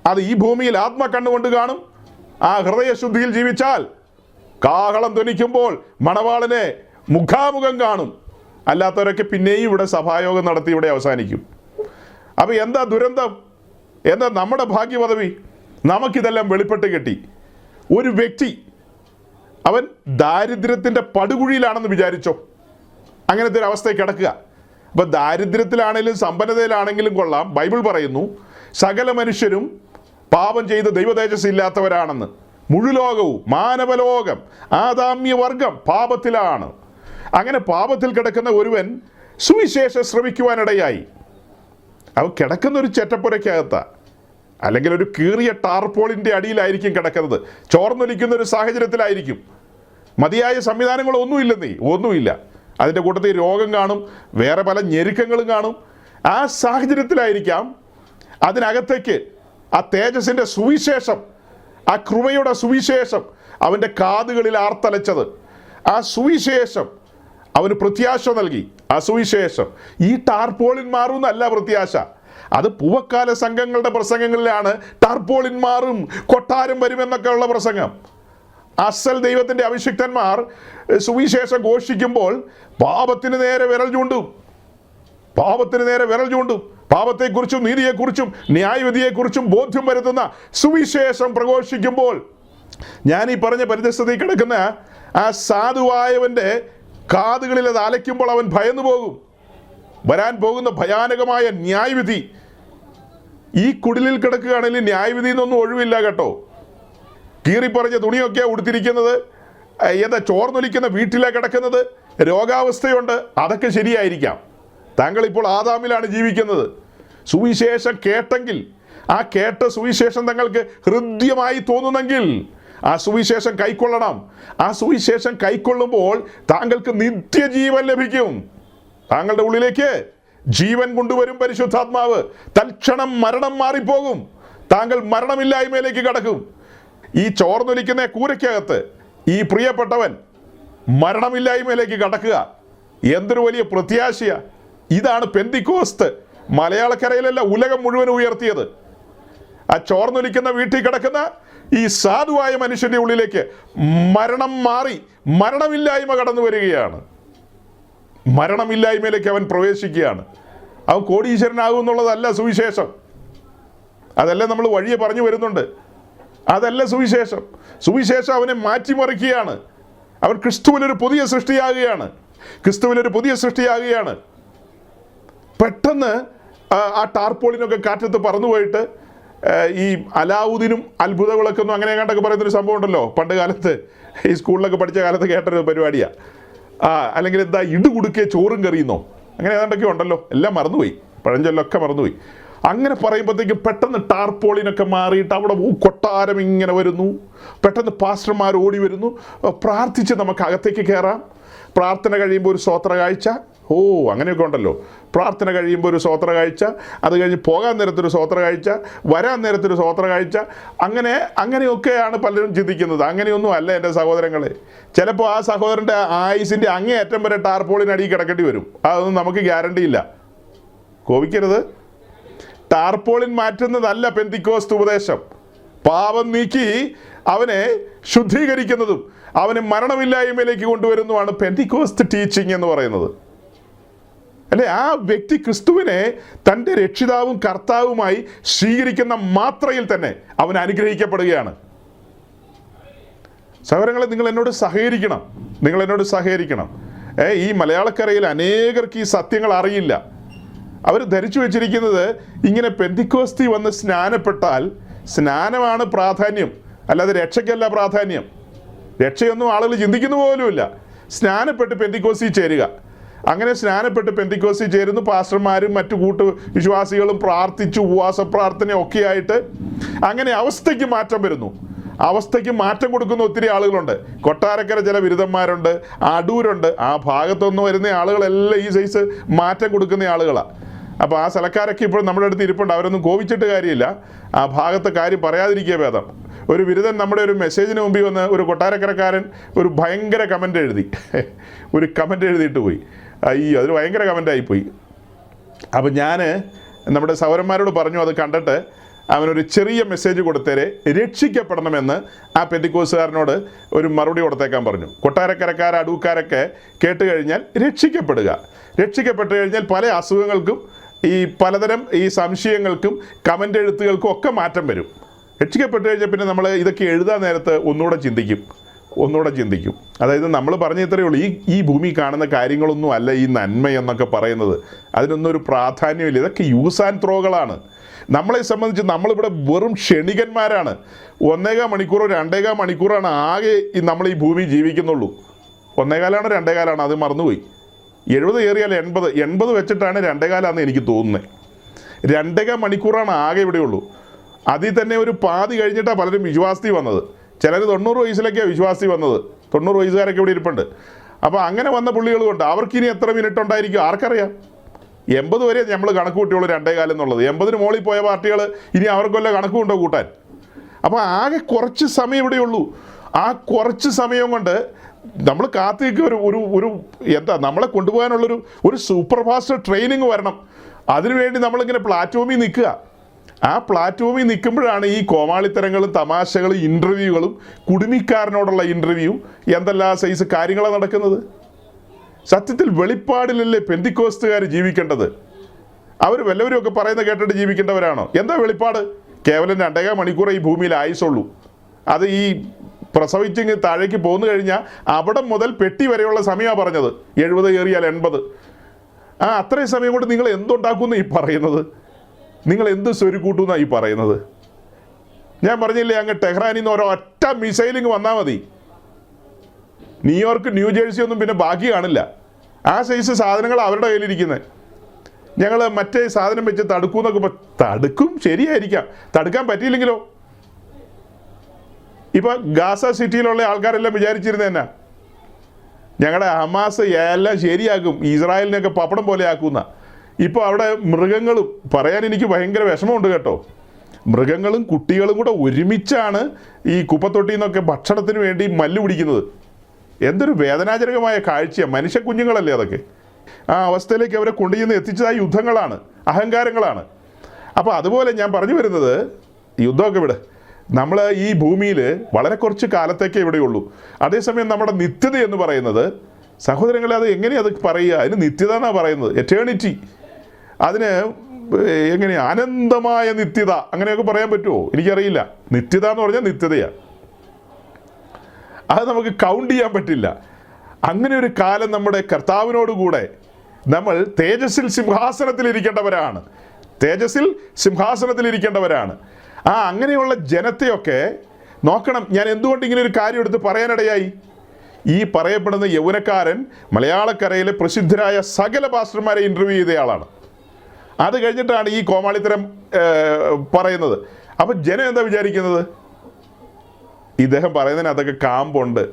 അത് ഈ ഭൂമിയിൽ ആത്മകണ്ണുകൊണ്ട് കാണും. ആ ഹൃദയശുദ്ധിയിൽ ജീവിച്ചാൽ കാഹളം ധ്വനിക്കുമ്പോൾ മണവാളനെ മുഖാമുഖം കാണും. അല്ലാത്തവരൊക്കെ പിന്നെയും ഇവിടെ സഭായോഗം നടത്തി ഇവിടെ അവസാനിക്കും. അപ്പോൾ എന്താ ദുരന്തം? എന്താ നമ്മുടെ ഭാഗ്യപദവി? നമുക്കിതെല്ലാം വെളിപ്പെട്ട് കിട്ടി. ഒരു വ്യക്തി അവൻ ദാരിദ്ര്യത്തിൻ്റെ പടുകുഴിയിലാണെന്ന് വിചാരിച്ചോ, അങ്ങനത്തെ ഒരു അവസ്ഥയിൽ കിടക്കുക. അപ്പോൾ ദാരിദ്ര്യത്തിലാണെങ്കിലും സമ്പന്നതയിലാണെങ്കിലും കൊള്ളാം. ബൈബിൾ പറയുന്നു സകല മനുഷ്യരും പാപം ചെയ്ത് ദൈവതേജസ് ഇല്ലാത്തവരാണെന്ന്. മുഴുലോകവും മാനവലോകം ആദാമ്യവർഗം പാപത്തിലാണ്. അങ്ങനെ പാപത്തിൽ കിടക്കുന്ന ഒരുവൻ സുവിശേഷം ശ്രമിക്കുവാനിടയായി. അവൻ കിടക്കുന്ന ഒരു ചെറ്റപ്പുരയ്ക്കകത്താണ്, അല്ലെങ്കിൽ ഒരു കീറിയ ടാർപോളിൻ്റെ അടിയിലായിരിക്കും കിടക്കുന്നത്. ചോർന്നൊലിക്കുന്ന ഒരു സാഹചര്യത്തിലായിരിക്കും. മതിയായ ഒന്നുമില്ല. അതിൻ്റെ കൂട്ടത്തിൽ രോഗം കാണും, വേറെ പല ഞെരുക്കങ്ങളും കാണും. ആ സാഹചര്യത്തിലായിരിക്കാം അതിനകത്തേക്ക് ആ തേജസ്സിൻ്റെ സുവിശേഷം, ആ കൃപയുടെ സുവിശേഷം അവൻ്റെ കാതുകളിൽ ആർത്തലച്ചത്. ആ സുവിശേഷം അവന് പ്രത്യാശ നൽകി, ആ സുവിശേഷം. ഈ ടാർപോളിൻ മാറുന്നല്ല പ്രത്യാശ. അത് പൂവക്കാല സംഘങ്ങളുടെ പ്രസംഗങ്ങളിലാണ് ടാർപോളിൻ മാറും, കൊട്ടാരം വരുമെന്നൊക്കെ ഉള്ള പ്രസംഗം. അസൽ ദൈവത്തിൻ്റെ അഭിഷിക്തന്മാർ സുവിശേഷം ഘോഷിക്കുമ്പോൾ പാപത്തിന് നേരെ വിരൽ ചൂണ്ടും, പാപത്തിന് നേരെ വിരൽ ചൂണ്ടും. പാപത്തെക്കുറിച്ചും നീതിയെക്കുറിച്ചും ന്യായവിധിയെക്കുറിച്ചും ബോധ്യം വരുത്തുന്ന സുവിശേഷം പ്രഘോഷിക്കുമ്പോൾ ഞാൻ ഈ പറഞ്ഞ പരിതസ്ഥിതിയിൽ കിടക്കുന്ന ആ സാധുവായവൻ്റെ കാതുകളിൽ അത് അലയ്ക്കുമ്പോൾ അവൻ ഭയന്നു പോകും. വരാൻ പോകുന്ന ഭയാനകമായ ന്യായവിധി. ഈ കുടിലിൽ കിടക്കുകയാണെങ്കിൽ ന്യായവിധി എന്നൊന്നും ഒഴിവില്ല കേട്ടോ. കീറിപ്പറഞ്ഞ തുണിയൊക്കെ ഉടുത്തിരിക്കുന്നത്, ഏതാ ചോർന്നൊലിക്കുന്ന വീട്ടിലാണ് കിടക്കുന്നത്, രോഗാവസ്ഥയുണ്ട്, അതൊക്കെ ശരിയായിരിക്കാം. താങ്കൾ ഇപ്പോൾ ആദാമിലാണ് ജീവിക്കുന്നത്. സുവിശേഷം കേട്ടെങ്കിൽ, ആ കേട്ട സുവിശേഷം തങ്ങൾക്ക് ഹൃദ്യമായി തോന്നുന്നെങ്കിൽ ആ സുവിശേഷം കൈക്കൊള്ളണം. ആ സുവിശേഷം കൈക്കൊള്ളുമ്പോൾ താങ്കൾക്ക് നിത്യജീവൻ ലഭിക്കും. താങ്കളുടെ ഉള്ളിലേക്ക് ജീവൻ കൊണ്ടുവരും പരിശുദ്ധാത്മാവ്. തൽക്ഷണം മരണം മാറിപ്പോകും. താങ്കൾ മരണമില്ലായ്മയിലേക്ക് കടക്കും. ഈ ചോർന്നൊലിക്കുന്ന കൂരയ്ക്കകത്ത് ഈ പ്രിയപ്പെട്ടവൻ മരണമില്ലായ്മയിലേക്ക് കടക്കുക. എന്തൊരു വലിയ പ്രത്യാശയ! ഇതാണ് പെന്തിക്കോസ്ത് മലയാളക്കരയിലല്ല, ഉലകം മുഴുവൻ ഉയർത്തിയത്. ആ ചോർന്നൊലിക്കുന്ന വീട്ടിൽ കിടക്കുന്ന ഈ സാധുവായ മനുഷ്യന്റെ ഉള്ളിലേക്ക് മരണം മാറി മരണമില്ലായ്മ കടന്നു വരികയാണ്. മരണമില്ലായ്മയിലേക്ക് അവൻ പ്രവേശിക്കുകയാണ്. അവൻ കോടീശ്വരനാകും എന്നുള്ളതല്ല സുവിശേഷം. അതല്ല നമ്മൾ വഴിയെ പറഞ്ഞു വരുന്നുണ്ട്. അതല്ല സുവിശേഷം. സുവിശേഷം അവനെ മാറ്റിമറിക്കുകയാണ്. അവൻ ക്രിസ്തുവിലൊരു പുതിയ സൃഷ്ടിയാകുകയാണ്. ക്രിസ്തുവിലൊരു പുതിയ സൃഷ്ടിയാകുകയാണ്. പെട്ടെന്ന് ആ ടാർപോളിനൊക്കെ കാറ്റത്ത് പറന്നുപോയിട്ട് ഈ അലാവുദ്ദീനും അത്ഭുത വിളക്കൊന്നും അങ്ങനെ കണ്ടൊക്കെ പറയുന്നൊരു സംഭവം ഉണ്ടല്ലോ. പണ്ട് കാലത്ത് ഈ സ്കൂളിലൊക്കെ പഠിച്ച കാലത്ത് കേട്ടൊരു പരിപാടിയാണ്. അല്ലെങ്കിൽ എന്താ ഇടുകുടുക്കെ ചോറും കറിയുന്നോ, അങ്ങനെ ഏതാണ്ടൊക്കെ ഉണ്ടല്ലോ. എല്ലാം മറന്നുപോയി, പഴഞ്ചൊല്ലൊക്കെ മറന്നുപോയി. അങ്ങനെ പറയുമ്പോഴത്തേക്കും പെട്ടെന്ന് ടാർപോളിനൊക്കെ മാറിയിട്ട് അവിടെ കൊട്ടാരം ഇങ്ങനെ വരുന്നു. പെട്ടെന്ന് പാസ്റ്റർമാർ ഓടി വരുന്നു. പ്രാർത്ഥിച്ച് നമുക്ക് അകത്തേക്ക് കയറാം. പ്രാർത്ഥന കഴിയുമ്പോൾ ഒരു സ്തോത്ര കാഴ്ച. അങ്ങനെയൊക്കെ ഉണ്ടല്ലോ. പ്രാർത്ഥന കഴിയുമ്പോൾ ഒരു സ്തോത്ര കാഴ്ച, അത് കഴിഞ്ഞ് പോകാൻ നേരത്തൊരു സ്തോത്ര കാഴ്ച, വരാൻ നേരത്തൊരു സ്തോത്ര കാഴ്ച. അങ്ങനെയൊക്കെയാണ് പലരും ചിന്തിക്കുന്നത്. അങ്ങനെയൊന്നും അല്ല എൻ്റെ സഹോദരങ്ങളെ. ചിലപ്പോൾ ആ സഹോദരൻ്റെ ആയുസിൻ്റെ അങ്ങേയറ്റം വരെ ടാർപോളിനടിയിൽ കിടക്കേണ്ടി വരും. അതൊന്നും നമുക്ക് ഗ്യാരണ്ടി ഇല്ല. കോപിക്കരുത്. ടാർപോളിൻ മാറ്റുന്നതല്ല പെന്തിക്കോസ്ത് ഉപദേശം. പാപം നീക്കി അവനെ ശുദ്ധീകരിക്കുന്നതും അവനെ മരണമില്ലായ്മയിലേക്ക് കൊണ്ടുവരുന്നതുമാണ് പെന്തിക്കോസ്ത് ടീച്ചിങ് എന്ന് പറയുന്നത്. അല്ലെ, ആ വ്യക്തി ക്രിസ്തുവിനെ തൻ്റെ രക്ഷിതാവും കർത്താവുമായി സ്വീകരിക്കുന്ന മാത്രയിൽ തന്നെ അവൻ അനുഗ്രഹിക്കപ്പെടുകയാണ്. സഹോദരങ്ങളെ, നിങ്ങൾ എന്നോട് സഹകരിക്കണം. ഈ മലയാളക്കരയിൽ അനേകർക്ക് ഈ സത്യങ്ങൾ അറിയില്ല. അവർ ധരിച്ചു വെച്ചിരിക്കുന്നത് ഇങ്ങനെ പെന്തിക്കോസ്തി വന്ന് സ്നാനപ്പെട്ടാൽ സ്നാനമാണ് പ്രാധാന്യം, അല്ലാതെ രക്ഷയ്ക്കല്ല പ്രാധാന്യം. രക്ഷയൊന്നും ആളുകൾ ചിന്തിക്കുന്ന പോലുമില്ല. സ്നാനപ്പെട്ട് പെന്തിക്കോസ്തി ചേരുക. അങ്ങനെ സ്നാനപ്പെട്ട് പെന്തിക്കോസ്തി ചേരുന്നു. പാസ്റ്റർമാരും മറ്റു വിശ്വാസികളും പ്രാർത്ഥിച്ചു, ഉപവാസ പ്രാർത്ഥനയൊക്കെ ആയിട്ട് അങ്ങനെ അവസ്ഥയ്ക്ക് മാറ്റം വരുന്നു. അവസ്ഥയ്ക്ക് മാറ്റം കൊടുക്കുന്ന ഒത്തിരി ആളുകളുണ്ട്. കൊട്ടാരക്കര ചില ബിരുദന്മാരുണ്ട്, അടൂരുണ്ട്. ആ ഭാഗത്തൊന്നും വരുന്ന ആളുകളെല്ലാം ഈ സൈസ് മാറ്റം കൊടുക്കുന്ന ആളുകളാണ്. അപ്പോൾ ആ സ്ഥലക്കാരൊക്കെ ഇപ്പോൾ നമ്മുടെ അടുത്ത് ഇരിപ്പുണ്ട്. അവരൊന്നും കോപിച്ചിട്ട് കാര്യമില്ല. ആ ഭാഗത്തെ കാര്യം പറയാതിരിക്കുക ഭേദം. ഒരു ബിരുദൻ നമ്മുടെ ഒരു മെസ്സേജിന് മുമ്പിൽ വന്ന് ഒരു കൊട്ടാരക്കരക്കാരൻ ഒരു ഭയങ്കര കമൻ്റ് എഴുതിയിട്ട് പോയി. അയ്യോ, അതൊരു ഭയങ്കര കമൻ്റായിപ്പോയി. അപ്പം ഞാൻ നമ്മുടെ സഹോദരന്മാരോട് പറഞ്ഞു, അത് കണ്ടിട്ട് അവനൊരു ചെറിയ മെസ്സേജ് കൊടുത്തേരെ രക്ഷിക്കപ്പെടണമെന്ന് ആ പെന്തിക്കോസുകാരനോട് ഒരു മറുപടി കൊടുത്തേക്കാൻ പറഞ്ഞു. കൊട്ടാരക്കരക്കാർ അടൂക്കാരൊക്കെ കേട്ട് കഴിഞ്ഞാൽ രക്ഷിക്കപ്പെട്ട് കഴിഞ്ഞാൽ പല അസുഖങ്ങൾക്കും ഈ പലതരം ഈ സംശയങ്ങൾക്കും കമൻ്റ് എഴുത്തുകൾക്കും ഒക്കെ മാറ്റം വരും. രക്ഷിക്കപ്പെട്ട് കഴിഞ്ഞാൽ പിന്നെ നമ്മൾ ഇതൊക്കെ എഴുതാൻ നേരത്ത് ഒന്നുകൂടെ ചിന്തിക്കും. അതായത് നമ്മൾ പറഞ്ഞ ഇത്രയേ ഉള്ളൂ. ഈ ഭൂമി കാണുന്ന കാര്യങ്ങളൊന്നും അല്ല ഈ നന്മ എന്നൊക്കെ പറയുന്നത്. അതിനൊന്നും ഒരു പ്രാധാന്യമില്ല. ഇതൊക്കെ യൂസ് ആൻഡ് ത്രോകളാണ്. നമ്മളെ സംബന്ധിച്ച് നമ്മളിവിടെ വെറും ക്ഷണികന്മാരാണ്. 1.25 മണിക്കൂറോ 2.25 മണിക്കൂറാണ് ആകെ നമ്മൾ ഈ ഭൂമി ജീവിക്കുന്നുള്ളൂ. 1.25 2.25 അത് മറന്നുപോയി. 70 ഏറിയാൽ 80 വെച്ചിട്ടാണ് 2.25 എനിക്ക് തോന്നുന്നത്. 2.25 മണിക്കൂറാണ് ആകെ ഇവിടെയുള്ളൂ. അതിൽ തന്നെ ഒരു പാതി കഴിഞ്ഞിട്ടാണ് പലരും വിശ്വാസത്തിൽ വന്നത്. ചിലർ 90 വയസ്സിലൊക്കെയാണ് വിശ്വാസത്തിൽ വന്നത്. 90 വയസ്സുകാരൊക്കെ ഇവിടെ ഇരിപ്പുണ്ട്. അപ്പോൾ അങ്ങനെ വന്ന പുള്ളികളുമുണ്ട്. അവർക്കിനി എത്ര മിനിറ്റ് ഉണ്ടായിരിക്കും ആർക്കറിയാം. 80 വരെ നമ്മൾ കണക്ക് കൂട്ടിയുള്ളൂ 2.25 എന്നുള്ളത്. 80-ന് മുകളിൽ പോയ പാർട്ടികൾ ഇനി അവർക്കൊല്ല കണക്കുണ്ടോ കൂട്ടാൻ. അപ്പോൾ ആകെ കുറച്ച് സമയം ഇവിടെയുള്ളൂ. ആ കുറച്ച് സമയം കൊണ്ട് നമ്മൾ കാത്തിരിക്കുക ഒരു എന്താ നമ്മളെ കൊണ്ടുപോകാനുള്ളൊരു സൂപ്പർ ഫാസ്റ്റ് ട്രെയിനിങ് വരണം. അതിനുവേണ്ടി നമ്മളിങ്ങനെ പ്ലാറ്റ്ഫോമിൽ നിൽക്കുക. ആ പ്ലാറ്റ്ഫോമിൽ നിൽക്കുമ്പോഴാണ് ഈ കോമാളിത്തരങ്ങളും തമാശകളും ഇൻ്റർവ്യൂകളും കുടുമിക്കാരനോടുള്ള ഇൻ്റർവ്യൂ എന്തെല്ലാം സൈസ് കാര്യങ്ങളാണ് നടക്കുന്നത്. സത്യത്തിൽ വെളിപ്പാടിലല്ലേ പെന്തിക്കോസ്തുകാർ ജീവിക്കേണ്ടത്? അവർ വല്ലവരുമൊക്കെ പറയുന്നത് കേട്ടിട്ട് ജീവിക്കേണ്ടവരാണോ? എന്താ വെളിപ്പാട്? കേവലം 2.5 മണിക്കൂർ ഈ ഭൂമിയിൽ ആയുസുള്ളൂ. അത് ഈ പ്രസവിച്ചിങ് താഴേക്ക് പോന്നു കഴിഞ്ഞാൽ അവിടെ മുതൽ പെട്ടി വരെയുള്ള സമയമാണ് പറഞ്ഞത്. 70 ഏറിയാൽ 80. അത്രയും സമയം കൊണ്ട് നിങ്ങൾ എന്തുണ്ടാക്കുമെന്ന് ഈ പറയുന്നത്? നിങ്ങൾ എന്ത് സ്വരുക്കൂട്ടുമെന്നാണ് ഈ പറയുന്നത്? ഞാൻ പറഞ്ഞില്ലേ, അങ്ങ് ടെഹ്റാനിൽ നിന്ന് ഒരൊറ്റ മിസൈലിങ് വന്നാൽ മതി, ന്യൂയോർക്ക് ന്യൂജേഴ്സി ഒന്നും പിന്നെ ബാക്കി കാണില്ല. ആ സൈസ് സാധനങ്ങൾ അവരുടെ കയ്യിലിരിക്കുന്നത്. ഞങ്ങൾ മറ്റേ സാധനം വെച്ച് തടുക്കൂന്നൊക്കെ തടുക്കും, ശരിയായിരിക്കാം. തടുക്കാൻ പറ്റിയില്ലെങ്കിലോ? ഇപ്പം ഗാസ സിറ്റിയിലുള്ള ആൾക്കാരെല്ലാം വിചാരിച്ചിരുന്നത് എന്നാ, ഞങ്ങളുടെ ഹമാസ് എല്ലാം ശരിയാക്കും, ഇസ്രായേലിനെയൊക്കെ പപ്പടം പോലെ ആക്കുന്ന. ഇപ്പോൾ അവിടെ മൃഗങ്ങളും, പറയാൻ എനിക്ക് ഭയങ്കര വിഷമമുണ്ട് കേട്ടോ, മൃഗങ്ങളും കുട്ടികളും കൂടെ ഒരുമിച്ചാണ് ഈ കുപ്പത്തൊട്ടിയിൽ നിന്നൊക്കെ ഭക്ഷണത്തിന് വേണ്ടി മല്ല് പിടിക്കുന്നത്. എന്തൊരു വേദനാജനകമായ കാഴ്ചയാണ്. മനുഷ്യ കുഞ്ഞുങ്ങളല്ലേ അതൊക്കെ. ആ അവസ്ഥയിലേക്ക് അവരെ കൊണ്ടുചെന്ന് എത്തിച്ചതായ യുദ്ധങ്ങളാണ്, അഹങ്കാരങ്ങളാണ്. അപ്പോൾ അതുപോലെ ഞാൻ പറഞ്ഞു വരുന്നത്, യുദ്ധമൊക്കെ ഇവിടെ നമ്മൾ ഈ ഭൂമിയിൽ വളരെ കുറച്ച് കാലത്തേക്കേ ഇവിടെയുള്ളൂ. അതേസമയം നമ്മുടെ നിത്യത എന്ന് പറയുന്നത്, സഹോദരങ്ങളെ, അത് എങ്ങനെയാണ് അത് പറയുക? അതിന് നിത്യത എന്നാണ് പറയുന്നത്, എറ്റേണിറ്റി. അതിന് എങ്ങനെയാണ് അനന്തമായ നിത്യത അങ്ങനെയൊക്കെ പറയാൻ പറ്റുമോ? എനിക്കറിയില്ല. നിത്യത എന്ന് പറഞ്ഞാൽ നിത്യതയാണ്, അത് നമുക്ക് കൗണ്ട് ചെയ്യാൻ പറ്റില്ല. അങ്ങനെ ഒരു കാലം നമ്മുടെ കർത്താവിനോടുകൂടെ നമ്മൾ തേജസ്സിൽ സിംഹാസനത്തിലിരിക്കേണ്ടവരാണ്. തേജസ്സിൽ സിംഹാസനത്തിലിരിക്കേണ്ടവരാണ്. അങ്ങനെയുള്ള ജനത്തെയൊക്കെ നോക്കണം. ഞാൻ എന്തുകൊണ്ട് ഇങ്ങനെ ഒരു കാര്യം എടുത്ത് പറയാനിടയായി? ഈ പറയപ്പെടുന്ന യൗവനക്കാരൻ മലയാളക്കരയിലെ പ്രസിദ്ധരായ സകല പാസ്റ്റർമാരെ ഇൻ്റർവ്യൂ ചെയ്തയാളാണ്. അത് കഴിഞ്ഞിട്ടാണ് ഈ കോമാളിത്തരം പറയുന്നത്. അപ്പം ജനം എന്താ വിചാരിക്കുന്നത്? ഇദ്ദേഹം പറയുന്നതിന് അതൊക്കെ കാമ്പുണ്ട്.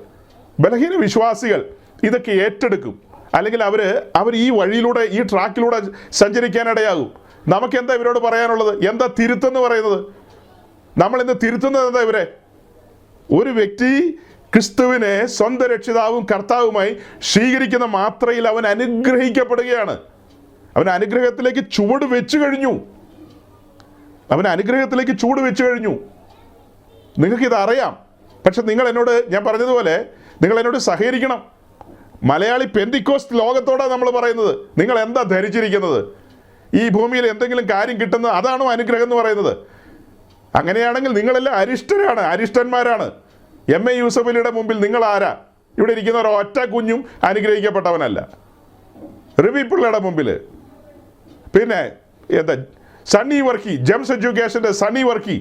ബലഹീന വിശ്വാസികൾ ഇതൊക്കെ ഏറ്റെടുക്കും, അല്ലെങ്കിൽ അവർ ഈ വഴിയിലൂടെ, ഈ ട്രാക്കിലൂടെ സഞ്ചരിക്കാനിടയാകും. നമുക്കെന്താ ഇവരോട് പറയാനുള്ളത്? എന്താ തിരുത്തെന്ന് പറയുന്നത്? നമ്മളിന്ന് തിരുത്തുന്നത് എന്താ ഇവരെ? ഒരു വ്യക്തി ക്രിസ്തുവിനെ സ്വന്തം രക്ഷിതാവും കർത്താവുമായി സ്വീകരിക്കുന്ന മാത്രയിൽ അവൻ അനുഗ്രഹിക്കപ്പെടുകയാണ്. അവൻ അനുഗ്രഹത്തിലേക്ക് ചുവട് വെച്ചു കഴിഞ്ഞു. നിങ്ങൾക്കിത് അറിയാം. പക്ഷെ നിങ്ങൾ എന്നോട്, ഞാൻ പറഞ്ഞതുപോലെ, നിങ്ങൾ എന്നോട് സഹകരിക്കണം. മലയാളി പെന്തിക്കോസ്റ്റ് ലോകത്തോടാണ് നമ്മൾ പറയുന്നത്. നിങ്ങൾ എന്താ ധരിച്ചിരിക്കുന്നത്? ഈ ഭൂമിയിൽ എന്തെങ്കിലും കാര്യം കിട്ടുന്നത് അതാണോ അനുഗ്രഹം എന്ന് പറയുന്നത്? അങ്ങനെയാണെങ്കിൽ നിങ്ങളെല്ലാം അരിഷ്ടന്മാരാണ്. MA യൂസഫ് അലിയുടെ മുമ്പിൽ നിങ്ങൾ ആരാ? ഇവിടെ ഇരിക്കുന്ന ഒരൊറ്റ കുഞ്ഞും അനുഗ്രഹിക്കപ്പെട്ടവനല്ല. റിവി പിള്ളയുടെ മുമ്പിൽ, പിന്നെ എന്താ സണ്ണി വർക്കി, ജെംസ് എഡ്യൂക്കേഷൻ്റെ സണ്ണി വർക്കി,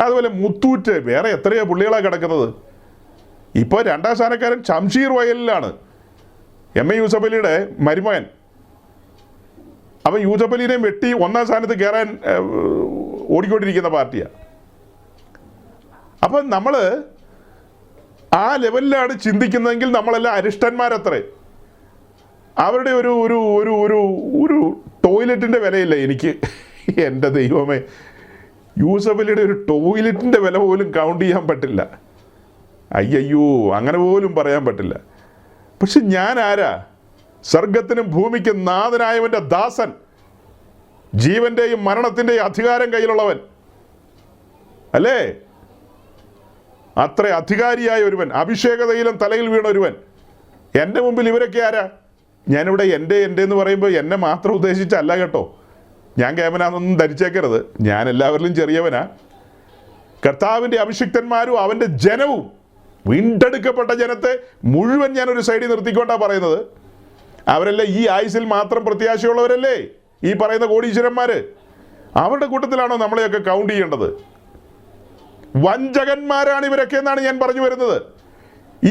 അതുപോലെ മുത്തൂറ്റ്, വേറെ എത്രയോ പുള്ളികളാണ് കിടക്കുന്നത്. ഇപ്പോൾ 2ാം സ്ഥാനക്കാരൻ ഷംഷീർ വയലിലാണ്, MA യൂസഫ് അലിയുടെ മരുമകൻ. അവൻ യൂസഫ് അലിനെയും വെട്ടി 1ാം സ്ഥാനത്ത് കയറാൻ ഓടിക്കൊണ്ടിരിക്കുന്ന പാർട്ടിയാണ്. അപ്പം നമ്മൾ ആ ലെവലിലാണ് ചിന്തിക്കുന്നതെങ്കിൽ നമ്മളെല്ലാം അരിഷ്ടന്മാരത്രേ. അവരുടെ ഒരു ഒരു ഒരു ഒരു ഒരു ടോയ്ലറ്റിൻ്റെ വിലയില്ല എനിക്ക്. എൻ്റെ ദൈവമേ, യൂസഫ് അലിയുടെ ഒരു ടോയ്ലറ്റിൻ്റെ വില പോലും കൗണ്ട് ചെയ്യാൻ പറ്റില്ല. അയ്യോ, അങ്ങനെ പോലും പറയാൻ പറ്റില്ല. പക്ഷെ ഞാൻ ആരാ? സ്വർഗത്തിനും ഭൂമിക്കും നാഥനായവൻ്റെ ദാസൻ, ജീവന്റെയും മരണത്തിൻ്റെയും അധികാരം കയ്യിലുള്ളവൻ അല്ലേ? അത്ര അധികാരിയായ ഒരുവൻ, അഭിഷേകതയിലും തലയിൽ വീണ ഒരുവൻ. എൻ്റെ മുമ്പിൽ ഇവരൊക്കെ ആരാ? ഞാനിവിടെ എൻ്റെ എന്ന് പറയുമ്പോൾ എന്നെ മാത്രം ഉദ്ദേശിച്ചല്ല കേട്ടോ. ഞാൻ കേവനാന്നൊന്നും ധരിച്ചേക്കരുത്. ഞാൻ എല്ലാവരിലും ചെറിയവനാ. കർത്താവിൻ്റെ അഭിഷിക്തന്മാരും അവൻ്റെ ജനവും, വീണ്ടെടുക്കപ്പെട്ട ജനത്തെ മുഴുവൻ ഞാനൊരു സൈഡിൽ നിർത്തിക്കൊണ്ടാണ് പറയുന്നത്. അവരെല്ലാം ഈ ആയുസിൽ മാത്രം പ്രത്യാശയുള്ളവരല്ലേ ഈ പറയുന്ന കോടീശ്വരന്മാർ? അവരുടെ കൂട്ടത്തിലാണോ നമ്മളെയൊക്കെ കൗണ്ട് ചെയ്യേണ്ടത്? വഞ്ചകന്മാരാണ് ഇവരൊക്കെ എന്നാണ് ഞാൻ പറഞ്ഞു വരുന്നത്.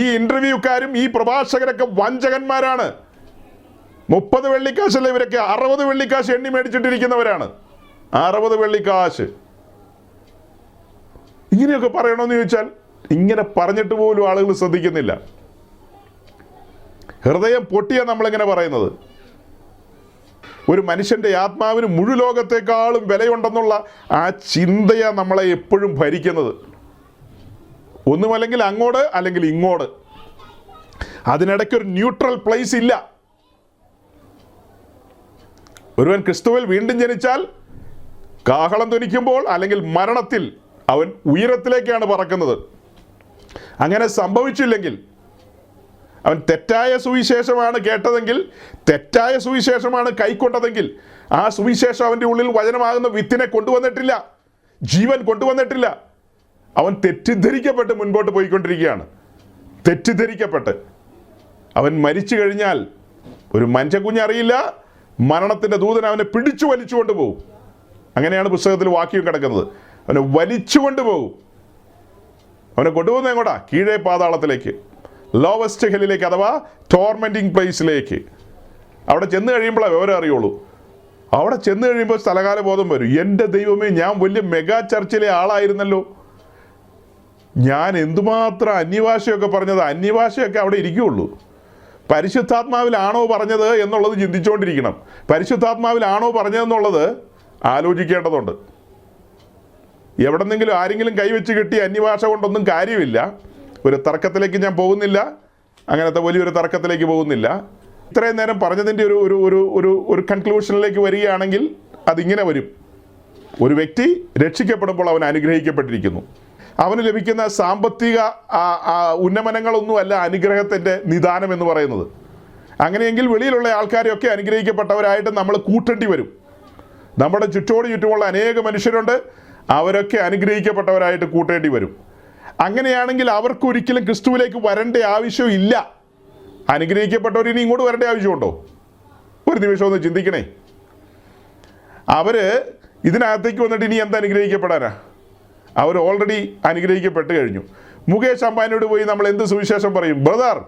ഈ ഇൻ്റർവ്യൂക്കാരും ഈ പ്രഭാഷകരൊക്കെ വഞ്ചകന്മാരാണ്. 30 വെള്ളിക്കാശല്ല ഇവരൊക്കെ, 60 വെള്ളിക്കാശ് എണ്ണി മേടിച്ചിട്ടിരിക്കുന്നവരാണ്. 60 വെള്ളിക്കാശ്. ഇങ്ങനെയൊക്കെ പറയണമെന്ന് ചോദിച്ചാൽ ഇങ്ങനെ പറഞ്ഞിട്ട് പോലും ആളുകൾ ശ്രദ്ധിക്കുന്നില്ല. ഹൃദയം പൊട്ടിയാണ് നമ്മളിങ്ങനെ പറയുന്നത്. ഒരു മനുഷ്യൻ്റെ ആത്മാവിന് മുഴുലോകത്തെക്കാളും വിലയുണ്ടെന്നുള്ള ആ ചിന്തയാണ് നമ്മളെ എപ്പോഴും ഭരിക്കുന്നത്. ഒന്നുമല്ലെങ്കിൽ അങ്ങോട്ട് അല്ലെങ്കിൽ ഇങ്ങോട്ട്. അതിനിടയ്ക്കൊരു ന്യൂട്രൽ പ്ലേസ് ഇല്ല. ഒരുവൻ ക്രിസ്തുവിൽ വീണ്ടും ജനിച്ചാൽ കാഹളം ധ്വനിക്കുമ്പോൾ അല്ലെങ്കിൽ മരണത്തിൽ അവൻ ഉയരത്തിലേക്കാണ് പറക്കുന്നത്. അങ്ങനെ സംഭവിച്ചില്ലെങ്കിൽ, അവൻ തെറ്റായ സുവിശേഷമാണ് കേട്ടതെങ്കിൽ, തെറ്റായ സുവിശേഷമാണ് കൈക്കൊണ്ടതെങ്കിൽ, ആ സുവിശേഷം അവൻ്റെ ഉള്ളിൽ വചനമാകുന്ന വിത്തിനെ കൊണ്ടുവന്നിട്ടില്ല, ജീവൻ കൊണ്ടുവന്നിട്ടില്ല. അവൻ തെറ്റിദ്ധരിക്കപ്പെട്ട് മുൻപോട്ട് പോയിക്കൊണ്ടിരിക്കുകയാണ്. തെറ്റിദ്ധരിക്കപ്പെട്ട് അവൻ മരിച്ചു കഴിഞ്ഞാൽ ഒരു മനുഷ്യക്കുഞ്ഞറിയില്ല, മരണത്തിൻ്റെ ദൂതൻ അവനെ പിടിച്ചു വലിച്ചു കൊണ്ടുപോകും. അങ്ങനെയാണ് പുസ്തകത്തിൽ വാക്യം കിടക്കുന്നത്. അവനെ വലിച്ചു കൊണ്ടുപോകും. അവനെ കൊണ്ടുപോകുന്നത് എങ്ങോട്ടാ? കീഴേ പാതാളത്തിലേക്ക്, ലോവസ്റ്റ് ഹെല്ലിലേക്ക്, അഥവാ ടോർമെൻറ്റിങ് പ്ലേസിലേക്ക്. അവിടെ ചെന്ന് കഴിയുമ്പോഴാണ് വിവരം അറിയുള്ളൂ. അവിടെ ചെന്ന് കഴിയുമ്പോൾ സ്ഥലകാല ബോധം വരും. എൻ്റെ ദൈവമേ, ഞാൻ വലിയ മെഗാ ചർച്ചിലെ ആളായിരുന്നല്ലോ, ഞാൻ എന്തുമാത്രം അന്യഭാഷയൊക്കെ പറഞ്ഞത്. അന്യഭാഷയൊക്കെ അവിടെ ഇരിക്കുകയുള്ളൂ. പരിശുദ്ധാത്മാവിലാണോ പറഞ്ഞത് എന്നുള്ളത് ചിന്തിച്ചുകൊണ്ടിരിക്കണം. പരിശുദ്ധാത്മാവിലാണോ പറഞ്ഞതെന്നുള്ളത് ആലോചിക്കേണ്ടതുണ്ട്. എവിടെന്നെങ്കിലും ആരെങ്കിലും കൈവച്ച് കിട്ടി അന്യഭാഷ കൊണ്ടൊന്നും കാര്യമില്ല. ഒരു തർക്കത്തിലേക്ക് ഞാൻ പോകുന്നില്ല, അങ്ങനത്തെ വലിയൊരു തർക്കത്തിലേക്ക് പോകുന്നില്ല. ഇത്രയും നേരം പറഞ്ഞതിൻ്റെ ഒരു ഒരു ഒരു ഒരു കൺക്ലൂഷനിലേക്ക് വരികയാണെങ്കിൽ അതിങ്ങനെ വരും. ഒരു വ്യക്തി രക്ഷിക്കപ്പെടുമ്പോൾ അവൻ അനുഗ്രഹിക്കപ്പെട്ടിരിക്കുന്നു. അവന് ലഭിക്കുന്ന സാമ്പത്തിക ഉന്നമനങ്ങളൊന്നുമല്ല അനുഗ്രഹത്തിൻ്റെ നിദാനം എന്ന് പറയുന്നത്. അങ്ങനെയെങ്കിൽ വെളിയിലുള്ള ആൾക്കാരെയൊക്കെ അനുഗ്രഹിക്കപ്പെട്ടവരായിട്ട് നമ്മൾ കൂട്ടേണ്ടി വരും. നമ്മുടെ ചുറ്റുമുള്ള അനേക മനുഷ്യരുണ്ട്, അവരൊക്കെ അനുഗ്രഹിക്കപ്പെട്ടവരായിട്ട് കൂട്ടേണ്ടി വരും. അങ്ങനെയാണെങ്കിൽ അവർക്ക് ഒരിക്കലും ക്രിസ്തുവിലേക്ക് വരേണ്ട ആവശ്യമില്ല. അനുഗ്രഹിക്കപ്പെട്ടവർ ഇനി ഇങ്ങോട്ട് വരേണ്ട ആവശ്യമുണ്ടോ? ഒരു നിമിഷം ഒന്ന് ചിന്തിക്കണേ. അവർ ഇതിനകത്തേക്ക് വന്നിട്ട് ഇനി എന്താ അനുഗ്രഹിക്കപ്പെടാനാ? അവർ ഓൾറെഡി അനുഗ്രഹിക്കപ്പെട്ട് കഴിഞ്ഞു. മുകേഷ് അംബാനിയോട് പോയി നമ്മൾ എന്ത് സുവിശേഷം പറയും? ബ്രദർ,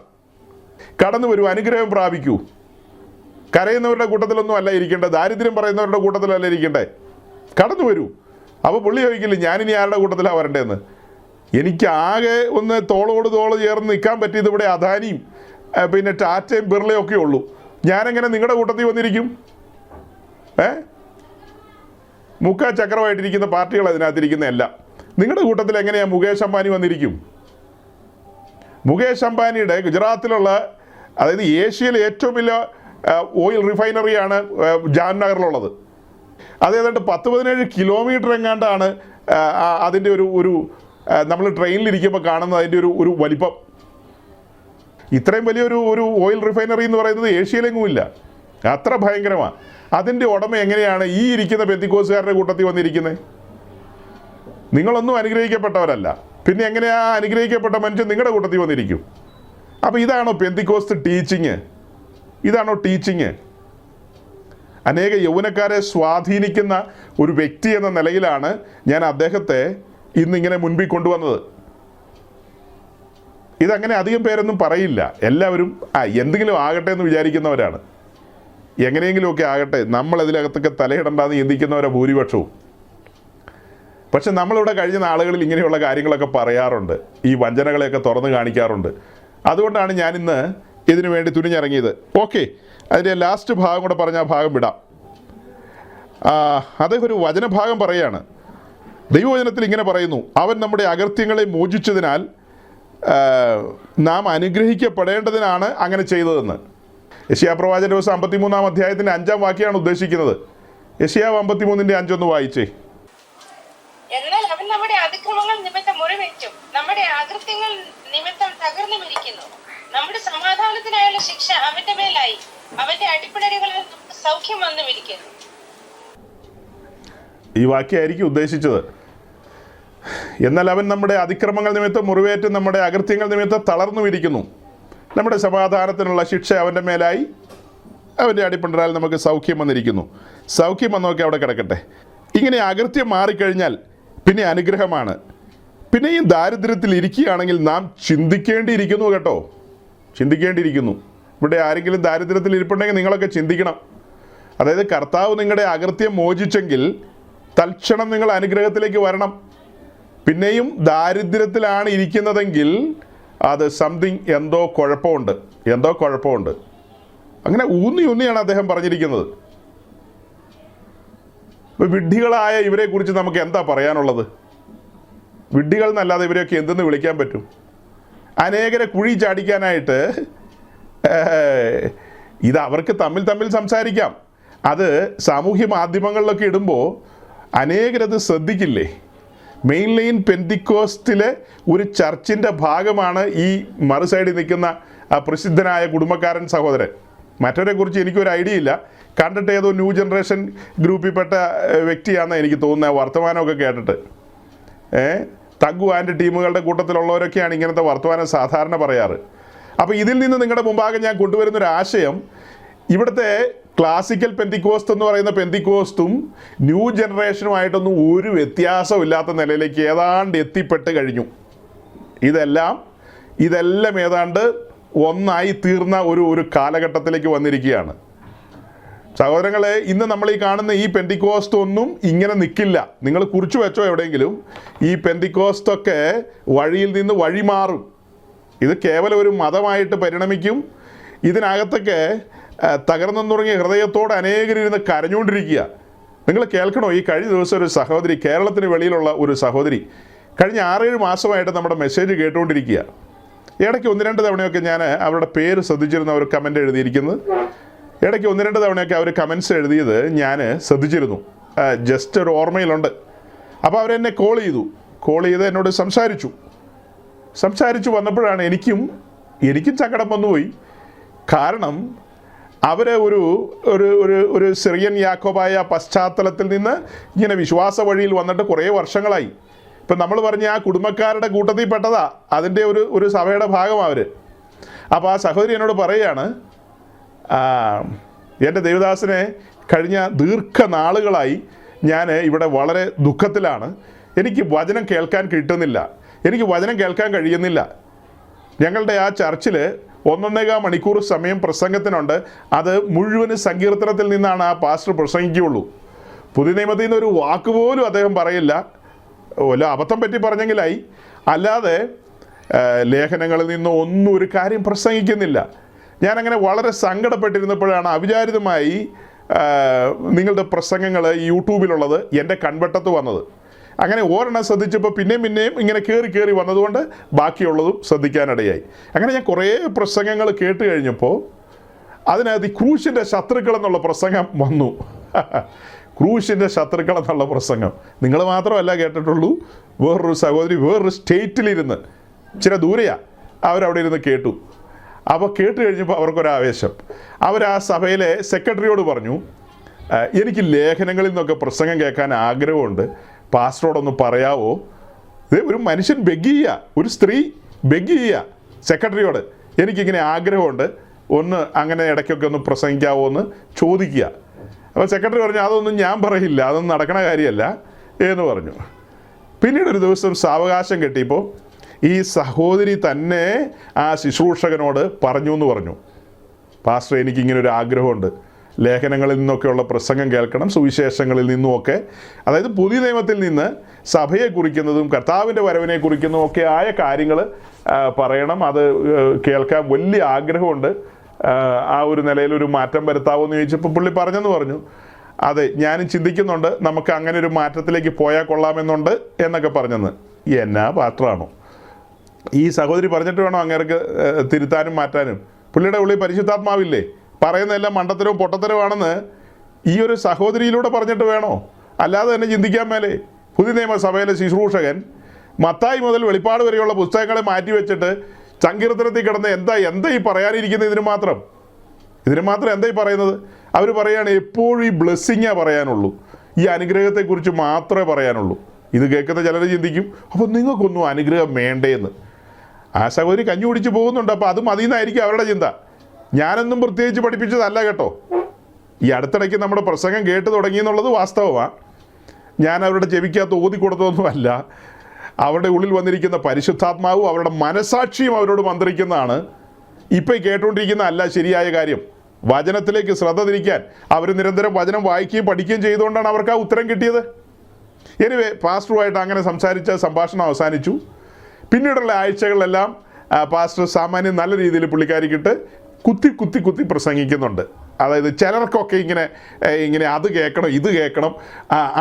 കടന്നു വരൂ, അനുഗ്രഹം പ്രാപിക്കൂ. കരയുന്നവരുടെ കൂട്ടത്തിലൊന്നും അല്ല ഇരിക്കേണ്ടത്, ദാരിദ്ര്യം പറയുന്നവരുടെ കൂട്ടത്തിലല്ല ഇരിക്കേണ്ടേ. കടന്നു വരൂ. അപ്പോൾ പുള്ളി ചോദിക്കില്ല ഞാനിനി ആരുടെ കൂട്ടത്തിലാണ് വരണ്ടേന്ന്. എനിക്ക് ആകെ ഒന്ന് തോളോട് തോള് ചേർന്ന് നിൽക്കാൻ പറ്റിയത് ഇവിടെ അദാനിയും പിന്നെ ടാറ്റയും ബിർളയും ഒക്കെ ഉള്ളൂ. ഞാനെങ്ങനെ നിങ്ങളുടെ കൂട്ടത്തിൽ വന്നിരിക്കും? മുക്കാ ചക്രമായിട്ടിരിക്കുന്ന പാർട്ടികൾ അതിനകത്തിരിക്കുന്നതല്ല. നിങ്ങളുടെ കൂട്ടത്തിൽ എങ്ങനെയാണ് മുകേഷ് അംബാനി വന്നിരിക്കും? മുകേഷ് അംബാനിയുടെ ഗുജറാത്തിലുള്ള, അതായത് ഏഷ്യയിലെ ഏറ്റവും വലിയ ഓയിൽ റിഫൈനറിയാണ് ജാംനഗറിലുള്ളത്. അത് ഏതാണ്ട് 10-17 കിലോമീറ്റർ എങ്ങാണ്ടാണ് അതിൻ്റെ ഒരു നമ്മൾ ട്രെയിനിലിരിക്കുമ്പോൾ കാണുന്നത് അതിൻ്റെ ഒരു വലിപ്പം. ഇത്രയും വലിയൊരു ഓയിൽ റിഫൈനറി എന്ന് പറയുന്നത് ഏഷ്യയിലെങ്ങും ഇല്ല. അത്ര ഭയങ്കരമാണ്. അതിൻ്റെ ഉടമ എങ്ങനെയാണ് ഈ ഇരിക്കുന്ന പെന്തിക്കോസുകാരുടെ കൂട്ടത്തിൽ വന്നിരിക്കുന്നത്? നിങ്ങളൊന്നും അനുഗ്രഹിക്കപ്പെട്ടവരല്ല, പിന്നെ എങ്ങനെയാ അനുഗ്രഹിക്കപ്പെട്ട മനുഷ്യൻ നിങ്ങളുടെ കൂട്ടത്തിൽ വന്നിരിക്കും? അപ്പോൾ ഇതാണോ പെന്തിക്കോസ്റ്റ് ടീച്ചിങ്? ഇതാണോ ടീച്ചിങ്? അനേക യൗവനക്കാരെ സ്വാധീനിക്കുന്ന ഒരു വ്യക്തി എന്ന നിലയിലാണ് ഞാൻ അദ്ദേഹത്തെ ഇന്നിങ്ങനെ മുൻപിൽ കൊണ്ടുവന്നത്. ഇതങ്ങനെ അധികം പേരൊന്നും പറയില്ല. എല്ലാവരും എന്തെങ്കിലും ആകട്ടെ എന്ന് വിചാരിക്കുന്നവരാണ്. എങ്ങനെയെങ്കിലുമൊക്കെ ആകട്ടെ, നമ്മളതിനകത്തൊക്കെ തലയിടണ്ടെന്ന് ചിന്തിക്കുന്നവരാണ് ഭൂരിപക്ഷവും. പക്ഷെ നമ്മളിവിടെ കഴിഞ്ഞ നാളുകളിൽ ഇങ്ങനെയുള്ള കാര്യങ്ങളൊക്കെ പറയാറുണ്ട്, ഈ വഞ്ചനകളെയൊക്കെ തുറന്ന് കാണിക്കാറുണ്ട്. അതുകൊണ്ടാണ് ഞാനിന്ന് ഇതിനു വേണ്ടി തുനിഞ്ഞിറങ്ങിയത്. ഓക്കെ, അതിൻ്റെ ലാസ്റ്റ് ഭാഗം കൂടെ പറഞ്ഞ ആ ഭാഗം വിടാം. അദ്ദേഹം ഒരു വചനഭാഗം പറയുകയാണ്. ദൈവവചനത്തിൽ ഇങ്ങനെ പറയുന്നു, അവൻ നമ്മുടെ അകൃത്യങ്ങളെ മോചിച്ചതിനാൽ നാം അനുഗ്രഹിക്കപ്പെടേണ്ടതിനാണ് അങ്ങനെ ചെയ്തതെന്ന്. യെശയ്യാ പ്രവാചകന്റെ ദിവസം 53-ാം അധ്യായത്തിൻ്റെ 5-ാം വാക്യമാണ് ഉദ്ദേശിക്കുന്നത്. യെശയ്യാ 53-ന്റെ 5 വായിച്ചേ. എന്നാൽ അവൻ നമ്മുടെ അതിക്രമങ്ങൾ നിമിത്തം മുറിവേറ്റും നമ്മുടെ അകൃത്യങ്ങൾ നിമിത്തം തകർന്നു മരിക്കുന്നു. നമ്മുടെ സമാധാനത്തിനായുള്ള ശിക്ഷ അവന്റെ മേലായി, അവന്റെ അടിപ്പിടലുകളിൽ സൗഖ്യം വന്നുമിരിക്കുന്നു. ഈ വാക്യമായിരിക്കും ഉദ്ദേശിച്ചത്. എന്നാൽ അവൻ നമ്മുടെ അതിക്രമങ്ങൾ നിമിത്തം മുറിവേറ്റും നമ്മുടെ അകൃത്യങ്ങൾ നിമിത്തം തളർന്നു ഇരിക്കുന്നു. നമ്മുടെ സമാധാനത്തിനുള്ള ശിക്ഷ അവൻ്റെ മേലായി, അവൻ്റെ അടിപ്പിടലാൽ നമുക്ക് സൗഖ്യം വന്നിരിക്കുന്നു. സൗഖ്യം വന്നൊക്കെ അവിടെ കിടക്കട്ടെ. ഇങ്ങനെ അകൃത്യം മാറിക്കഴിഞ്ഞാൽ പിന്നെ അനുഗ്രഹമാണ്. പിന്നെയും ദാരിദ്ര്യത്തിൽ ഇരിക്കുകയാണെങ്കിൽ നാം ചിന്തിക്കേണ്ടിയിരിക്കുന്നു കേട്ടോ, ചിന്തിക്കേണ്ടിയിരിക്കുന്നു. ഇവിടെ ആരെങ്കിലും ദാരിദ്ര്യത്തിൽ ഇരിപ്പുണ്ടെങ്കിൽ നിങ്ങളൊക്കെ ചിന്തിക്കണം. അതായത് കർത്താവ് നിങ്ങളുടെ അകൃത്യം മോചിച്ചെങ്കിൽ തൽക്ഷണം നിങ്ങൾ അനുഗ്രഹത്തിലേക്ക് വരണം. പിന്നെയും ദാരിദ്ര്യത്തിലാണ് ഇരിക്കുന്നതെങ്കിൽ അത് സംതിങ് എന്തോ കുഴപ്പമുണ്ട്. അങ്ങനെ ഊന്നിയാണ് അദ്ദേഹം പറഞ്ഞിരിക്കുന്നത്. വിഡ്ഢികളായ ഇവരെ കുറിച്ച് നമുക്ക് എന്താ പറയാനുള്ളത്? വിഡ്ഢികൾ എന്നല്ലാതെ ഇവരെയൊക്കെ എന്തെന്ന് വിളിക്കാൻ പറ്റും? അനേകരെ കുഴി ചാടിക്കാനായിട്ട് ഇത് അവർക്ക് തമ്മിൽ സംസാരിക്കാം. അത് സാമൂഹ്യ മാധ്യമങ്ങളിലൊക്കെ ഇടുമ്പോൾ അനേകരത് ശ്രദ്ധിക്കില്ലേ? മെയിൻ ലൈൻ പെന്തിക്കോസ്റ്റിലെ ഒരു ചർച്ചിൻ്റെ ഭാഗമാണ് ഈ മറു സൈഡിൽ നിൽക്കുന്ന പ്രസിദ്ധനായ കുടുംബക്കാരൻ സഹോദരൻ. മറ്റവരെക്കുറിച്ച് എനിക്കൊരു ഐഡിയ ഇല്ല. കണ്ടിട്ട് ഏതോ ന്യൂ ജനറേഷൻ ഗ്രൂപ്പിൽപ്പെട്ട വ്യക്തിയാണെന്ന് എനിക്ക് തോന്നുന്നത്, വർത്തമാനമൊക്കെ കേട്ടിട്ട്. തഗ്ഗു ആൻഡ് ടീമുകളുടെ കൂട്ടത്തിലുള്ളവരൊക്കെയാണ് ഇങ്ങനത്തെ വർത്തമാനം സാധാരണ പറയാറ്. അപ്പോൾ ഇതിൽ നിന്ന് നിങ്ങളുടെ മുമ്പാകെ ഞാൻ കൊണ്ടുവരുന്നൊരു ആശയം, ഇവിടുത്തെ ക്ലാസിക്കൽ പെന്തിക്കോസ്റ്റ് എന്ന് പറയുന്ന പെന്തിക്കോസ്റ്റും ന്യൂ ജനറേഷനുമായിട്ടൊന്നും ഒരു വ്യത്യാസമില്ലാത്ത നിലയിലേക്ക് ഏതാണ്ട് എത്തിപ്പെട്ട് കഴിഞ്ഞു. ഇതെല്ലാം ഏതാണ്ട് ഒന്നായി തീർന്ന ഒരു കാലഘട്ടത്തിലേക്ക് വന്നിരിക്കുകയാണ്. സഹോദരങ്ങളെ, ഇന്ന് നമ്മൾ ഈ കാണുന്ന ഈ പെന്തിക്കോസ്റ്റ് ഒന്നും ഇങ്ങനെ നിൽക്കില്ല. നിങ്ങൾ കുറിച്ചു വെച്ചോ എവിടെയെങ്കിലും. ഈ പെന്തിക്കോസ്റ്റൊക്കെ വഴിയിൽ നിന്ന് വഴിമാറും. ഇത് കേവലം ഒരു മതമായിട്ട് പരിണമിക്കും. ഇതിനകത്തൊക്കെ തകർന്നു തുടങ്ങിയ ഹൃദയത്തോടെ അനേകരിരുന്ന് കരഞ്ഞുകൊണ്ടിരിക്കുക. നിങ്ങൾ കേൾക്കണോ? ഈ കഴിഞ്ഞ ദിവസം ഒരു സഹോദരി, കേരളത്തിന് വെളിയിലുള്ള ഒരു സഹോദരി, കഴിഞ്ഞ 6-7 മാസമായിട്ട് നമ്മുടെ മെസ്സേജ് കേട്ടുകൊണ്ടിരിക്കുക. ഇടയ്ക്ക് 1-2 തവണയൊക്കെ ഞാൻ അവരുടെ പേര് ശ്രദ്ധിച്ചിരുന്ന ഒരു കമൻ്റ് എഴുതിയിരിക്കുന്നത്. ഇടയ്ക്ക് 1-2 തവണയൊക്കെ അവർ കമൻസ് എഴുതിയത് ഞാൻ ശ്രദ്ധിച്ചിരുന്നു. ജസ്റ്റ് ഒരു ഓർമ്മയിലുണ്ട്. അപ്പോൾ അവരെന്നെ കോൾ ചെയ്ത് എന്നോട് സംസാരിച്ചു വന്നപ്പോഴാണ് എനിക്കും സങ്കടം വന്നുപോയി. കാരണം അവർ ഒരു സിറിയൻ യാക്കോബായ പശ്ചാത്തലത്തിൽ നിന്ന് ഇങ്ങനെ വിശ്വാസ വഴിയിൽ വന്നിട്ട് കുറേ വർഷങ്ങളായി. ഇപ്പം നമ്മൾ പറഞ്ഞ ആ കുടുംബക്കാരുടെ കൂട്ടത്തിൽ പെട്ടതാ, അതിൻ്റെ ഒരു സഭയുടെ ഭാഗമാണ് അവർ. അപ്പോൾ ആ സഹോദരി എന്നോട് പറയുകയാണ്, എൻ്റെ ദേവദാസനെ കഴിഞ്ഞ ദീർഘനാളുകളായി ഞാൻ ഇവിടെ വളരെ ദുഃഖത്തിലാണ്. എനിക്ക് വചനം കേൾക്കാൻ കിട്ടുന്നില്ല, എനിക്ക് വചനം കേൾക്കാൻ കഴിയുന്നില്ല. ഞങ്ങളുടെ ആ ചർച്ചിൽ 1.25 മണിക്കൂർ സമയം പ്രസംഗത്തിനുണ്ട്. അത് മുഴുവൻ സങ്കീർത്തനത്തിൽ നിന്നാണ് ആ പാസ്റ്റർ പ്രസംഗിക്കുകയുള്ളൂ. പുതിയ നിയമത്തിൽ നിന്ന് ഒരു വാക്ക് പോലും അദ്ദേഹം പറയില്ല. വല്ല അബദ്ധം പറ്റി പറഞ്ഞെങ്കിലായി, അല്ലാതെ ലേഖനങ്ങളിൽ നിന്ന് ഒന്നും ഒരു കാര്യം പ്രസംഗിക്കുന്നില്ല. ഞാനങ്ങനെ വളരെ സങ്കടപ്പെട്ടിരുന്നപ്പോഴാണ് അവിചാരിതമായി നിങ്ങളുടെ പ്രസംഗങ്ങൾ യൂട്യൂബിലുള്ളത് എൻ്റെ കൺവെട്ടത്ത് വന്നത്. അങ്ങനെ ഒരെണ്ണം ശ്രദ്ധിച്ചപ്പോൾ പിന്നെയും ഇങ്ങനെ കയറി വന്നതുകൊണ്ട് ബാക്കിയുള്ളതും ശ്രദ്ധിക്കാനിടയായി. അങ്ങനെ ഞാൻ കുറേ പ്രസംഗങ്ങൾ കേട്ട് കഴിഞ്ഞപ്പോൾ അതിനകത്ത് ക്രൂശിൻ്റെ ശത്രുക്കൾ എന്നുള്ള പ്രസംഗം വന്നു. ക്രൂശിൻ്റെ ശത്രുക്കൾ എന്നുള്ള പ്രസംഗം നിങ്ങൾ മാത്രമല്ല കേട്ടിട്ടുള്ളൂ. വേറൊരു സഹോദരി വേറൊരു സ്റ്റേറ്റിലിരുന്ന്, ഇച്ചിരി ദൂരെയാണ്, അവരവിടെ ഇരുന്ന് കേട്ടു. അപ്പോൾ കേട്ട് കഴിഞ്ഞപ്പോൾ അവർക്കൊരാവേശം. അവർ ആ സഭയിലെ സെക്രട്ടറിയോട് പറഞ്ഞു, എനിക്ക് ലേഖനങ്ങളിൽ നിന്നൊക്കെ പ്രസംഗം കേൾക്കാൻ ആഗ്രഹമുണ്ട്, പാസ്റ്ററോടൊന്ന് പറയാവോ? ഒരു മനുഷ്യൻ ബെഗ് ചെയ്യുക, ഒരു സ്ത്രീ ബെഗ് ചെയ്യുക സെക്രട്ടറിയോട്, എനിക്കിങ്ങനെ ആഗ്രഹമുണ്ട്, ഒന്ന് അങ്ങനെ ഇടയ്ക്കൊക്കെ ഒന്ന് പ്രസംഗിക്കാവോ എന്ന് ചോദിക്കുക. അപ്പോൾ സെക്രട്ടറി പറഞ്ഞു, അതൊന്നും ഞാൻ പറയില്ല, അതൊന്നും നടക്കണ കാര്യമല്ല എന്ന് പറഞ്ഞു. പിന്നീട് ഒരു ദിവസം സാവകാശം കിട്ടിയപ്പോൾ ഈ സഹോദരി തന്നെ ആ ശുശ്രൂഷകനോട് പറഞ്ഞു, പാസ്റ്റർ എനിക്കിങ്ങനെ ഒരു ആഗ്രഹമുണ്ട്, ലേഖനങ്ങളിൽ നിന്നൊക്കെയുള്ള പ്രസംഗം കേൾക്കണം, സുവിശേഷങ്ങളിൽ നിന്നുമൊക്കെ, അതായത് പുതിയ നിയമത്തിൽ നിന്ന് സഭയെ കുറിക്കുന്നതും കർത്താവിൻ്റെ വരവിനെ കുറിക്കുന്നതും ഒക്കെ ആയ കാര്യങ്ങൾ പറയണം, അത് കേൾക്കാൻ വലിയ ആഗ്രഹമുണ്ട്, ആ ഒരു നിലയിൽ ഒരു മാറ്റം വരുത്താവോ എന്ന് ചോദിച്ചപ്പോൾ പുള്ളി പറഞ്ഞു, അതെ ഞാനും ചിന്തിക്കുന്നുണ്ട്, നമുക്ക് അങ്ങനെ ഒരു മാറ്റത്തിലേക്ക് പോയാൽ കൊള്ളാമെന്നുണ്ട് എന്നൊക്കെ പറഞ്ഞെന്ന്. എന്നാ പാസ്റ്ററാണോ ഈ സഹോദരി പറഞ്ഞിട്ട് വേണോ അങ്ങേർക്ക് തിരുത്താനും മാറ്റാനും? പുള്ളിയുടെ ഉള്ളിൽ പരിശുദ്ധാത്മാവില്ലേ? പറയുന്നതെല്ലാം മണ്ടത്തരവും പൊട്ടത്തരവുമാണെന്ന് ഈ ഒരു സഹോദരിയിലൂടെ പറഞ്ഞിട്ട് വേണോ? അല്ലാതെ തന്നെ ചിന്തിക്കാൻ മേലെ. പുതിയ നിയമസഭയിലെ ശുശ്രൂഷകൻ മത്തായി മുതൽ വെളിപ്പാട് വരെയുള്ള പുസ്തകങ്ങളെ മാറ്റിവെച്ചിട്ട് സങ്കീർത്തനത്തിൽ കിടന്ന് എന്താ ഈ പറയാനിരിക്കുന്നത്? ഇതിന് മാത്രം എന്താ ഈ പറയുന്നത്? അവർ പറയുകയാണ് എപ്പോഴും ഈ ബ്ലെസ്സിങ്ങാണ് പറയാനുള്ളൂ, ഈ അനുഗ്രഹത്തെക്കുറിച്ച് മാത്രമേ പറയാനുള്ളൂ. ഇത് കേൾക്കുന്ന ചിലർ ചിന്തിക്കും, അപ്പോൾ നിങ്ങൾക്കൊന്നും അനുഗ്രഹം വേണ്ടേന്ന്. ആ സഹോദരി കഞ്ഞി കുടിച്ച് പോകുന്നുണ്ട്, അപ്പോൾ അത് മതി എന്നായിരിക്കും അവരുടെ ചിന്ത. ഞാനൊന്നും പ്രത്യേകിച്ച് പഠിപ്പിച്ചതല്ല കേട്ടോ. ഈ അടുത്തിടയ്ക്ക് നമ്മുടെ പ്രസംഗം കേട്ട് തുടങ്ങിയെന്നുള്ളത് വാസ്തവമാണ്. ഞാൻ അവരുടെ ചെവിക്കകത്ത് ഓതി കൊടുത്തതൊന്നുമല്ല. അവരുടെ ഉള്ളിൽ വന്നിരിക്കുന്ന പരിശുദ്ധാത്മാവും അവരുടെ മനസാക്ഷിയും അവരോട് മന്ത്രിക്കുന്നതാണ്. ഇപ്പം കേട്ടുകൊണ്ടിരിക്കുന്ന അല്ല ശരിയായ കാര്യം. വചനത്തിലേക്ക് ശ്രദ്ധ തിരിക്കാൻ അവർ നിരന്തരം വചനം വായിക്കുകയും പഠിക്കുകയും ചെയ്തുകൊണ്ടാണ് അവർക്ക് ആ ഉത്തരം കിട്ടിയത്. എനിവേ, പാസ്റ്ററുമായിട്ട് അങ്ങനെ സംസാരിച്ച സംഭാഷണം അവസാനിച്ചു. പിന്നീടുള്ള ആഴ്ചകളിലെല്ലാം പാസ്റ്റർ സാമാന്യം നല്ല രീതിയിൽ പുള്ളിക്കാരിക്കിട്ട് കുത്തി പ്രസംഗിക്കുന്നുണ്ട്. അതായത് ചിലർക്കൊക്കെ ഇങ്ങനെ അത് കേൾക്കണം ഇത് കേൾക്കണം,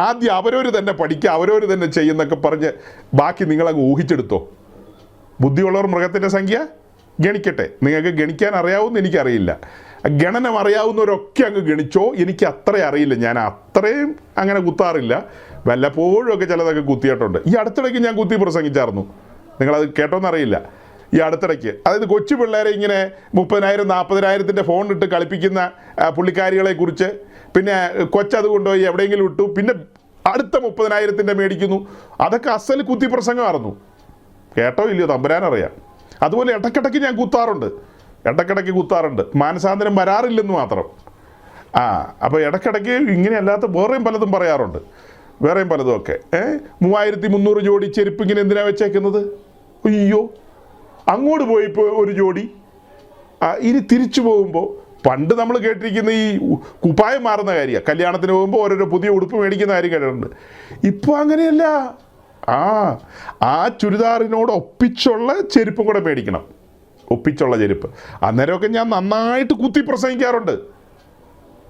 ആദ്യം അവരവർ തന്നെ പഠിക്കുക, അവരവർ തന്നെ ചെയ്യുന്നൊക്കെ പറഞ്ഞ് ബാക്കി നിങ്ങളങ്ങ് ഊഹിച്ചെടുത്തോ. ബുദ്ധിയുള്ളവർ മൃഗത്തിൻ്റെ സംഖ്യ ഗണിക്കട്ടെ. നിങ്ങൾക്ക് ഗണിക്കാൻ അറിയാവുമെന്ന് എനിക്കറിയില്ല, ഗണനം അറിയാവുന്നവരൊക്കെ അങ്ങ് ഗണിച്ചോ. എനിക്ക് അത്രയും അറിയില്ല, ഞാൻ അത്രയും അങ്ങനെ കുത്താറില്ല, വല്ലപ്പോഴും ഒക്കെ ചിലതൊക്കെ കുത്തിയിട്ടുണ്ട്. ഈ അടുത്തിടയ്ക്ക് ഞാൻ കുത്തി പ്രസംഗിച്ചായിരുന്നു, നിങ്ങളത് കേട്ടോന്നറിയില്ല. ഈ അടുത്തിടയ്ക്ക് അതായത് കൊച്ചു പിള്ളേരെ ഇങ്ങനെ 30,000 40,000 ഫോൺ ഇട്ട് കളിപ്പിക്കുന്ന പുള്ളിക്കാരികളെക്കുറിച്ച്, പിന്നെ കൊച്ചത് കൊണ്ടുപോയി എവിടെയെങ്കിലും ഇട്ടു, പിന്നെ അടുത്ത 30,000 മേടിക്കുന്നു. അതൊക്കെ അസൽ കുത്തി പ്രസംഗമായിരുന്നു. കേട്ടോ ഇല്ലയോ തമ്പുരാനറിയാം. അതുപോലെ ഇടയ്ക്കിടയ്ക്ക് ഞാൻ കുത്താറുണ്ട്, മാനസാന്തരം വരാറില്ലെന്ന് മാത്രം. അപ്പോൾ ഇടയ്ക്കിടയ്ക്ക് ഇങ്ങനെ അല്ലാത്ത വേറെയും പലതും പറയാറുണ്ട്, വേറെയും പലതും ഒക്കെ. 3300 ജോഡി ചെരുപ്പ് ഇങ്ങനെ എന്തിനാണ് വെച്ചേക്കുന്നത്? അയ്യോ, അങ്ങോട്ട് പോയിപ്പോൾ ഒരു ജോഡി, ഇനി തിരിച്ചു പോകുമ്പോൾ പണ്ട് നമ്മൾ കേട്ടിരിക്കുന്ന ഈ കുപ്പായം മാറുന്ന കാര്യമാണ്. കല്യാണത്തിന് പോകുമ്പോൾ ഓരോരോ പുതിയ ഉടുപ്പ് മേടിക്കുന്ന കാര്യം കേട്ടിട്ടുണ്ട്. ഇപ്പോൾ അങ്ങനെയല്ല, ആ ചുരിദാറിനോട് ഒപ്പിച്ചുള്ള ചെരുപ്പും കൂടെ മേടിക്കണം, ഒപ്പിച്ചുള്ള ചെരുപ്പ്. അന്നേരമൊക്കെ ഞാൻ നന്നായിട്ട് കുത്തി പ്രസംഗിക്കാറുണ്ട്.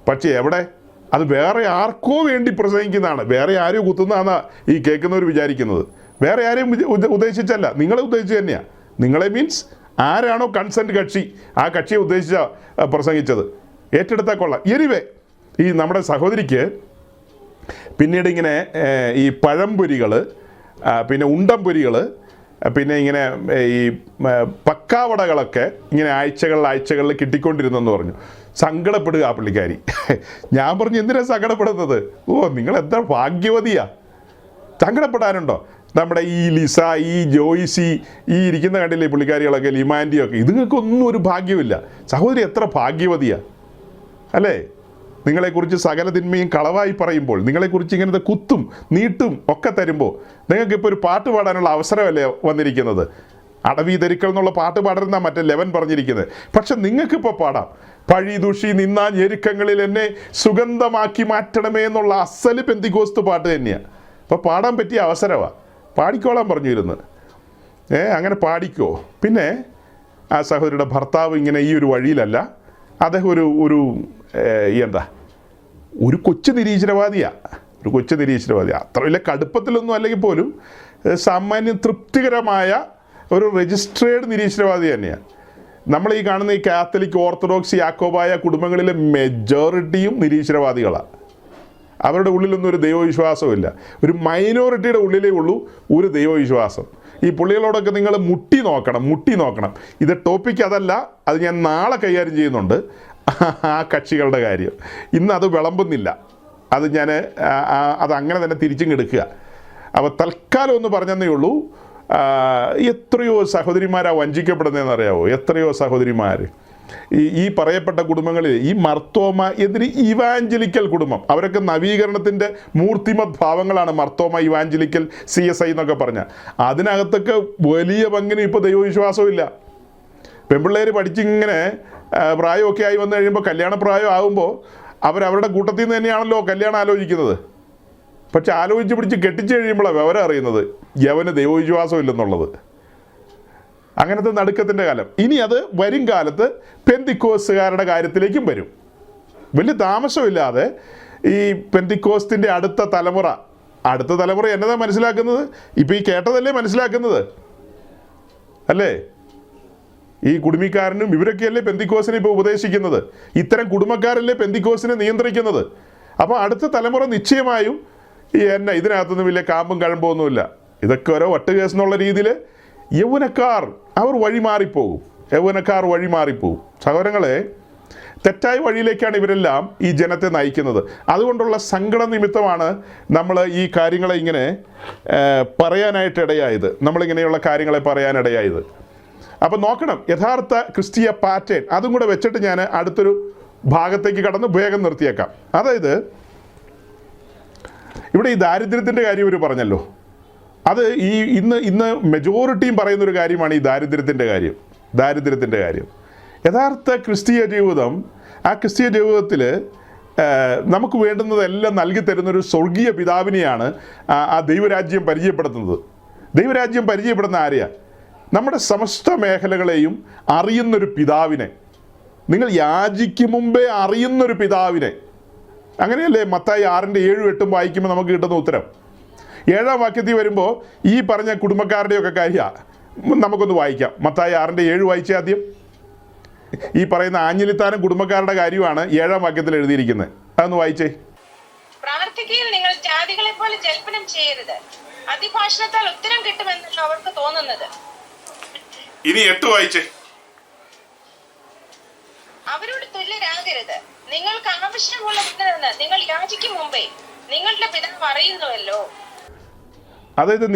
പക്ഷേ എവിടെ, അത് വേറെ ആർക്കോ വേണ്ടി പ്രസംഗിക്കുന്നതാണ്, വേറെ ആരും കുത്തുന്നതാണെന്നാണ് ഈ കേൾക്കുന്നവർ വിചാരിക്കുന്നത്. വേറെ ആരെയും ഉദ്ദേശിച്ചല്ല, നിങ്ങളെ ഉദ്ദേശിച്ച് തന്നെയാണ്. നിങ്ങളെ മീൻസ് ആരാണോ കൺസെൻറ്റ് കക്ഷി, ആ കക്ഷിയെ ഉദ്ദേശിച്ച പ്രസംഗിച്ചത് ഏറ്റെടുത്താൽ കൊള്ളാം. എനിവേ, ഈ നമ്മുടെ സഹോദരിക്ക് പിന്നീട് ഇങ്ങനെ ഈ പഴംപൊരികൾ, പിന്നെ ഉണ്ടംപൊരികൾ, പിന്നെ ഇങ്ങനെ ഈ പക്കാവടകളൊക്കെ ഇങ്ങനെ ആഴ്ചകളിൽ കിട്ടിക്കൊണ്ടിരുന്നെന്ന് പറഞ്ഞു. സങ്കടപ്പെടുക ആ പുള്ളിക്കാരി. ഞാൻ പറഞ്ഞു, എന്തിനാണ് സങ്കടപ്പെടുന്നത്? നിങ്ങൾ എത്ര ഭാഗ്യവതിയാ, സങ്കടപ്പെടാനുണ്ടോ? നമ്മുടെ ഈ ലിസ, ഈ ജോയിസി, ഈ ഇരിക്കുന്ന കണ്ടില്ലേ പുള്ളിക്കാരികളൊക്കെ, ലിമാൻഡിയൊക്കെ, ഇതുങ്ങൾക്കൊന്നും ഒരു ഭാഗ്യമില്ല. സഹോദരി എത്ര ഭാഗ്യവതിയാ അല്ലേ? നിങ്ങളെക്കുറിച്ച് സകല തിന്മയും കളവായി പറയുമ്പോൾ, നിങ്ങളെക്കുറിച്ച് ഇങ്ങനത്തെ കുത്തും നീട്ടും ഒക്കെ തരുമ്പോൾ, നിങ്ങൾക്കിപ്പോൾ ഒരു പാട്ട് പാടാനുള്ള അവസരമല്ലേ വന്നിരിക്കുന്നത്? അടവി തെരുക്കൾ എന്നുള്ള പാട്ട് പാടുന്ന മറ്റേ ലെവൻ പറഞ്ഞിരിക്കുന്നത്. പക്ഷെ നിങ്ങൾക്കിപ്പോൾ പാടാം, പഴി ദുഷി നിന്നാ ഞെരുക്കങ്ങളിൽ എന്നെ സുഗന്ധമാക്കി മാറ്റണമേ എന്നുള്ള അസല് പെന്തിക്കോസ്ത് പാട്ട് തന്നെയാണ്. അപ്പോൾ പാടാൻ പറ്റിയ അവസരമാണ്, പാടിക്കോളാൻ പറഞ്ഞിരുന്നു. അങ്ങനെ പാടിക്കോ. പിന്നെ ആ സഹോദരിയുടെ ഭർത്താവ് ഇങ്ങനെ ഈ ഒരു വഴിയിലല്ല, അദ്ദേഹം ഒരു കൊച്ചു നിരീശ്വരവാദിയാണ്. അത്ര വലിയ കടുപ്പത്തിലൊന്നും അല്ലെങ്കിൽ പോലും സാമാന്യം തൃപ്തികരമായ ഒരു രജിസ്ട്രേഡ് നിരീശ്വരവാദി തന്നെയാണ്. നമ്മൾ ഈ കാണുന്ന ഈ കാത്തലിക്, ഓർത്തഡോക്സ്, യാക്കോബായ കുടുംബങ്ങളിലെ മെജോറിറ്റിയും നിരീശ്വരവാദികളാണ്. അവരുടെ ഉള്ളിലൊന്നും ഒരു ദൈവവിശ്വാസവും ഇല്ല. ഒരു മൈനോറിറ്റിയുടെ ഉള്ളിലേ ഉള്ളൂ ഒരു ദൈവവിശ്വാസം. ഈ പുള്ളികളോടൊക്കെ നിങ്ങൾ മുട്ടി നോക്കണം. ഇത് ടോപ്പിക്ക് അതല്ല, അത് ഞാൻ നാളെ കൈകാര്യം ചെയ്യുന്നുണ്ട്, ആ കക്ഷികളുടെ കാര്യം. ഇന്ന് അത് വിളമ്പുന്നില്ല, അത് അങ്ങനെ തന്നെ തിരിച്ചും എടുക്കുക. അപ്പോൾ തൽക്കാലം ഒന്ന് പറഞ്ഞതേ ഉള്ളൂ. എത്രയോ സഹോദരിമാരാണ് വഞ്ചിക്കപ്പെടുന്നതെന്ന് അറിയാവോ? എത്രയോ സഹോദരിമാർ ഈ പറയപ്പെട്ട കുടുംബങ്ങളിൽ, ഈ മർത്തോമ എന്തിന് ഇവാഞ്ചലിക്കൽ കുടുംബം, അവരൊക്കെ നവീകരണത്തിൻ്റെ മൂർത്തിമത് ഭാവങ്ങളാണ്. മർത്തോമ, ഇവാഞ്ചലിക്കൽ, CSI എന്നൊക്കെ പറഞ്ഞാൽ അതിനകത്തൊക്കെ വലിയ പങ്കിന് ഇപ്പോൾ ദൈവവിശ്വാസവും ഇല്ല. പെൺപിള്ളേർ പഠിച്ചിങ്ങനെ പ്രായമൊക്കെ ആയി വന്നു കഴിയുമ്പോൾ, കല്യാണ പ്രായം ആകുമ്പോൾ അവരവരുടെ കൂട്ടത്തിൽ നിന്ന് തന്നെയാണല്ലോ കല്യാണം ആലോചിക്കുന്നത്. പക്ഷെ ആലോചിച്ച് പിടിച്ച് കെട്ടിച്ച് കഴിയുമ്പോഴാണ് വിവരം അറിയുന്നത് യവന് ദൈവവിശ്വാസം ഇല്ലെന്നുള്ളത്. അങ്ങനത്തെ നടുക്കത്തിൻ്റെ കാലം. ഇനി അത് വരും കാലത്ത് പെന്തിക്കോസ്തുകാരുടെ കാര്യത്തിലേക്കും വരും. വലിയ താമസമില്ലാതെ ഈ പെന്തിക്കോസ്തിൻ്റെ അടുത്ത തലമുറ എന്നതാ മനസ്സിലാക്കുന്നത്? ഇപ്പോൾ ഈ കേട്ടതല്ലേ മനസ്സിലാക്കുന്നത് അല്ലേ? ഈ കുടുംബക്കാരനും ഇവരൊക്കെയല്ലേ പെന്തിക്കോസിനെ ഇപ്പോൾ ഉപദേശിക്കുന്നത്. ഇത്തരം കുടുംബക്കാരല്ലേ പെന്തിക്കോസിനെ നിയന്ത്രിക്കുന്നത്. അപ്പോൾ അടുത്ത തലമുറ നിശ്ചയമായും ഇതിനകത്തൊന്നും വലിയ കാമ്പും കഴമ്പൊന്നുമില്ല. ഇതൊക്കെ ഓരോ വട്ടുകേസ് എന്നുള്ള രീതിയിൽ യൗവനക്കാർ വഴിമാറിപ്പോകും. സഹോദരങ്ങളെ, തെറ്റായ വഴിയിലേക്കാണ് ഇവരെല്ലാം ഈ ജനത്തെ നയിക്കുന്നത്. അതുകൊണ്ടുള്ള സങ്കട നിമിത്തമാണ് നമ്മൾ ഈ കാര്യങ്ങളെ ഇങ്ങനെ പറയാനായിട്ടിടയായത്, നമ്മളിങ്ങനെയുള്ള കാര്യങ്ങളെ പറയാനിടയായത്. അപ്പം നോക്കണം, യഥാർത്ഥ ക്രിസ്തീയ പാറ്റേൺ അതും കൂടെ വെച്ചിട്ട് ഞാൻ അടുത്തൊരു ഭാഗത്തേക്ക് കടന്ന് വേഗം നിർത്തിയേക്കാം. അതായത് ഇവിടെ ഈ ദാരിദ്ര്യത്തിൻ്റെ കാര്യം ഇവർ പറഞ്ഞല്ലോ, അത് ഇന്ന് മെജോറിറ്റിയും പറയുന്നൊരു കാര്യമാണ് ഈ ദാരിദ്ര്യത്തിൻ്റെ കാര്യം. യഥാർത്ഥ ക്രിസ്തീയ ജീവിതം, ആ ക്രിസ്തീയ ജീവിതത്തിൽ നമുക്ക് വേണ്ടുന്നതെല്ലാം നൽകി തരുന്നൊരു സ്വർഗീയ പിതാവിനെയാണ് ആ ദൈവരാജ്യം പരിചയപ്പെടുത്തുന്നത്. ദൈവരാജ്യം പരിചയപ്പെടുന്ന ആരെയാണ്? നമ്മുടെ സമസ്ത മേഖലകളെയും അറിയുന്നൊരു പിതാവിനെ. നിങ്ങൾ യാചിക്കും മുമ്പേ അറിയുന്നൊരു പിതാവിനെ. അങ്ങനെയല്ലേ മത്തായി 6:7-8 വായിക്കുമ്പോൾ നമുക്ക് കിട്ടുന്ന ഉത്തരം. 7-ാം വാക്യത്തിൽ വരുമ്പോൾ ഈ പറഞ്ഞ കുടുംബക്കാരുടെയൊക്കെ കാര്യമാണ് നമുക്കൊന്ന് വായിക്കാം. മത്തായി 6:7 വായിച്ചേ ആദ്യം. ഈ പറയുന്ന ആഞ്ഞിലിത്താനം കുടുംബക്കാരുടെ കാര്യമാണ് 7-ാം വാക്യത്തിൽ എഴുതിയിരിക്കുന്നത്. അതൊന്ന് വായിച്ചേ. പ്രാർത്ഥിക്കുകയിൽ നിങ്ങൾ ജാതികളെ പോലെ ജൽപ്പനം ചെയ്യരുത്, അതിഭാഷണത്താൽ ഉത്തരം കിട്ടുമെന്നല്ലോ അവർക്ക് തോന്നുന്നത്. ഇനി 8 വായിച്ചേ. അവരോട് തുല്യരാകരുത്, നിങ്ങൾക്ക് ആവശ്യമുള്ളതെന്ന് നിങ്ങൾ യാചിക്കും മുമ്പേ നിങ്ങളുടെ പിതാവ് അറിയുന്നുവല്ലോ. അതായത്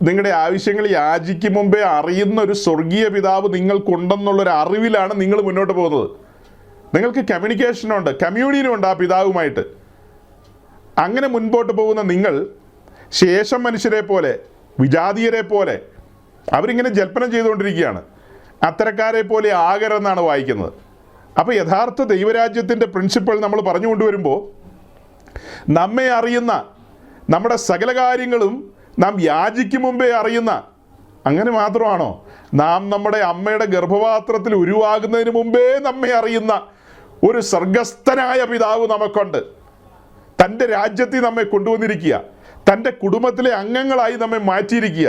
നിങ്ങളുടെ ആവശ്യങ്ങൾ യാചിക്കും മുമ്പേ അറിയുന്ന ഒരു സ്വർഗീയ പിതാവ് നിങ്ങൾക്കുണ്ടെന്നുള്ളൊരു അറിവിലാണ് നിങ്ങൾ മുന്നോട്ട് പോകുന്നത്. നിങ്ങൾക്ക് കമ്മ്യൂണിക്കേഷനുണ്ട്, കമ്മ്യൂണിയനുണ്ട് ആ പിതാവുമായിട്ട്. അങ്ങനെ മുൻപോട്ട് പോകുന്ന നിങ്ങൾ ശേഷം മനുഷ്യരെ പോലെ, വിജാതീയരെ പോലെ അവരിങ്ങനെ ജൽപ്പനം ചെയ്തുകൊണ്ടിരിക്കുകയാണ്. അത്തരക്കാരെ പോലെ ആകരുതെന്നാണ് വായിക്കുന്നത്. അപ്പോൾ യഥാർത്ഥ ദൈവരാജ്യത്തിൻ്റെ പ്രിൻസിപ്പിൾ നമ്മൾ പറഞ്ഞു കൊണ്ടുവരുമ്പോൾ നമ്മെ അറിയുന്ന, നമ്മുടെ സകല കാര്യങ്ങളും നാം യാചിക്കും മുമ്പേ അറിയുന്ന, അങ്ങനെ മാത്രമാണോ, നാം നമ്മുടെ അമ്മയുടെ ഗർഭപാത്രത്തിൽ ഉരുവാകുന്നതിന് മുമ്പേ നമ്മെ അറിയുന്ന ഒരു സ്വർഗസ്ഥനായ പിതാവ് നമുക്കുണ്ട്. തൻ്റെ രാജ്യത്തിൽ നമ്മെ കൊണ്ടുവന്നിരിക്കുക, തൻ്റെ കുടുംബത്തിലെ അംഗങ്ങളായി നമ്മെ മാറ്റിയിരിക്കുക.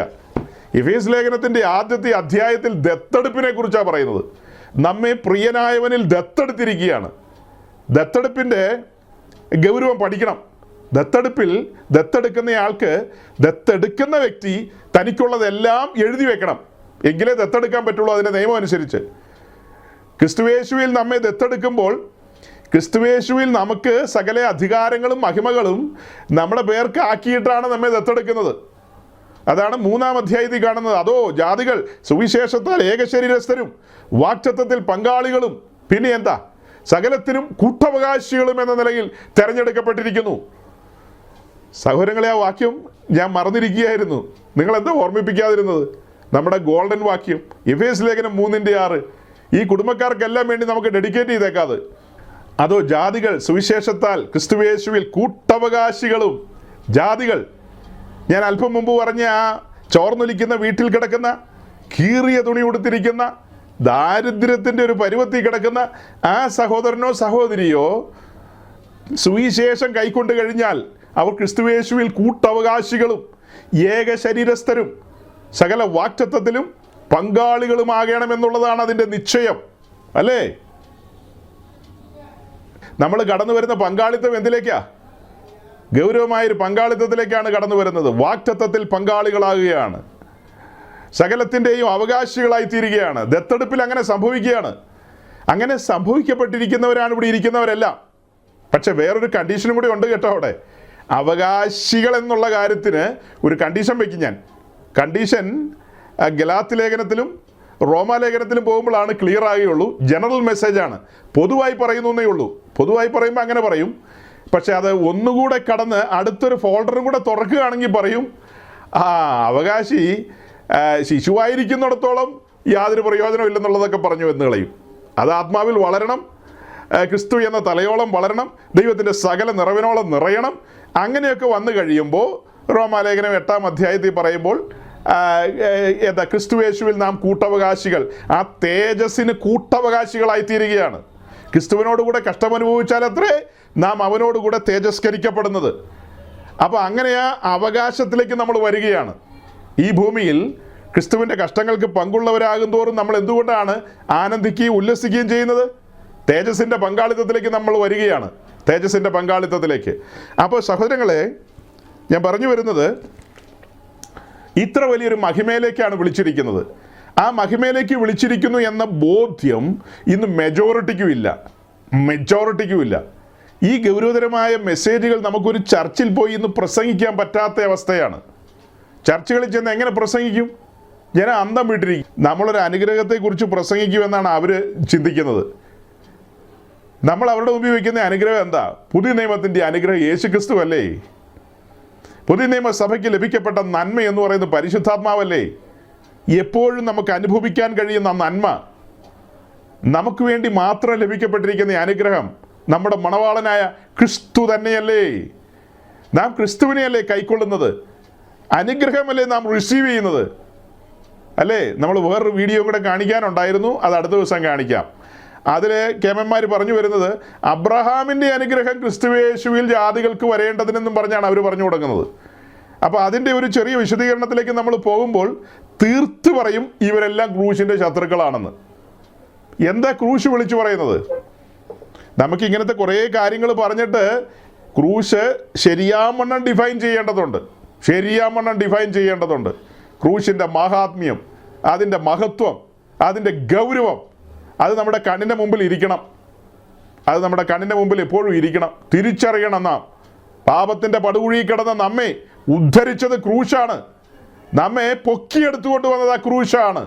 എഫേസ് ലേഖനത്തിൻ്റെ ആദ്യത്തെ അധ്യായത്തിൽ ദത്തെടുപ്പിനെ കുറിച്ചാണ് പറയുന്നത്. നമ്മെ പ്രിയനായവനിൽ ദത്തെടുത്തിരിക്കുകയാണ്. ദത്തെടുപ്പിൻ്റെ ഗൗരവം പഠിക്കണം. ദത്തെടുക്കുന്നയാൾക്ക്, ദത്തെടുക്കുന്ന വ്യക്തി തനിക്കുള്ളതെല്ലാം എഴുതി വെക്കണം, എങ്കിലേ ദത്തെടുക്കാൻ പറ്റുള്ളൂ അതിൻ്റെ നിയമം അനുസരിച്ച്. ക്രിസ്തുയേശുവിൽ നമ്മെ ദത്തെടുക്കുമ്പോൾ ക്രിസ്തുയേശുവിൽ നമുക്ക് സകല അധികാരങ്ങളും മഹിമകളും നമ്മുടെ പേർക്ക് ആക്കിയിട്ടാണ് നമ്മെ ദത്തെടുക്കുന്നത്. അതാണ് 3-ാം അധ്യായത്തിൽ കാണുന്നത്. അതോ ജാതികൾ സുവിശേഷത്താൽ ഏകശരീരസ്ഥരും വാക്തത്വത്തിൽ പങ്കാളികളും പിന്നെ എന്താ സകലത്തിനും കൂട്ടവകാശികളും എന്ന നിലയിൽ തെരഞ്ഞെടുക്കപ്പെട്ടിരിക്കുന്നു. സഹോദരങ്ങളെ, ആ വാക്യം ഞാൻ മറന്നിരിക്കുകയായിരുന്നു. നിങ്ങളെന്താ ഓർമ്മിപ്പിക്കാതിരുന്നത്? നമ്മുടെ ഗോൾഡൻ വാക്യം എഫേസ് ലേഖനം 3:6. ഈ കുടുംബക്കാർക്കെല്ലാം വേണ്ടി നമുക്ക് ഡെഡിക്കേറ്റ് ചെയ്തേക്കാത്. അതോ ജാതികൾ സുവിശേഷത്താൽ ക്രിസ്തുയേശുവിൽ കൂട്ടവകാശികളും. ജാതികൾ, ഞാൻ അല്പം മുമ്പ് പറഞ്ഞ ആ ചോർന്നൊലിക്കുന്ന വീട്ടിൽ കിടക്കുന്ന, കീറിയ തുണി ഉടുത്തിരിക്കുന്ന, ദാരിദ്ര്യത്തിൻ്റെ ഒരു പരുവത്തിൽ കിടക്കുന്ന ആ സഹോദരനോ സഹോദരിയോ സുവിശേഷം കൈക്കൊണ്ട് കഴിഞ്ഞാൽ അവർ ക്രിസ്തുയേശുവിൽ കൂട്ടവകാശികളും ഏക ശരീരസ്ഥരും സകല വാക്തത്വത്തിലും പങ്കാളികളുമാകണമെന്നുള്ളതാണ് അതിൻ്റെ നിശ്ചയം, അല്ലേ? നമ്മൾ കടന്നു വരുന്ന പങ്കാളിത്തം എന്തിലേക്കാ? ഗൗരവമായൊരു പങ്കാളിത്തത്തിലേക്കാണ് കടന്നു വരുന്നത്. വാക്തത്വത്തിൽ പങ്കാളികളാകുകയാണ്, സകലത്തിൻ്റെയും അവകാശികളായി തീരുകയാണ്. ദത്തെടുപ്പിൽ അങ്ങനെ സംഭവിക്കുകയാണ്. അങ്ങനെ സംഭവിക്കപ്പെട്ടിരിക്കുന്നവരാണ് ഇവിടെ ഇരിക്കുന്നവരെല്ലാം. പക്ഷെ വേറൊരു കണ്ടീഷനും കൂടി ഉണ്ട് കേട്ടോ. അവിടെ അവകാശികൾ എന്നുള്ള കാര്യത്തിന് ഒരു കണ്ടീഷൻ വയ്ക്കും ഞാൻ. കണ്ടീഷൻ ഗലാത്യ ലേഖനത്തിലും റോമാലേഖനത്തിലും പോകുമ്പോഴാണ് ക്ലിയർ ആകുകയുള്ളൂ. ജനറൽ മെസ്സേജാണ്, പൊതുവായി പറയുന്നു എന്നേ ഉള്ളൂ. പൊതുവായി പറയുമ്പോൾ അങ്ങനെ പറയും. പക്ഷെ അത് ഒന്നുകൂടെ കടന്ന് അടുത്തൊരു ഫോൾഡറും കൂടെ തുറക്കുകയാണെങ്കിൽ പറയും, അവകാശി ശിശുവായിരിക്കുന്നിടത്തോളം യാതൊരു പ്രയോജനം ഇല്ലെന്നുള്ളതൊക്കെ പറഞ്ഞു എന്ന് കളയും. അത് ആത്മാവിൽ വളരണം, ക്രിസ്തു എന്ന തലയോളം വളരണം, ദൈവത്തിൻ്റെ സകല നിറവിനോളം നിറയണം. അങ്ങനെയൊക്കെ വന്നു കഴിയുമ്പോൾ റോമാലേഖനം 8-ാം അധ്യായത്തിൽ പറയുമ്പോൾ എന്താ, ക്രിസ്തുയേശുവിൽ നാം കൂട്ടവകാശികൾ, ആ തേജസ്സിന് കൂട്ടവകാശികളായി തീരുകയാണ്. ക്രിസ്തുവിനോടുകൂടെ കഷ്ടമനുഭവിച്ചാൽ അത്രേ നാം അവനോടുകൂടെ തേജസ്കരിക്കപ്പെടുന്നത്. അപ്പോൾ അങ്ങനെ ആ അവകാശത്തിലേക്ക് നമ്മൾ വരികയാണ്. ഈ ഭൂമിയിൽ ക്രിസ്തുവിൻ്റെ കഷ്ടങ്ങൾക്ക് പങ്കുള്ളവരാകും തോറും നമ്മൾ എന്തുകൊണ്ടാണ് ആനന്ദിക്കുകയും ഉല്ലസിക്കുകയും ചെയ്യുന്നത്? തേജസ്സിൻ്റെ പങ്കാളിത്തത്തിലേക്ക് നമ്മൾ വരികയാണ്, തേജസ്സിൻ്റെ പങ്കാളിത്തത്തിലേക്ക്. അപ്പോൾ സഹോദരങ്ങളെ, ഞാൻ പറഞ്ഞു വരുന്നത്, ഇത്ര വലിയൊരു മഹിമയിലേക്കാണ് വിളിച്ചിരിക്കുന്നത്. ആ മഹിമയിലേക്ക് വിളിച്ചിരിക്കുന്നു എന്ന ബോധ്യം ഇന്ന് മെജോറിറ്റിക്കും ഇല്ല. ഈ ഗൗരവതരമായ മെസ്സേജുകൾ നമുക്കൊരു ചർച്ചിൽ പോയി ഇന്ന് പ്രസംഗിക്കാൻ പറ്റാത്ത അവസ്ഥയാണ്. ചർച്ചുകളിൽ ചെന്ന് എങ്ങനെ പ്രസംഗിക്കും? ഞാൻ അന്തം വിട്ടിരിക്കും. നമ്മളൊരു അനുഗ്രഹത്തെക്കുറിച്ച് പ്രസംഗിക്കുമെന്നാണ് അവർ ചിന്തിക്കുന്നത്. നമ്മൾ അവരുടെ മുമ്പിൽ വയ്ക്കുന്ന അനുഗ്രഹം എന്താ? പുതിയ നിയമത്തിൻ്റെ അനുഗ്രഹം യേശുക്രിസ്തു അല്ലേ? പുതിയ നിയമസഭയ്ക്ക് ലഭിക്കപ്പെട്ട നന്മ എന്ന് പറയുന്നത് പരിശുദ്ധാത്മാവല്ലേ? എപ്പോഴും നമുക്ക് അനുഭവിക്കാൻ കഴിയുന്ന നന്മ, നമുക്ക് വേണ്ടി മാത്രം ലഭിക്കപ്പെട്ടിരിക്കുന്ന അനുഗ്രഹം നമ്മുടെ മണവാളനായ ക്രിസ്തു തന്നെയല്ലേ? നാം ക്രിസ്തുവിനെയല്ലേ കൈക്കൊള്ളുന്നത്? അനുഗ്രഹമല്ലേ നാം റിസീവ് ചെയ്യുന്നത്, അല്ലേ? നമ്മൾ വേറൊരു വീഡിയോ കൂടെ കാണിക്കാനുണ്ടായിരുന്നു, അത് അടുത്ത ദിവസം കാണിക്കാം. അതിൽ കേമന്മാർ പറഞ്ഞു വരുന്നത് അബ്രഹാമിൻ്റെ അനുഗ്രഹം ക്രിസ്തുയേശുവിൽ ജാതികൾക്ക് വരേണ്ടതിനെന്നും പറഞ്ഞാണ് അവർ പറഞ്ഞു തുടങ്ങുന്നത്. അപ്പോൾ അതിൻ്റെ ഒരു ചെറിയ വിശദീകരണത്തിലേക്ക് നമ്മൾ പോകുമ്പോൾ തീർത്ത് പറയും ഇവരെല്ലാം ക്രൂശിൻ്റെ ശത്രുക്കളാണെന്ന്. എന്താ ക്രൂശ് വിളിച്ചു പറയുന്നത്? നമുക്ക് ഇങ്ങനത്തെ കുറേ കാര്യങ്ങൾ പറഞ്ഞിട്ട് ക്രൂശ് ശരിയാമണ്ണം ഡിഫൈൻ ചെയ്യേണ്ടതുണ്ട്. ക്രൂശിൻ്റെ മഹാത്മ്യം, അതിൻ്റെ മഹത്വം, അതിൻ്റെ ഗൗരവം അത് നമ്മുടെ കണ്ണിൻ്റെ മുമ്പിൽ ഇരിക്കണം. എപ്പോഴും ഇരിക്കണം. തിരിച്ചറിയണം നാം പാപത്തിൻ്റെ പടുകുഴി കിടന്ന നമ്മെ ഉദ്ധരിച്ചത് ക്രൂശാണ്. നമ്മെ പൊക്കിയെടുത്തുകൊണ്ട് വന്നത് ആ ക്രൂശാണ്.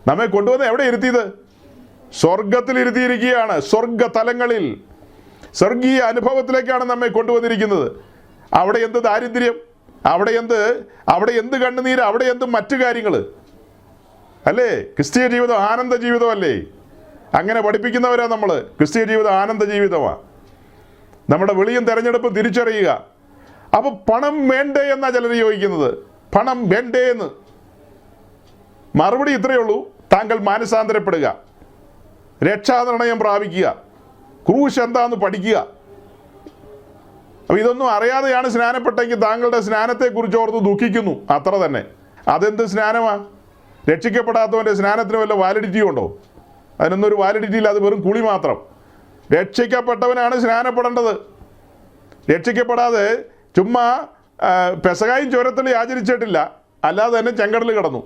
നമ്മെ കൊണ്ടുവന്ന് എവിടെ ഇരുത്തിയത്? സ്വർഗത്തിൽ ഇരുത്തിയിരിക്കുകയാണ്. സ്വർഗതലങ്ങളിൽ സ്വർഗീയ അനുഭവത്തിലേക്കാണ് നമ്മെ കൊണ്ടുവന്നിരിക്കുന്നത്. അവിടെ എന്ത് ദാരിദ്ര്യം, അവിടെ എന്ത് കണ്ണുനീര്, അവിടെ എന്ത് മറ്റു കാര്യങ്ങൾ അല്ലേ? ക്രിസ്തീയ ജീവിതം ആനന്ദ ജീവിതമല്ലേ? അങ്ങനെ പഠിപ്പിക്കുന്നവരാ നമ്മൾ. ക്രിസ്തീയ ജീവിതം ആനന്ദ ജീവിതമാണ്. നമ്മുടെ വിളിയും തെരഞ്ഞെടുപ്പും തിരിച്ചറിയുക. അപ്പോൾ പണം വേണ്ടേ എന്നാ ചിലർ ചോദിക്കുന്നത്. പണം വേണ്ടേ എന്ന്. മറുപടി ഇത്രയേ ഉള്ളൂ, താങ്കൾ മാനസാന്തരപ്പെടുക, രക്ഷാനിർണയം പ്രാപിക്കുക, ക്രൂശ് എന്താന്ന് പഠിക്കുക. അപ്പോൾ ഇതൊന്നും അറിയാതെയാണ് സ്നാനപ്പെട്ടെങ്കിൽ താങ്കളുടെ സ്നാനത്തെക്കുറിച്ച് ഓർത്ത് ദുഃഖിക്കുന്നു, അത്ര തന്നെ. അതെന്ത് സ്നാനമാണ്? രക്ഷിക്കപ്പെടാത്തവൻ്റെ സ്നാനത്തിന് വല്ല വാലിഡിറ്റി ഉണ്ടോ? അതിനൊന്നും ഒരു വാലിഡിറ്റി ഇല്ല, അത് വെറും കുളി മാത്രം. രക്ഷിക്കപ്പെട്ടവനാണ് സ്നാനപ്പെടേണ്ടത്. രക്ഷിക്കപ്പെടാതെ ചുമ്മാ പെസകായും ചോരത്തളി ആചരിച്ചിട്ടില്ല, അല്ലാതെ തന്നെ ചെങ്കടൽ കിടന്നു.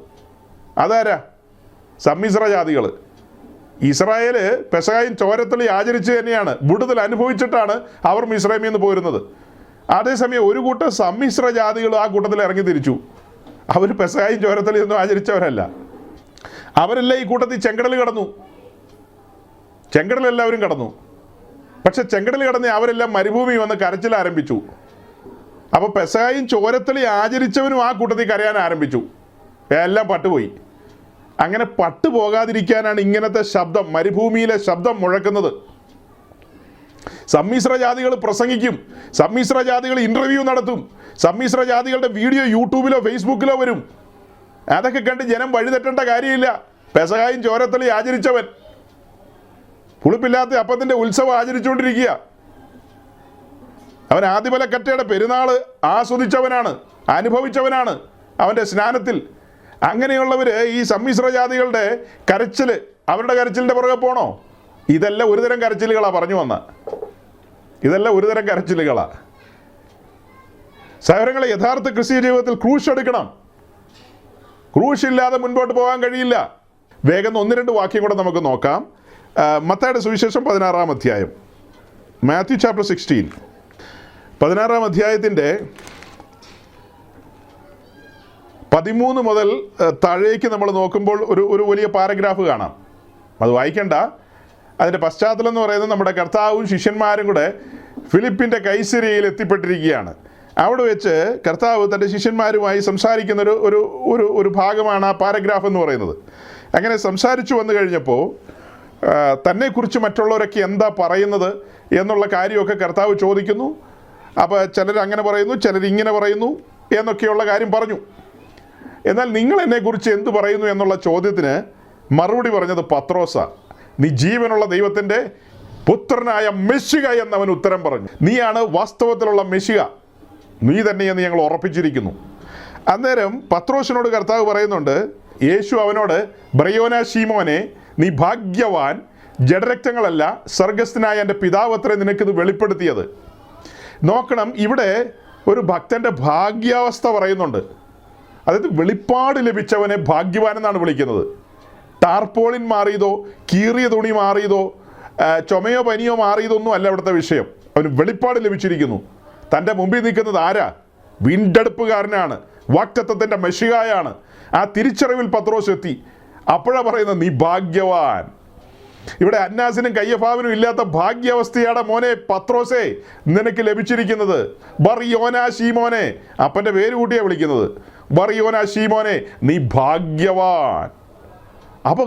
അതാരാ? സമ്മിശ്ര ജാതികൾ. ഇസ്രായേൽ പെസകായും ചോരത്തളി ആചരിച്ച് തന്നെയാണ്, വിടുതൽ അനുഭവിച്ചിട്ടാണ് അവർ മിസ്രൈമിൽ നിന്ന് പോരുന്നത്. അതേസമയം ഒരു കൂട്ടം സമ്മിശ്ര ജാതികൾ ആ കൂട്ടത്തിൽ ഇറങ്ങി തിരിച്ചു. അവർ പെസകായും ചോരത്തളിയൊന്നും ആചരിച്ചവരല്ല. അവരെല്ലാം ഈ കൂട്ടത്തിൽ ചെങ്കടൽ കടന്നു. ചെങ്കടലെല്ലാവരും കടന്നു. പക്ഷെ ചെങ്കടൽ കടന്ന് അവരെല്ലാം മരുഭൂമി വന്ന് കരച്ചിൽ ആരംഭിച്ചു. അപ്പോൾ പെസകായും ചോരത്തളി ആചരിച്ചവനും ആ കൂട്ടത്തിൽ കരയാൻ ആരംഭിച്ചു. എല്ലാം പട്ടുപോയി. അങ്ങനെ പട്ടുപോകാതിരിക്കാനാണ് ഇങ്ങനത്തെ ശബ്ദം, മരുഭൂമിയിലെ ശബ്ദം മുഴക്കുന്നത്. സമ്മിശ്ര ജാതികൾ പ്രസംഗിക്കും, സമ്മിശ്ര ജാതികൾ ഇൻ്റർവ്യൂ നടത്തും, സമ്മിശ്ര ജാതികളുടെ വീഡിയോ യൂട്യൂബിലോ ഫേസ്ബുക്കിലോ വരും. അതൊക്കെ കണ്ട് ജനം വഴിതെറ്റേണ്ട കാര്യമില്ല. പെസകായും ചോരത്തളി ആചരിച്ചവൻ പുളിപ്പില്ലാത്ത അപ്പത്തിൻ്റെ ഉത്സവം ആചരിച്ചുകൊണ്ടിരിക്കുക. അവൻ ആദിമലക്കറ്റയുടെ പെരുന്നാൾ ആസ്വദിച്ചവനാണ്, അനുഭവിച്ചവനാണ് അവൻ്റെ സ്നാനത്തിൽ. അങ്ങനെയുള്ളവർ ഈ സമ്മിശ്ര ജാതികളുടെ കരച്ചിൽ, അവരുടെ കരച്ചിലിൻ്റെ പുറകെ പോണോ? ഇതെല്ലാം ഒരുതരം കരച്ചിലുകളാണ് പറഞ്ഞു വന്ന. ഇതെല്ലാം ഒരുതരം കരച്ചിലുകളാണ്. സഹോദരങ്ങളെ, യഥാർത്ഥ ക്രിസ്തീയ ജീവിതത്തിൽ ക്രൂശ് എടുക്കണം. ക്രൂശ് ഇല്ലാതെ മുൻപോട്ട് പോകാൻ കഴിയില്ല. വേഗം 1-2 വാക്യം കൂടെ നമുക്ക് നോക്കാം. മത്തായിയുടെ സുവിശേഷം 16-ാം അധ്യായം, മാത്യു ചാപ്റ്റർ 16, 16-ാം അധ്യായത്തിൻ്റെ 13 മുതൽ താഴേക്ക് നമ്മൾ നോക്കുമ്പോൾ ഒരു വലിയ പാരഗ്രാഫ് കാണാം. അത് വായിക്കണ്ട. അതിൻ്റെ പശ്ചാത്തലം എന്ന് പറയുന്നത് നമ്മുടെ കർത്താവും ശിഷ്യന്മാരും കൂടെ ഫിലിപ്പിൻ്റെ കൈസരിയയിൽ എത്തിപ്പെട്ടിരിക്കുകയാണ്. അവിടെ വെച്ച് കർത്താവ് തൻ്റെ ശിഷ്യന്മാരുമായി സംസാരിക്കുന്ന ഒരു ഭാഗമാണ് ആ പാരഗ്രാഫ് എന്ന് പറയുന്നത്. അങ്ങനെ സംസാരിച്ചു വന്നു കഴിഞ്ഞപ്പോൾ തന്നെക്കുറിച്ച് മറ്റുള്ളവരൊക്കെ എന്താ പറയുന്നത് എന്നുള്ള കാര്യമൊക്കെ കർത്താവ് ചോദിക്കുന്നു. അപ്പോൾ ചിലർ അങ്ങനെ പറയുന്നു, ചിലർ ഇങ്ങനെ പറയുന്നു എന്നൊക്കെയുള്ള കാര്യം പറഞ്ഞു. എന്നാൽ നിങ്ങൾ എന്നെക്കുറിച്ച് എന്ത് പറയുന്നു എന്നുള്ള ചോദ്യത്തിന് മറുപടി പറഞ്ഞത് പത്രോസാ. നീ ജീവനുള്ള ദൈവത്തിൻ്റെ പുത്രനായ മെശിഹ എന്നവൻ ഉത്തരം പറഞ്ഞു. നീയാണ് വാസ്തവത്തിലുള്ള മെശിഹ, നീ തന്നെയെന്ന് ഞങ്ങൾ ഉറപ്പിച്ചിരിക്കുന്നു. അന്നേരം പത്രോസിനോട് കർത്താവ് പറയുന്നുണ്ട്, യേശു അവനോട്, ബ്രയോന ശീമോനെ, നീ ഭാഗ്യവാൻ, ജഡരക്തങ്ങളല്ല സ്വർഗസ്ഥനായ എൻ്റെ പിതാവത്രേ നിനക്കിത് വെളിപ്പെടുത്തിയത്. നോക്കണം, ഇവിടെ ഒരു ഭക്തൻ്റെ ഭാഗ്യാവസ്ഥ പറയുന്നുണ്ട്. അതായത് വെളിപ്പാട് ലഭിച്ചവനെ ഭാഗ്യവാൻ എന്നാണ് വിളിക്കുന്നത്. ടാർപോളിൻ മാറിയതോ കീറിയ തുണി മാറിയതോ ചുമയോ പനിയോ മാറിയതൊന്നും അല്ല ഇവിടുത്തെ വിഷയം. അവന് വെളിപ്പാട് ലഭിച്ചിരിക്കുന്നു. തൻ്റെ മുമ്പിൽ നിൽക്കുന്നത് ആരാ? വീണ്ടെടുപ്പുകാരനാണ്, വാഗ്ദത്തത്തിൻ്റെ മെശിഹായാണ്. ആ തിരിച്ചറിവിൽ പത്രോസ് എത്തി. അപ്പോഴാണ് പറയുന്നത്, നീ ഭാഗ്യവാൻ. ഇവിടെ അന്നാസിനും കയ്യഫാവിനും ഇല്ലാത്ത ഭാഗ്യാവസ്ഥയാണ് മോനെ പത്രോസേ നിനക്ക് ലഭിച്ചിരിക്കുന്നത്. ബർയോനാ ശീമോനെ, അപ്പൻ്റെ പേര് കൂട്ടിയാണ് വിളിക്കുന്നത്. ബർയോനാ ശീമോനെ, നീ ഭാഗ്യവാൻ. അപ്പോൾ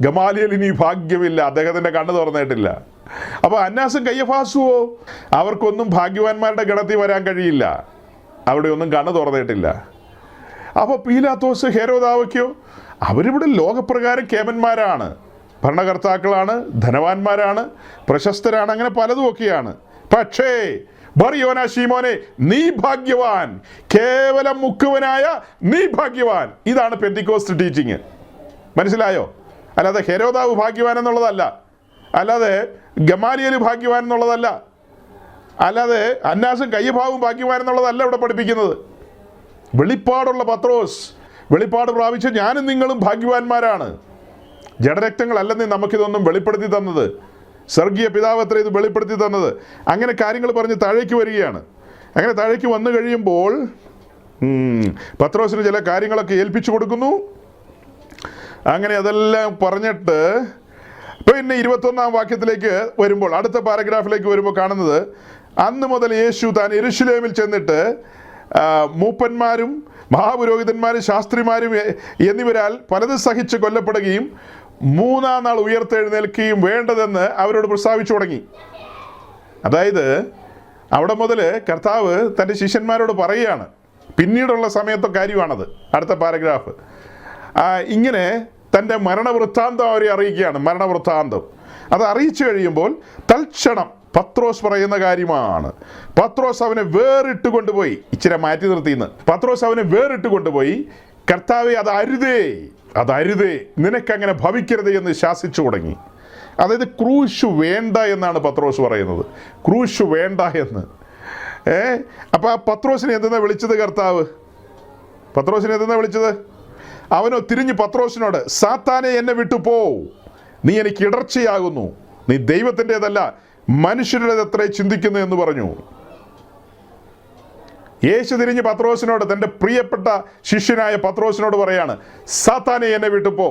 ഗമാലിയലിന് ഈ ഭാഗ്യമില്ല, അദ്ദേഹത്തിൻ്റെ കണ്ണ് തുറന്നിട്ടില്ല. അപ്പോൾ അന്നാസും കയ്യഫാസുവോ, അവർക്കൊന്നും ഭാഗ്യവാന്മാരുടെ ഗണത്തിൽ വരാൻ കഴിയില്ല, അവിടെ ഒന്നും കണ്ണ് തുറന്നിട്ടില്ല. അപ്പോൾ പീലാത്തോസ്, ഹെരോദാവയ്ക്കോ, അവരിവിടെ ലോകപ്രകാരം കേമന്മാരാണ്. ഭരണകർത്താക്കളാണ്, ധനവാന്മാരാണ്, പ്രശസ്തരാണ്, അങ്ങനെ പലതുമൊക്കെയാണ്. പക്ഷേ ബർയോന ശീമോനെ, നീ ഭാഗ്യവാൻ, കേവലം മുക്കുവനായ നീ ഭാഗ്യവാൻ. ഇതാണ് പെന്തിക്കോസ്റ്റ് ടീച്ചിങ്. മനസ്സിലായോ? അല്ലാതെ ഹെരോദാവ് ഭാഗ്യവാൻ എന്നുള്ളതല്ല, അല്ലാതെ ഗമാലിയേൽ ഭാഗ്യവാൻ എന്നുള്ളതല്ല, അല്ലാതെ അന്നാസും കയ്യഭാവും ഭാഗ്യവാൻ എന്നുള്ളതല്ല ഇവിടെ പഠിപ്പിക്കുന്നത്. വെളിപ്പാടുള്ള പത്രോസ്, വെളിപ്പാട് പ്രാപിച്ച ഞാനും നിങ്ങളും ഭാഗ്യവാന്മാരാണ്. ജഡരക്തങ്ങളല്ലെന്നേ നമുക്കിതൊന്നും വെളിപ്പെടുത്തി തന്നത്. സ്വർഗീയ പിതാവ് അത്ര ഇത് വെളിപ്പെടുത്തി തന്നത്. അങ്ങനെ കാര്യങ്ങൾ പറഞ്ഞ് താഴേക്ക് വരികയാണ്. അങ്ങനെ താഴേക്ക് വന്നു കഴിയുമ്പോൾ പത്രോസിന് ചില കാര്യങ്ങളൊക്കെ ഏൽപ്പിച്ചു കൊടുക്കുന്നു. അങ്ങനെ അതെല്ലാം പറഞ്ഞിട്ട് പിന്നെ 21-ാം വാക്യത്തിലേക്ക് വരുമ്പോൾ, അടുത്ത പാരഗ്രാഫിലേക്ക് വരുമ്പോൾ കാണുന്നത്, അന്ന് മുതൽ യേശു താൻ യെരൂശലേമിൽ ചെന്നിട്ട് മൂപ്പന്മാരും മഹാപുരോഹിതന്മാരും ശാസ്ത്രിമാരും എന്നിവരാൽ പലതും സഹിച്ച് കൊല്ലപ്പെടുകയും 3-ാം നാൾ ഉയർത്തെഴുന്നേൽക്കുകയും വേണ്ടതെന്ന് അവരോട് പ്രസ്താവിച്ചു തുടങ്ങി. അതായത് അവിടെ മുതൽ കർത്താവ് തൻ്റെ ശിഷ്യന്മാരോട് പറയുകയാണ്. പിന്നീടുള്ള സമയത്തെ കാര്യമാണത്. അടുത്ത പാരഗ്രാഫ് ഇങ്ങനെ തൻ്റെ മരണവൃത്താന്തം അവരെ അറിയിക്കുകയാണ്. മരണവൃത്താന്തം അത് അറിയിച്ചു കഴിയുമ്പോൾ തൽക്ഷണം പത്രോസ് പറയുന്ന കാര്യമാണ്. പത്രോസ് അവനെ വേറിട്ട് കൊണ്ടുപോയി, ഇച്ചിരി മാറ്റി നിർത്തിയെന്ന്, പത്രോസ് അവനെ വേറിട്ട് കൊണ്ടുപോയി, കർത്താവെ അതരുതേ, നിനക്കങ്ങനെ ഭവിക്കരുത് എന്ന് ശാസിച്ചു തുടങ്ങി. അതായത് ക്രൂശ് വേണ്ട എന്നാണ് പത്രോസ് പറയുന്നത്. ക്രൂശ് വേണ്ട എന്ന്. അപ്പോൾ ആ പത്രോസിനെ എന്തെന്നാ വിളിച്ചത് കർത്താവ്? പത്രോസിനെ എന്തെന്നാ വിളിച്ചത്? അവനോ തിരിഞ്ഞ് പത്രോസിനോട്, സാത്താനെ എന്നെ വിട്ടുപോ, നീ എനിക്ക് ഇടർച്ചയാകുന്നു, നീ ദൈവത്തിൻ്റെതല്ല മനുഷ്യരുടേതത്രേ ചിന്തിക്കുന്നു എന്ന് പറഞ്ഞു. യേശു തിരിഞ്ഞ് പത്രോസിനോട്, തൻ്റെ പ്രിയപ്പെട്ട ശിഷ്യനായ പത്രോസിനോട് പറയാണ്, സാത്താനെ എന്നെ വിട്ടുപോ.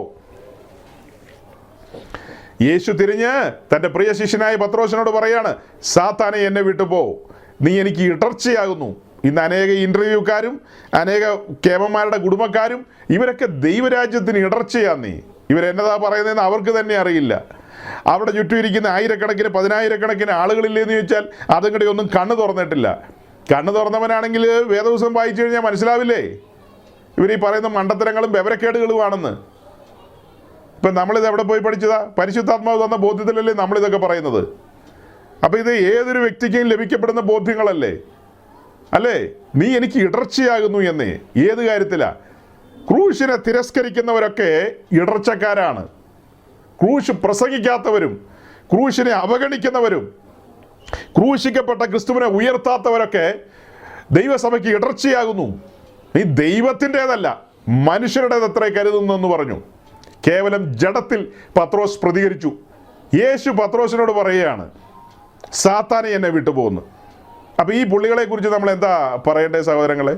യേശു തിരിഞ്ഞ് തൻ്റെ പ്രിയ ശിഷ്യനായ പത്രോസിനോട് പറയാണ്, സാത്താനെ എന്നെ വിട്ടുപോ, നീ എനിക്ക് ഇടർച്ചയാകുന്നു. ഇന്ന് അനേക ഇൻ്റർവ്യൂക്കാരും അനേക കേമന്മാരുടെ കുടുംബക്കാരും ഇവരൊക്കെ ദൈവരാജ്യത്തിന് ഇടർച്ചയാണ്. നീ ഇവരെന്നതാ പറയുന്നതെന്ന് അവർക്ക് തന്നെ അറിയില്ല. അവിടെ ചുറ്റും ഇരിക്കുന്ന ആയിരക്കണക്കിന് 10,000-കണക്കിന് ആളുകളില്ലെന്ന് ചോദിച്ചാൽ അതും ഒന്നും കണ്ണ് തുറന്നിട്ടില്ല. കണ്ണ് തുറന്നവനാണെങ്കിൽ വേദപുസ്തകം വായിച്ചു കഴിഞ്ഞാൽ മനസ്സിലാവില്ലേ ഇവർ ഈ പറയുന്ന മണ്ടത്തരങ്ങളും വിവരക്കേടുകളുമാണെന്ന്. ഇപ്പം നമ്മളിത് എവിടെ പോയി പഠിച്ചതാ? പരിശുദ്ധാത്മാവ് തന്ന ബോധ്യത്തിലല്ലേ നമ്മളിതൊക്കെ പറയുന്നത്. അപ്പോൾ ഇത് ഏതൊരു വ്യക്തിക്കും ലഭിക്കപ്പെടുന്ന ബോധ്യങ്ങളല്ലേ? അല്ലേ? നീ എനിക്ക് ഇടർച്ചയാകുന്നു എന്നേ. ഏത് കാര്യത്തിലാ? ക്രൂശിനെ തിരസ്കരിക്കുന്നവരൊക്കെ ഇടർച്ചക്കാരാണ്. ക്രൂശ് പ്രസംഗിക്കാത്തവരും ക്രൂശിനെ അവഗണിക്കുന്നവരും ക്രൂശിക്കപ്പെട്ട ക്രിസ്തുവിനെ ഉയർത്താത്തവരൊക്കെ ദൈവസഭയ്ക്ക് ഇടർച്ചയാകുന്നു. നീ ദൈവത്തിൻ്റെതല്ല മനുഷ്യരുടേതത്രേ കരുതുന്നു എന്ന് പറഞ്ഞു. കേവലം ജഡത്തിൽ പത്രോസ് പ്രതികരിച്ചു. യേശു പത്രോസിനോട് പറയുകയാണ്, സാത്താനെ എന്നെ വിട്ടുപോകുന്നു. അപ്പോൾ ഈ പുള്ളികളെക്കുറിച്ച് നമ്മൾ എന്താ പറയേണ്ടത് സഹോദരങ്ങളെ?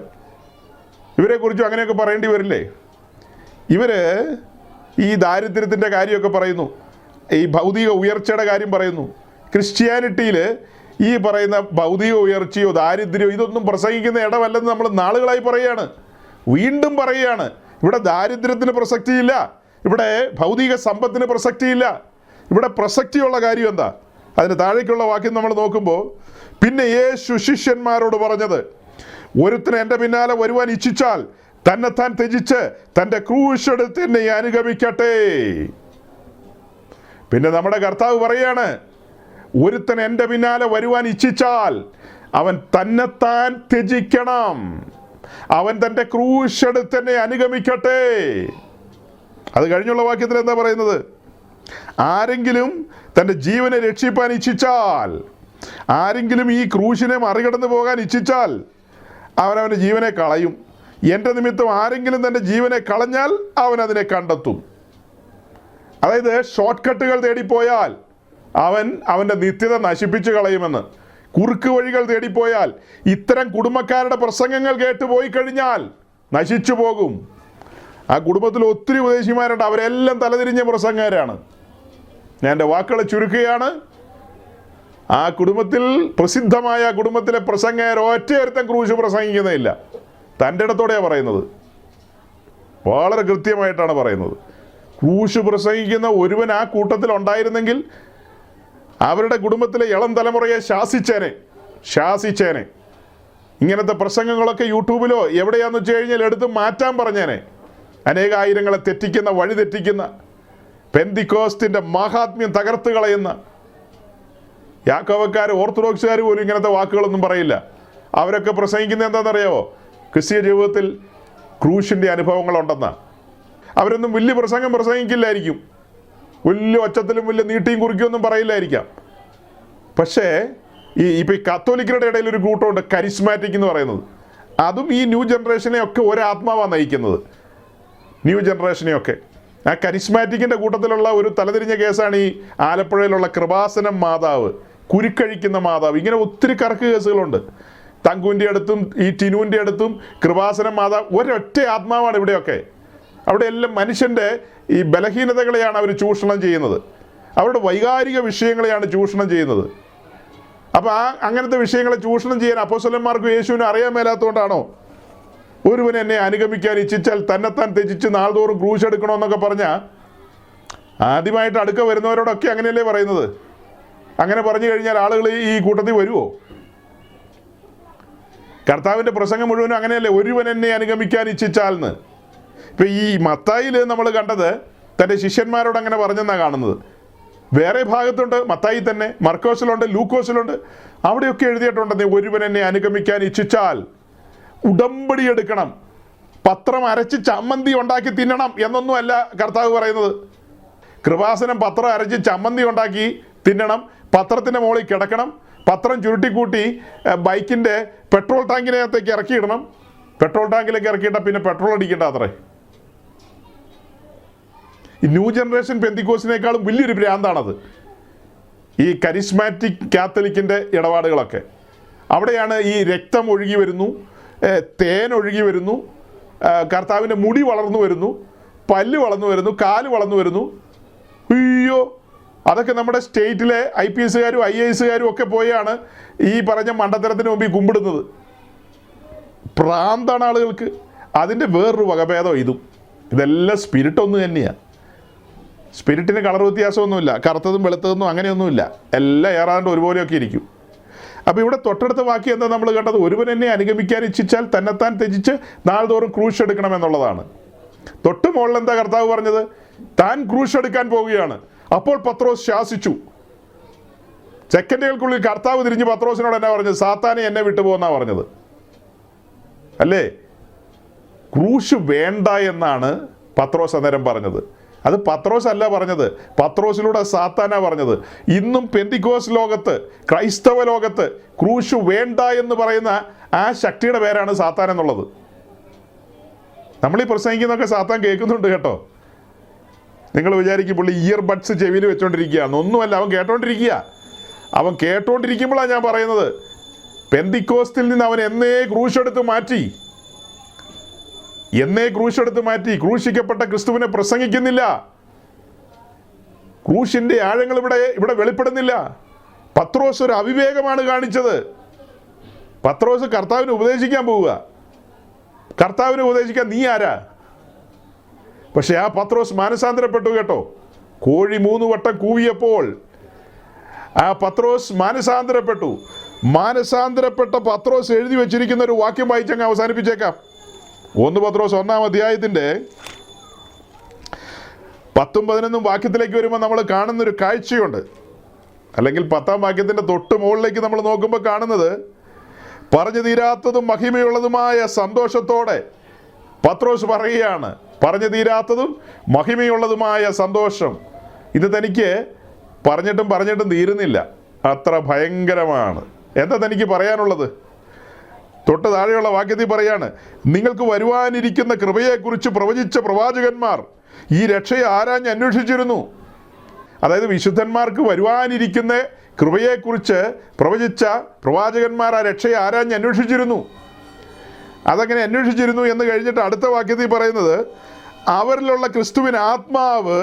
ഇവരെക്കുറിച്ചും അങ്ങനെയൊക്കെ പറയേണ്ടി വരില്ലേ? ഇവർ ഈ ദാരിദ്ര്യത്തിൻ്റെ കാര്യമൊക്കെ പറയുന്നു, ഈ ഭൗതിക ഉയർച്ചയുടെ കാര്യം പറയുന്നു. ക്രിസ്ത്യാനിറ്റിയിൽ ഈ പറയുന്ന ഭൗതിക ഉയർച്ചയോ ദാരിദ്ര്യമോ ഇതൊന്നും പ്രസംഗിക്കുന്ന ഇടമല്ലെന്ന് നമ്മൾ നാളുകളായി പറയുകയാണ്. വീണ്ടും പറയുകയാണ്, ഇവിടെ ദാരിദ്ര്യത്തിന് പ്രസക്തിയില്ല, ഇവിടെ ഭൗതിക സമ്പത്തിന് പ്രസക്തിയില്ല. ഇവിടെ പ്രസക്തിയുള്ള കാര്യം എന്താ? അതിന് താഴേക്കുള്ള വാക്യം നമ്മൾ നോക്കുമ്പോൾ, പിന്നെ യേശു ശിഷ്യന്മാരോട് പറഞ്ഞത്, ഒരുത്തന് എൻ്റെ പിന്നാലെ വരുവാൻ ഇച്ഛിച്ചാൽ തന്നെത്താൻ ത്യജിച്ച് തൻ്റെ ക്രൂശെടുത്ത് എന്നെ അനുഗമിക്കട്ടെ. പിന്നെ നമ്മുടെ കർത്താവ് പറയാണ്, ഒരുത്തൻ എൻ്റെ പിന്നാലെ വരുവാൻ ഇച്ഛിച്ചാൽ അവൻ തന്നെത്താൻ ത്യജിക്കണം, അവൻ തൻ്റെ ക്രൂശെടുത്ത് എന്നെ അനുഗമിക്കട്ടെ. അത് കഴിഞ്ഞുള്ള വാക്യത്തിൽ എന്താ പറയുന്നത്? ആരെങ്കിലും തൻ്റെ ജീവനെ രക്ഷിപ്പാൻ ഇച്ഛിച്ചാൽ, ആരെങ്കിലും ഈ ക്രൂശിനെ മറികടന്ന് പോകാൻ ഇച്ഛിച്ചാൽ അവനവൻ്റെ ജീവനെ കളയും. എൻ്റെ നിമിത്തം ആരെങ്കിലും തൻ്റെ ജീവനെ കളഞ്ഞാൽ അവൻ അതിനെ കണ്ടെത്തും. അതായത് ഷോർട്ട് കട്ടുകൾ തേടിപ്പോയാൽ അവൻ അവൻ്റെ നിത്യത നശിപ്പിച്ച് കളയുമെന്ന്. കുറുക്ക് വഴികൾ തേടിപ്പോയാൽ, ഇത്തരം കുടുംബക്കാരുടെ പ്രസംഗങ്ങൾ കേട്ടുപോയി കഴിഞ്ഞാൽ നശിച്ചു പോകും. ആ കുടുംബത്തിൽ ഒത്തിരി ഉപദേശിമാരുണ്ട്, അവരെല്ലാം തലതിരിഞ്ഞ പ്രസംഗകരാണ്. ഞാൻ എൻ്റെ വാക്കുകളെ ചുരുക്കുകയാണ്. ആ കുടുംബത്തിൽ പ്രസിദ്ധമായ കുടുംബത്തിലെ പ്രസംഗകർ ഒറ്റയൊരുത്തൻ ക്രൂശ് പ്രസംഗിക്കുന്നതില്ല. തൻ്റെ ഇടത്തോടെയാണ് പറയുന്നത്, വളരെ കൃത്യമായിട്ടാണ് പറയുന്നത്. ക്രൂശ് പ്രസംഗിക്കുന്ന ഒരുവൻ ആ കൂട്ടത്തിൽ ഉണ്ടായിരുന്നെങ്കിൽ അവരുടെ കുടുംബത്തിലെ ഇളം തലമുറയെ ശാസിച്ചേനെ. ഇങ്ങനത്തെ പ്രസംഗങ്ങളൊക്കെ യൂട്യൂബിലോ എവിടെയാണെന്ന് വെച്ച് കഴിഞ്ഞാൽ എടുത്ത് മാറ്റാൻ പറഞ്ഞേനെ. അനേക ആയിരങ്ങളെ തെറ്റിക്കുന്ന, വഴി തെറ്റിക്കുന്ന പെന്തിക്കോസ്തിൻ്റെ മഹാത്മ്യം തകർത്ത് കളയുന്ന. യാക്കോബക്കാർ, ഓർത്തഡോക്സുകാർ പോലും ഇങ്ങനത്തെ വാക്കുകളൊന്നും പറയില്ല. അവരൊക്കെ പ്രസംഗിക്കുന്നത് എന്താണെന്നറിയാവോ? ക്രിസ്തീയ ജീവിതത്തിൽ ക്രൂശിൻ്റെ അനുഭവങ്ങളുണ്ടെന്നാണ്. അവരൊന്നും വലിയ പ്രസംഗം പ്രസംഗിക്കില്ലായിരിക്കും, വലിയ ഒച്ചത്തിലും വലിയ നീട്ടിയും കുറിക്കൊന്നും പറയില്ലായിരിക്കാം. പക്ഷേ ഇപ്പം ഈ കത്തോലിക്കരുടെ ഇടയിൽ ഒരു കൂട്ടമുണ്ട്, കരിസ്മാറ്റിക് എന്ന് പറയുന്നത്. അതും ഈ ന്യൂ ജനറേഷനെയൊക്കെ ഒരാത്മാവാണ് നയിക്കുന്നത്, ന്യൂ ജനറേഷനെയൊക്കെ. ആ കരിസ്മാറ്റിക്കിൻ്റെ കൂട്ടത്തിലുള്ള ഒരു തലതിരിഞ്ഞ കേസാണ് ഈ ആലപ്പുഴയിലുള്ള കൃപാസനം മാതാവ്, കുരുക്കഴിക്കുന്ന മാതാവ്. ഇങ്ങനെ ഒത്തിരി കറക്ക് കേസുകളുണ്ട്. തങ്കുവിൻ്റെ അടുത്തും ഈ ടിനുവിൻ്റെ അടുത്തും കൃപാസനം മാതാവ് ഒരൊറ്റ ആത്മാവാണ് ഇവിടെയൊക്കെ. അവിടെ എല്ലാം മനുഷ്യൻ്റെ ഈ ബലഹീനതകളെയാണ് അവർ ചൂഷണം ചെയ്യുന്നത്, അവരുടെ വൈകാരിക വിഷയങ്ങളെയാണ് ചൂഷണം ചെയ്യുന്നത്. അപ്പോൾ അങ്ങനത്തെ വിഷയങ്ങളെ ചൂഷണം ചെയ്യാൻ അപ്പോസ്തലന്മാർക്കും യേശുവിനും അറിയാൻ മേലാത്തതുകൊണ്ടാണോ ഒരുവൻ എന്നെ അനുഗമിക്കാൻ ഇച്ഛിച്ചാൽ തന്നെത്താൻ ത്യജിച്ച് നാൾതോറും ക്രൂശ് എടുക്കണമെന്നൊക്കെ പറഞ്ഞാൽ ആദ്യമായിട്ട് അടുക്ക വരുന്നവരോടൊക്കെ അങ്ങനെയല്ലേ പറയുന്നത്? അങ്ങനെ പറഞ്ഞു കഴിഞ്ഞാൽ ആളുകൾ ഈ കൂട്ടത്തിൽ വരുമോ? കർത്താവിൻ്റെ പ്രസംഗം മുഴുവനും അങ്ങനെയല്ലേ, ഒരുവൻ എന്നെ അനുഗമിക്കാൻ ഇച്ഛിച്ചാൽ എന്ന്. ഇപ്പം ഈ മത്തായിയിൽ നമ്മൾ കണ്ടത് തൻ്റെ ശിഷ്യന്മാരോട് അങ്ങനെ പറഞ്ഞെന്നാണ് കാണുന്നത്. വേറെ ഭാഗത്തുണ്ട്, മത്തായി തന്നെ, മർക്കോസിലുണ്ട്, ലൂക്കോസിലുണ്ട്. അവിടെയൊക്കെ എഴുതിയിട്ടുണ്ടെന്നേ, ഒരുവൻ എന്നെ അനുഗമിക്കാൻ ഇച്ഛിച്ചാൽ ഉടമ്പടി എടുക്കണം, പത്രം അരച്ച് ചമ്മന്തി ഉണ്ടാക്കി തിന്നണം എന്നൊന്നുമല്ല കർത്താവ് പറയുന്നത്. കൃപാസനം പത്രം അരച്ച് ചമ്മന്തി ഉണ്ടാക്കി തിന്നണം, പത്രത്തിൻ്റെ മുകളിൽ കിടക്കണം, പത്രം ചുരുട്ടിക്കൂട്ടി ബൈക്കിൻ്റെ പെട്രോൾ ടാങ്കിനകത്തേക്ക് ഇറക്കിയിടണം, പെട്രോൾ ടാങ്കിലേക്ക് ഇറക്കിയിട്ടാൽ പിന്നെ പെട്രോൾ അടിക്കേണ്ട അത്രേ. ഈ ന്യൂ ജനറേഷൻ പെന്തിക്കോസിനേക്കാളും വലിയൊരു ഭ്രാന്താണത്, ഈ കരിസ്മാറ്റിക് കാത്തലിക്കിൻ്റെ ഇടപാടുകളൊക്കെ. അവിടെയാണ് ഈ രക്തം ഒഴുകി വരുന്നു, തേൻ ഒഴുകി വരുന്നു, കർത്താവിൻ്റെ മുടി വളർന്നു വരുന്നു, പല്ല് വളർന്നു വരുന്നു, കാല് വളർന്നു വരുന്നു. അയ്യോ, അതൊക്കെ നമ്മുടെ സ്റ്റേറ്റിലെ IPSകാരും IASകാരും ഒക്കെ പോയാണ് ഈ പറഞ്ഞ മണ്ടത്തരത്തിന് മുമ്പിൽ കുമ്പിടുന്നത്. പ്രാന്താണ് ആളുകൾക്ക്. അതിൻ്റെ വേറൊരു വകഭേദം ഇതെല്ലാം സ്പിരിറ്റ് ഒന്ന് തന്നെയാണ്. സ്പിരിറ്റിന് കളർ വ്യത്യാസമൊന്നുമില്ല, കറുത്തതും വെളുത്തതൊന്നും അങ്ങനെയൊന്നുമില്ല, എല്ലാം ഏറാണ്ട് ഒരുപോലെയൊക്കെ ഇരിക്കും. അപ്പോൾ ഇവിടെ തൊട്ടടുത്ത വാക്യം എന്താ നമ്മൾ കണ്ടത്? ഒരുവൻ എന്നെ അനുഗമിക്കാൻ ഇച്ഛിച്ചാൽ തന്നെത്താൻ ത്യജിച്ച് നാൾതോറും ക്രൂശ് എടുക്കണമെന്നുള്ളതാണ്. തൊട്ട് മുകളിൽ എന്താ കർത്താവ് പറഞ്ഞത്? താൻ ക്രൂശ് എടുക്കാൻ പോവുകയാണ്. അപ്പോൾ പത്രോസ് ശാസിച്ചു. സെക്കൻഡുകൾക്കുള്ളിൽ കർത്താവ് തിരിഞ്ഞ് പത്രോസിനോട് എന്നാ പറഞ്ഞത്? സാത്താനെ എന്നെ വിട്ടുപോകുന്നാ പറഞ്ഞത് അല്ലേ? ക്രൂശ് വേണ്ട എന്നാണ് പത്രോസ് അന്നേരം പറഞ്ഞത്. അത് പത്രോസ് അല്ല പറഞ്ഞത്, പത്രോസിലൂടെ സാത്താനാ പറഞ്ഞത്. ഇന്നും പെന്തിക്കോസ് ലോകത്ത്, ക്രൈസ്തവ ലോകത്ത് ക്രൂശ് വേണ്ട എന്ന് പറയുന്ന ആ ശക്തിയുടെ പേരാണ് സാത്താൻ എന്നുള്ളത്. നമ്മളീ പ്രസംഗിക്കുന്നതൊക്കെ സാത്താൻ കേൾക്കുന്നുണ്ട് കേട്ടോ. നിങ്ങൾ വിചാരിക്കും പുള്ളി ഇയർ ബഡ്സ് ചെവിയിൽ വെച്ചോണ്ടിരിക്കുകയാണ്. ഒന്നുമല്ല, അവൻ കേട്ടോണ്ടിരിക്കുക. അവൻ കേട്ടോണ്ടിരിക്കുമ്പോഴാണ് ഞാൻ പറയുന്നത്, പെന്തിക്കോസ്തിൽ നിന്ന് അവൻ എന്നേ ക്രൂശെടുത്ത് മാറ്റി, ക്രൂശിക്കപ്പെട്ട ക്രിസ്തുവിനെ പ്രസംഗിക്കുന്നില്ല. ക്രൂശിന്റെ ആഴങ്ങൾ ഇവിടെ വെളിപ്പെടുന്നില്ല. പത്രോസ് ഒരു അവിവേകമാണ് കാണിച്ചത്. പത്രോസ് കർത്താവിനെ ഉപദേശിക്കാൻ പോവുക. കർത്താവിനെ ഉപദേശിക്കാൻ നീ ആരാ? പക്ഷെ ആ പത്രോസ് മാനസാന്തരപ്പെട്ടു കേട്ടോ. കോഴി 3 വട്ടം കൂവിയപ്പോൾ ആ പത്രോസ് മാനസാന്തരപ്പെട്ടു. മാനസാന്തരപ്പെട്ട പത്രോസ് എഴുതി വെച്ചിരിക്കുന്ന ഒരു വാക്യം വായിച്ചങ്ങ് അവസാനിപ്പിച്ചേക്കാം. 1 പത്രോസ് 1-ാം അധ്യായത്തിൻ്റെ 10-11 വാക്യത്തിലേക്ക് വരുമ്പോൾ നമ്മൾ കാണുന്നൊരു കാഴ്ചയുണ്ട്. അല്ലെങ്കിൽ 10-ാം വാക്യത്തിൻ്റെ തൊട്ട് മുകളിലേക്ക് നമ്മൾ നോക്കുമ്പോൾ കാണുന്നത്, പറഞ്ഞു തീരാത്തതും മഹിമയുള്ളതുമായ സന്തോഷത്തോടെ പത്രോസ് പറയുകയാണ്. പറഞ്ഞു തീരാത്തതും മഹിമയുള്ളതുമായ സന്തോഷം. ഇത് തനിക്ക് പറഞ്ഞിട്ടും തീരുന്നില്ല, അത്ര ഭയങ്കരമാണ്. എന്താ തനിക്ക് പറയാനുള്ളത്? തൊട്ട് താഴെയുള്ള വാക്യത്തിൽ പറയാണ്, നിങ്ങൾക്ക് വരുവാനിരിക്കുന്ന കൃപയെക്കുറിച്ച് പ്രവചിച്ച പ്രവാചകന്മാർ ഈ രക്ഷയെ ആരാഞ്ഞ് അന്വേഷിച്ചിരുന്നു. അതായത് വിശുദ്ധന്മാർക്ക് വരുവാനിരിക്കുന്ന കൃപയെക്കുറിച്ച് പ്രവചിച്ച പ്രവാചകന്മാർ ആ രക്ഷയെ ആരാഞ്ഞ് അന്വേഷിച്ചിരുന്നു. അതങ്ങനെ അന്വേഷിച്ചിരുന്നു എന്ന് കഴിഞ്ഞിട്ട് അടുത്ത വാക്യത്തിൽ പറയുന്നത്, അവരിലുള്ള ക്രിസ്തുവിന് ആത്മാവ്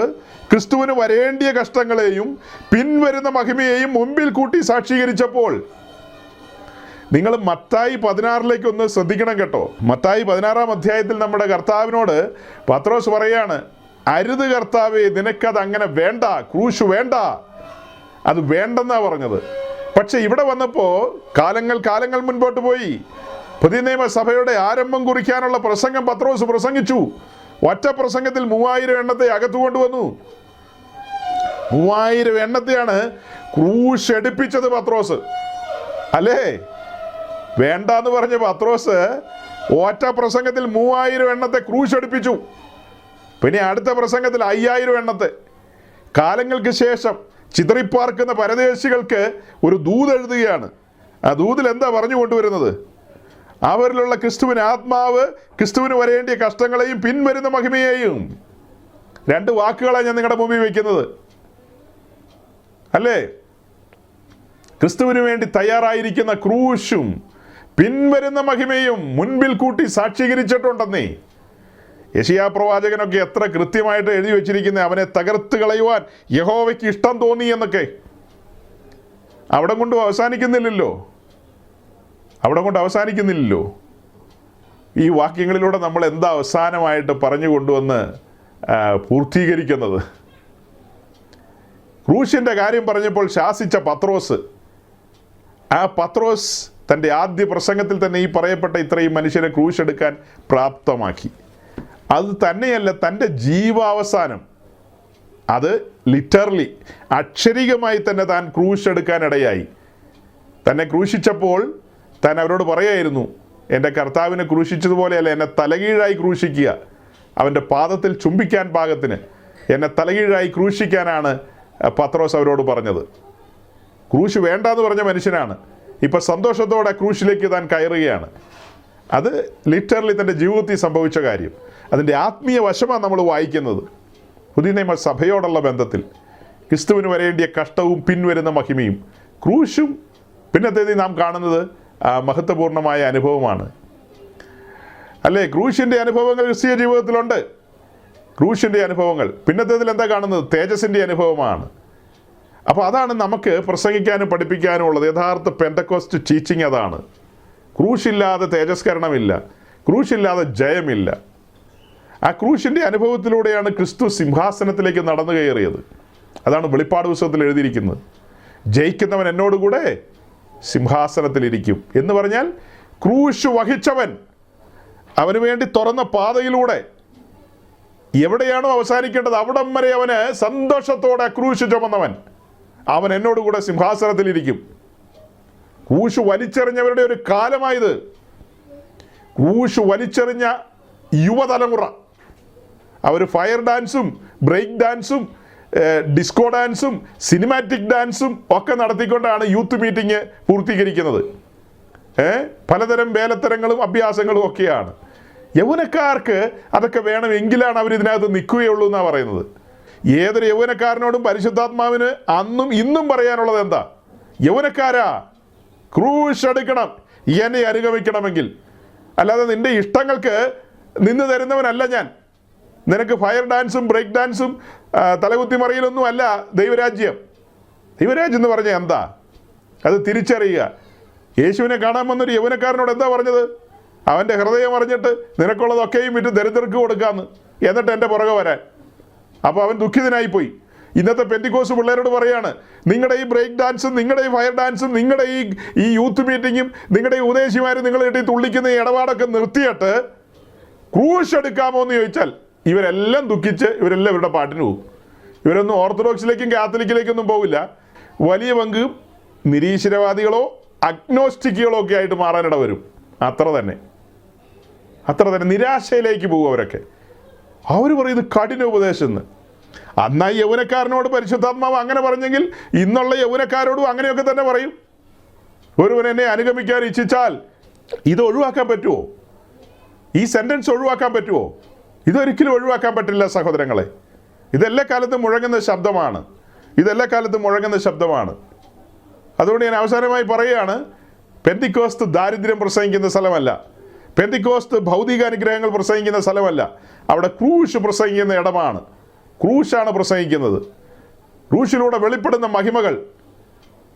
ക്രിസ്തുവിന് വരേണ്ടിയ കഷ്ടങ്ങളെയും പിൻവരുന്ന മഹിമയെയും മുമ്പിൽ കൂട്ടി സാക്ഷീകരിച്ചപ്പോൾ. നിങ്ങൾ മത്തായി 16 ഒന്ന് ശ്രദ്ധിക്കണം കേട്ടോ. മത്തായി 16-ാം അധ്യായത്തിൽ നമ്മുടെ കർത്താവിനോട് പത്രോസ് പറയാണ്, അരുത് കർത്താവേ, നിനക്കത് അങ്ങനെ വേണ്ട, ക്രൂശ് വേണ്ട, അത് വേണ്ടെന്നാ പറഞ്ഞത്. പക്ഷെ ഇവിടെ വന്നപ്പോൾ കാലങ്ങൾ മുൻപോട്ട് പോയി. പുതിയ നിയമസഭയുടെ ആരംഭം കുറിക്കാനുള്ള പ്രസംഗം പത്രോസ് പ്രസംഗിച്ചു. ഒറ്റ പ്രസംഗത്തിൽ 3000 എണ്ണത്തെ അകത്തു കൊണ്ടുവന്നു. 3000 എണ്ണത്തെയാണ് ക്രൂശ് എടുപ്പിച്ചത് പത്രോസ്, അല്ലേ? വേണ്ടാന്ന് പറഞ്ഞ പത്രോസ് ഒറ്റ പ്രസംഗത്തിൽ 3000 എണ്ണത്തെ ക്രൂശ് എടുപ്പിച്ചു. പിന്നെ അടുത്ത പ്രസംഗത്തിൽ 5000 എണ്ണത്തെ. കാലങ്ങൾക്ക് ശേഷം ചിതറിപ്പാർക്കുന്ന പരദേശികൾക്ക് ഒരു ദൂത് എഴുതുകയാണ്. ആ ദൂതിൽ എന്താ പറഞ്ഞു കൊണ്ടുവരുന്നത്? അവരിലുള്ള ക്രിസ്തുവിന് ആത്മാവ് ക്രിസ്തുവിന് വരേണ്ടിയ കഷ്ടങ്ങളെയും പിൻവരുന്ന മഹിമയെയും. 2 വാക്കുകളാണ് ഞാൻ നിങ്ങളുടെ മുമ്പിൽ വയ്ക്കുന്നത്, അല്ലേ? ക്രിസ്തുവിന് വേണ്ടി തയ്യാറായിരിക്കുന്ന ക്രൂശും പിൻവരുന്ന മഹിമയും മുൻപിൽ കൂട്ടി സാക്ഷീകരിച്ചിട്ടുണ്ടെന്നേ. യെശയ്യാ പ്രവാചകനൊക്കെ എത്ര കൃത്യമായിട്ട് എഴുതി വെച്ചിരിക്കുന്നത്, അവനെ തകർത്ത് കളയുവാൻ യഹോവയ്ക്ക് ഇഷ്ടം തോന്നി എന്നൊക്കെ. അവിടെ കൊണ്ട് അവസാനിക്കുന്നില്ലല്ലോ. ഈ വാക്യങ്ങളിലൂടെ നമ്മൾ എന്താ അവസാനമായിട്ട് പറഞ്ഞു കൊണ്ടുവന്ന് പൂർത്തീകരിക്കുന്നത്? ക്രൂശിൻ്റെ കാര്യം പറഞ്ഞപ്പോൾ ശാസിച്ച പത്രോസ്, ആ പത്രോസ് തൻ്റെ ആദ്യ പ്രസംഗത്തിൽ തന്നെ ഈ പറയപ്പെട്ട ഇത്രയും മനുഷ്യരെ ക്രൂശ് എടുക്കാൻ പ്രാപ്തമാക്കി. അത് തന്നെയല്ല, തൻ്റെ ജീവാവസാനം അത് ലിറ്ററലി അക്ഷരികമായി തന്നെ താൻ ക്രൂശ് എടുക്കാനിടയായി. തന്നെ ക്രൂശിച്ചപ്പോൾ താൻ അവരോട് പറയായിരുന്നു, എൻ്റെ കർത്താവിനെ ക്രൂശിച്ചതുപോലെയല്ല, എന്നെ തലകീഴായി ക്രൂശിക്കുക, അവൻ്റെ പാദത്തിൽ ചുംബിക്കാൻ പാകത്തിന് എന്നെ തലകീഴായി ക്രൂശിക്കാനാണ് പത്രോസ് അവരോട് പറഞ്ഞത്. ക്രൂശ് വേണ്ടാന്ന് പറഞ്ഞ മനുഷ്യനാണ് ഇപ്പം സന്തോഷത്തോടെ ക്രൂശിലേക്ക് താൻ കയറുകയാണ്. അത് ലിറ്ററലി തൻ്റെ ജീവിതത്തിൽ സംഭവിച്ച കാര്യം. അതിൻ്റെ ആത്മീയ വശമാണ് നമ്മൾ വായിക്കുന്നത്. പുതിയ നിയമ സഭയോടുള്ള ബന്ധത്തിൽ ക്രിസ്തുവിന് വരേണ്ടിയ കഷ്ടവും പിൻവരുന്ന മഹിമയും ക്രൂശും പിന്നത്തേത് നാം കാണുന്നത് മഹത്വപൂർണമായ അനുഭവമാണ്, അല്ലേ? ക്രൂശിൻ്റെ അനുഭവങ്ങൾ ക്രിസ്തീയ ജീവിതത്തിലുണ്ട്. ക്രൂശിൻ്റെ അനുഭവങ്ങൾ പിന്നത്തേതിൽ എന്താ കാണുന്നത്? തേജസ്സിൻ്റെ അനുഭവമാണ്. അപ്പോൾ അതാണ് നമുക്ക് പ്രസംഗിക്കാനും പഠിപ്പിക്കാനും ഉള്ളത്. യഥാർത്ഥ പെന്തക്കോസ്റ്റ് ടീച്ചിങ് അതാണ്. ക്രൂശില്ലാതെ തേജസ്കരണമില്ല, ക്രൂശില്ലാതെ ജയമില്ല. ആ ക്രൂശിൻ്റെ അനുഭവത്തിലൂടെയാണ് ക്രിസ്തു സിംഹാസനത്തിലേക്ക് നടന്നു കയറിയത്. അതാണ് വെളിപ്പാട് പുസ്തകത്തിൽ എഴുതിയിരിക്കുന്നത്. ജയിക്കുന്നവൻ എന്നോടുകൂടെ സിംഹാസനത്തിലിരിക്കും എന്ന് പറഞ്ഞാൽ ക്രൂശ് വഹിച്ചവൻ, അവന് വേണ്ടി തുറന്ന പാതയിലൂടെ എവിടെയാണോ അവസാനിക്കേണ്ടത് അവിടം വരെ അവന് സന്തോഷത്തോടെ ക്രൂശ് ചുമന്നവൻ, അവൻ എന്നോടുകൂടെ സിംഹാസനത്തിലിരിക്കും. ക്രൂശ് വലിച്ചെറിഞ്ഞവരുടെ ഒരു കാലമായത്. ക്രൂശ് വലിച്ചെറിഞ്ഞ യുവതലമുറ അവർ ഫയർ ഡാൻസും ബ്രേക്ക് ഡാൻസും ഡിസ്കോ ഡാൻസും സിനിമാറ്റിക് ഡാൻസും ഒക്കെ നടത്തിക്കൊണ്ടാണ് യൂത്ത് മീറ്റിംഗ് പൂർത്തീകരിക്കുന്നത്. പലതരം വേലത്തരങ്ങളും അഭ്യാസങ്ങളും ഒക്കെയാണ്. യൗവനക്കാർക്ക് അതൊക്കെ വേണമെങ്കിലാണ് അവർ ഇതിനകത്ത് നിൽക്കുകയുള്ളൂ എന്നാണ് പറയുന്നത്. ഏതൊരു യൗവനക്കാരനോടും പരിശുദ്ധാത്മാവിന് അന്നും ഇന്നും പറയാനുള്ളത് എന്താ? യൗവനക്കാരാ, ക്രൂശ് എടുക്കണം എന്നെ അനുഗമിക്കണമെങ്കിൽ. അല്ലാതെ നിന്റെ ഇഷ്ടങ്ങൾക്ക് നിന്ന് തരുന്നവനല്ല ഞാൻ. നിനക്ക് ഫയർ ഡാൻസും ബ്രേക്ക് ഡാൻസും തലകുത്തി മറിയലൊന്നും അല്ല ദൈവരാജ്യം. ദൈവരാജ്യം എന്ന് പറഞ്ഞാൽ എന്താ? അത് തിരിച്ചറിയുക. യേശുവിനെ കാണാൻ വന്നൊരു യൗവനക്കാരനോട് എന്താ പറഞ്ഞത്? അവൻ്റെ ഹൃദയം അറിഞ്ഞിട്ട് നിനക്കുള്ളതൊക്കെയും വിറ്റ് ദരിദ്രർക്ക് കൊടുക്കാമെന്ന്, എന്നിട്ട് എൻ്റെ പുറകെ വരാൻ. അപ്പോൾ അവൻ ദുഃഖിതനായിപ്പോയി. ഇന്നത്തെ പെന്തിക്കോസ് പിള്ളേരോട് പറയാണ്, നിങ്ങളുടെ ഈ ബ്രേക്ക് ഡാൻസും നിങ്ങളുടെ ഈ ഫയർ ഡാൻസും നിങ്ങളുടെ ഈ യൂത്ത് മീറ്റിങ്ങും നിങ്ങളുടെ ഈ ഉപദേശിമാരും നിങ്ങൾ കിട്ടി തുള്ളിക്കുന്ന ഈ ഇടപാടൊക്കെ നിർത്തിയിട്ട് ക്രൂശ് എടുക്കാമോ എന്ന് ചോദിച്ചാൽ ഇവരെല്ലാം ദുഃഖിച്ച് ഇവരെല്ലാം ഇവരുടെ പാട്ടിന് പോകും. ഇവരൊന്നും ഓർത്തഡോക്സിലേക്കും കാത്തലിക്കിലേക്കൊന്നും പോകില്ല. വലിയ പങ്ക് നിരീശ്വരവാദികളോ അഗ്നോസ്റ്റിക്കുകളോ ഒക്കെ ആയിട്ട് മാറാനിട വരും. അത്ര തന്നെ നിരാശയിലേക്ക് പോകും അവരൊക്കെ. അവർ പറയുന്നത് കഠിന ഉപദേശം എന്ന്. അന്നാ യൗവനക്കാരനോട് പരിശുദ്ധാത്മാവ് അങ്ങനെ പറഞ്ഞെങ്കിൽ ഇന്നുള്ള യൗവനക്കാരോടും അങ്ങനെയൊക്കെ തന്നെ പറയും. ഒരുവൻ എന്നെ അനുഗമിക്കാൻ ഇച്ഛിച്ചാൽ ഇത് ഒഴിവാക്കാൻ പറ്റുമോ? ഈ സെൻറ്റൻസ് ഒഴിവാക്കാൻ പറ്റുമോ? ഇതൊരിക്കലും ഒഴിവാക്കാൻ പറ്റില്ല സഹോദരങ്ങളെ. ഇതെല്ലാ കാലത്തും മുഴങ്ങുന്ന ശബ്ദമാണ്. അതുകൊണ്ട് ഞാൻ അവസാനമായി പറയുകയാണ്, പെന്തിക്കോസ്ത് ദാരിദ്ര്യം പ്രസംഗിക്കുന്ന സ്ഥലമല്ല, പെന്തിക്കോസ്ത് ഭൗതിക അനുഗ്രഹങ്ങൾ പ്രസംഗിക്കുന്ന സ്ഥലമല്ല. അവിടെ ക്രൂശ് പ്രസംഗിക്കുന്ന ഇടമാണ്. ക്രൂശാണ് പ്രസംഗിക്കുന്നത്. ക്രൂശിലൂടെ വെളിപ്പെടുന്ന മഹിമകൾ,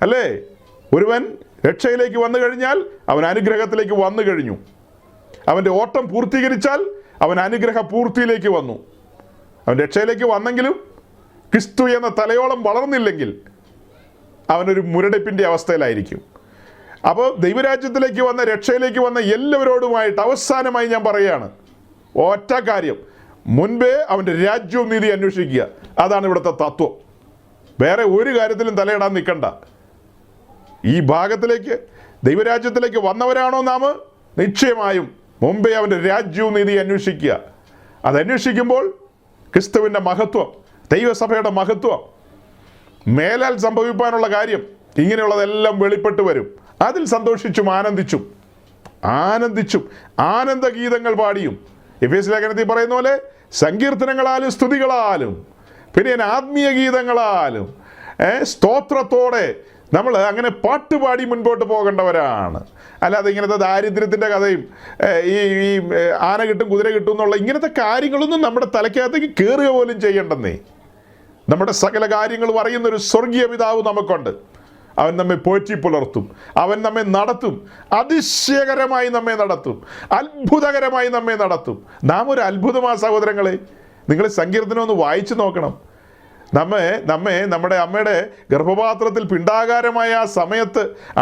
അല്ലേ? ഒരുവൻ രക്ഷയിലേക്ക് വന്നു കഴിഞ്ഞാൽ അവൻ അനുഗ്രഹത്തിലേക്ക് വന്നു കഴിഞ്ഞു. അവൻ്റെ ഓട്ടം പൂർത്തീകരിച്ചാൽ അവൻ അനുഗ്രഹ പൂർത്തിയിലേക്ക് വന്നു. അവൻ രക്ഷയിലേക്ക് വന്നെങ്കിലും ക്രിസ്തു എന്ന തലയോളം വളർന്നില്ലെങ്കിൽ അവനൊരു മുരടിപ്പിൻ്റെ അവസ്ഥയിലായിരിക്കും. അപ്പോൾ ദൈവരാജ്യത്തിലേക്ക് വന്ന, രക്ഷയിലേക്ക് വന്ന എല്ലാവരോടുമായിട്ട് അവസാനമായി ഞാൻ പറയുകയാണ്, ഒറ്റ കാര്യം, മുൻപേ അവൻ്റെ രാജ്യവും നീതി അന്വേഷിക്കുക. അതാണ് ഇവിടുത്തെ തത്വം. വേറെ ഒരു കാര്യത്തിലും തലയിടാൻ നിൽക്കണ്ട. ഈ ഭാഗത്തിലേക്ക്, ദൈവരാജ്യത്തിലേക്ക് വന്നവരാണോ നാം, നിശ്ചയമായും മുമ്പേ അവൻ്റെ രാജ്യവും നീതി അന്വേഷിക്കുക. അതന്വേഷിക്കുമ്പോൾ ക്രിസ്തുവിൻ്റെ മഹത്വം, ദൈവസഭയുടെ മഹത്വം, മേലാൽ സംഭവിക്കാനുള്ള കാര്യം, ഇങ്ങനെയുള്ളതെല്ലാം വെളിപ്പെട്ട് വരും. അതിൽ സന്തോഷിച്ചും ആനന്ദിച്ചും ആനന്ദഗീതങ്ങൾ പാടിയും, എഫേസ്യ ലേഖനത്തിൽ പറയുന്ന പോലെ സങ്കീർത്തനങ്ങളാലും സ്തുതികളാലും പിന്നെ ആത്മീയ ഗീതങ്ങളാലും സ്തോത്രത്തോടെ നമ്മൾ അങ്ങനെ പാട്ടുപാടി മുൻപോട്ട് പോകേണ്ടവരാണ്. അല്ലാതെ ഇങ്ങനത്തെ ദാരിദ്ര്യത്തിൻ്റെ കഥയും ഈ ആന കിട്ടും കുതിര കിട്ടും എന്നുള്ള ഇങ്ങനത്തെ കാര്യങ്ങളൊന്നും നമ്മുടെ തലയ്ക്കകത്തേക്ക് കയറുക പോലും ചെയ്യണ്ടെന്നേ. നമ്മുടെ സകല കാര്യങ്ങളും അറിയുന്നൊരു സ്വർഗീയ പിതാവ് നമുക്കുണ്ട്. അവൻ നമ്മെ പോറ്റി പുലർത്തും, അവൻ നമ്മെ നടത്തും, അതിശയകരമായി നമ്മെ നടത്തും, അത്ഭുതകരമായി നമ്മെ നടത്തും. നാം ഒരു അത്ഭുതമാ സഹോദരങ്ങളെ. നിങ്ങൾ സങ്കീർത്തനം ഒന്ന് വായിച്ചു നോക്കണം. നമ്മെ നമ്മുടെ അമ്മയുടെ ഗർഭപാത്രത്തിൽ പിണ്ടാകാരമായ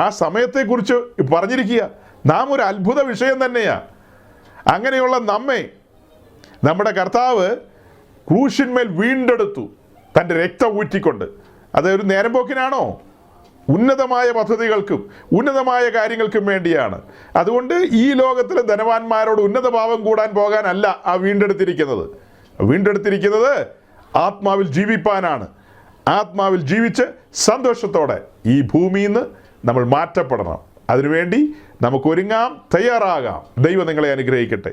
ആ സമയത്തെക്കുറിച്ച് പറഞ്ഞിരിക്കുക. നാം ഒരു അത്ഭുത വിഷയം തന്നെയാണ്. അങ്ങനെയുള്ള നമ്മുടെ കർത്താവ് ക്രൂശിന്മേൽ വീണ്ടെടുത്തു തൻ്റെ രക്തം ഊറ്റിക്കൊണ്ട്. അത് ഒരു നേരം പോക്കിനാണോ? ഉന്നതമായ പദ്ധതികൾക്കും ഉന്നതമായ കാര്യങ്ങൾക്കും വേണ്ടിയാണ്. അതുകൊണ്ട് ഈ ലോകത്തിലെ ധനവാന്മാരോട് ഉന്നത ഭാവം കൂടാൻ പോകാനല്ല ആ വീണ്ടെടുത്തിരിക്കുന്നത് ആത്മാവിൽ ജീവിപ്പാനാണ്. ആത്മാവിൽ ജീവിച്ച് സന്തോഷത്തോടെ ഈ ഭൂമിയിൽ നിന്ന് നമ്മൾ മാറ്റപ്പെടണം. അതിനുവേണ്ടി നമുക്ക് ഒരുങ്ങാം, തയ്യാറാകാം. ദൈവം നിങ്ങളെ അനുഗ്രഹിക്കട്ടെ.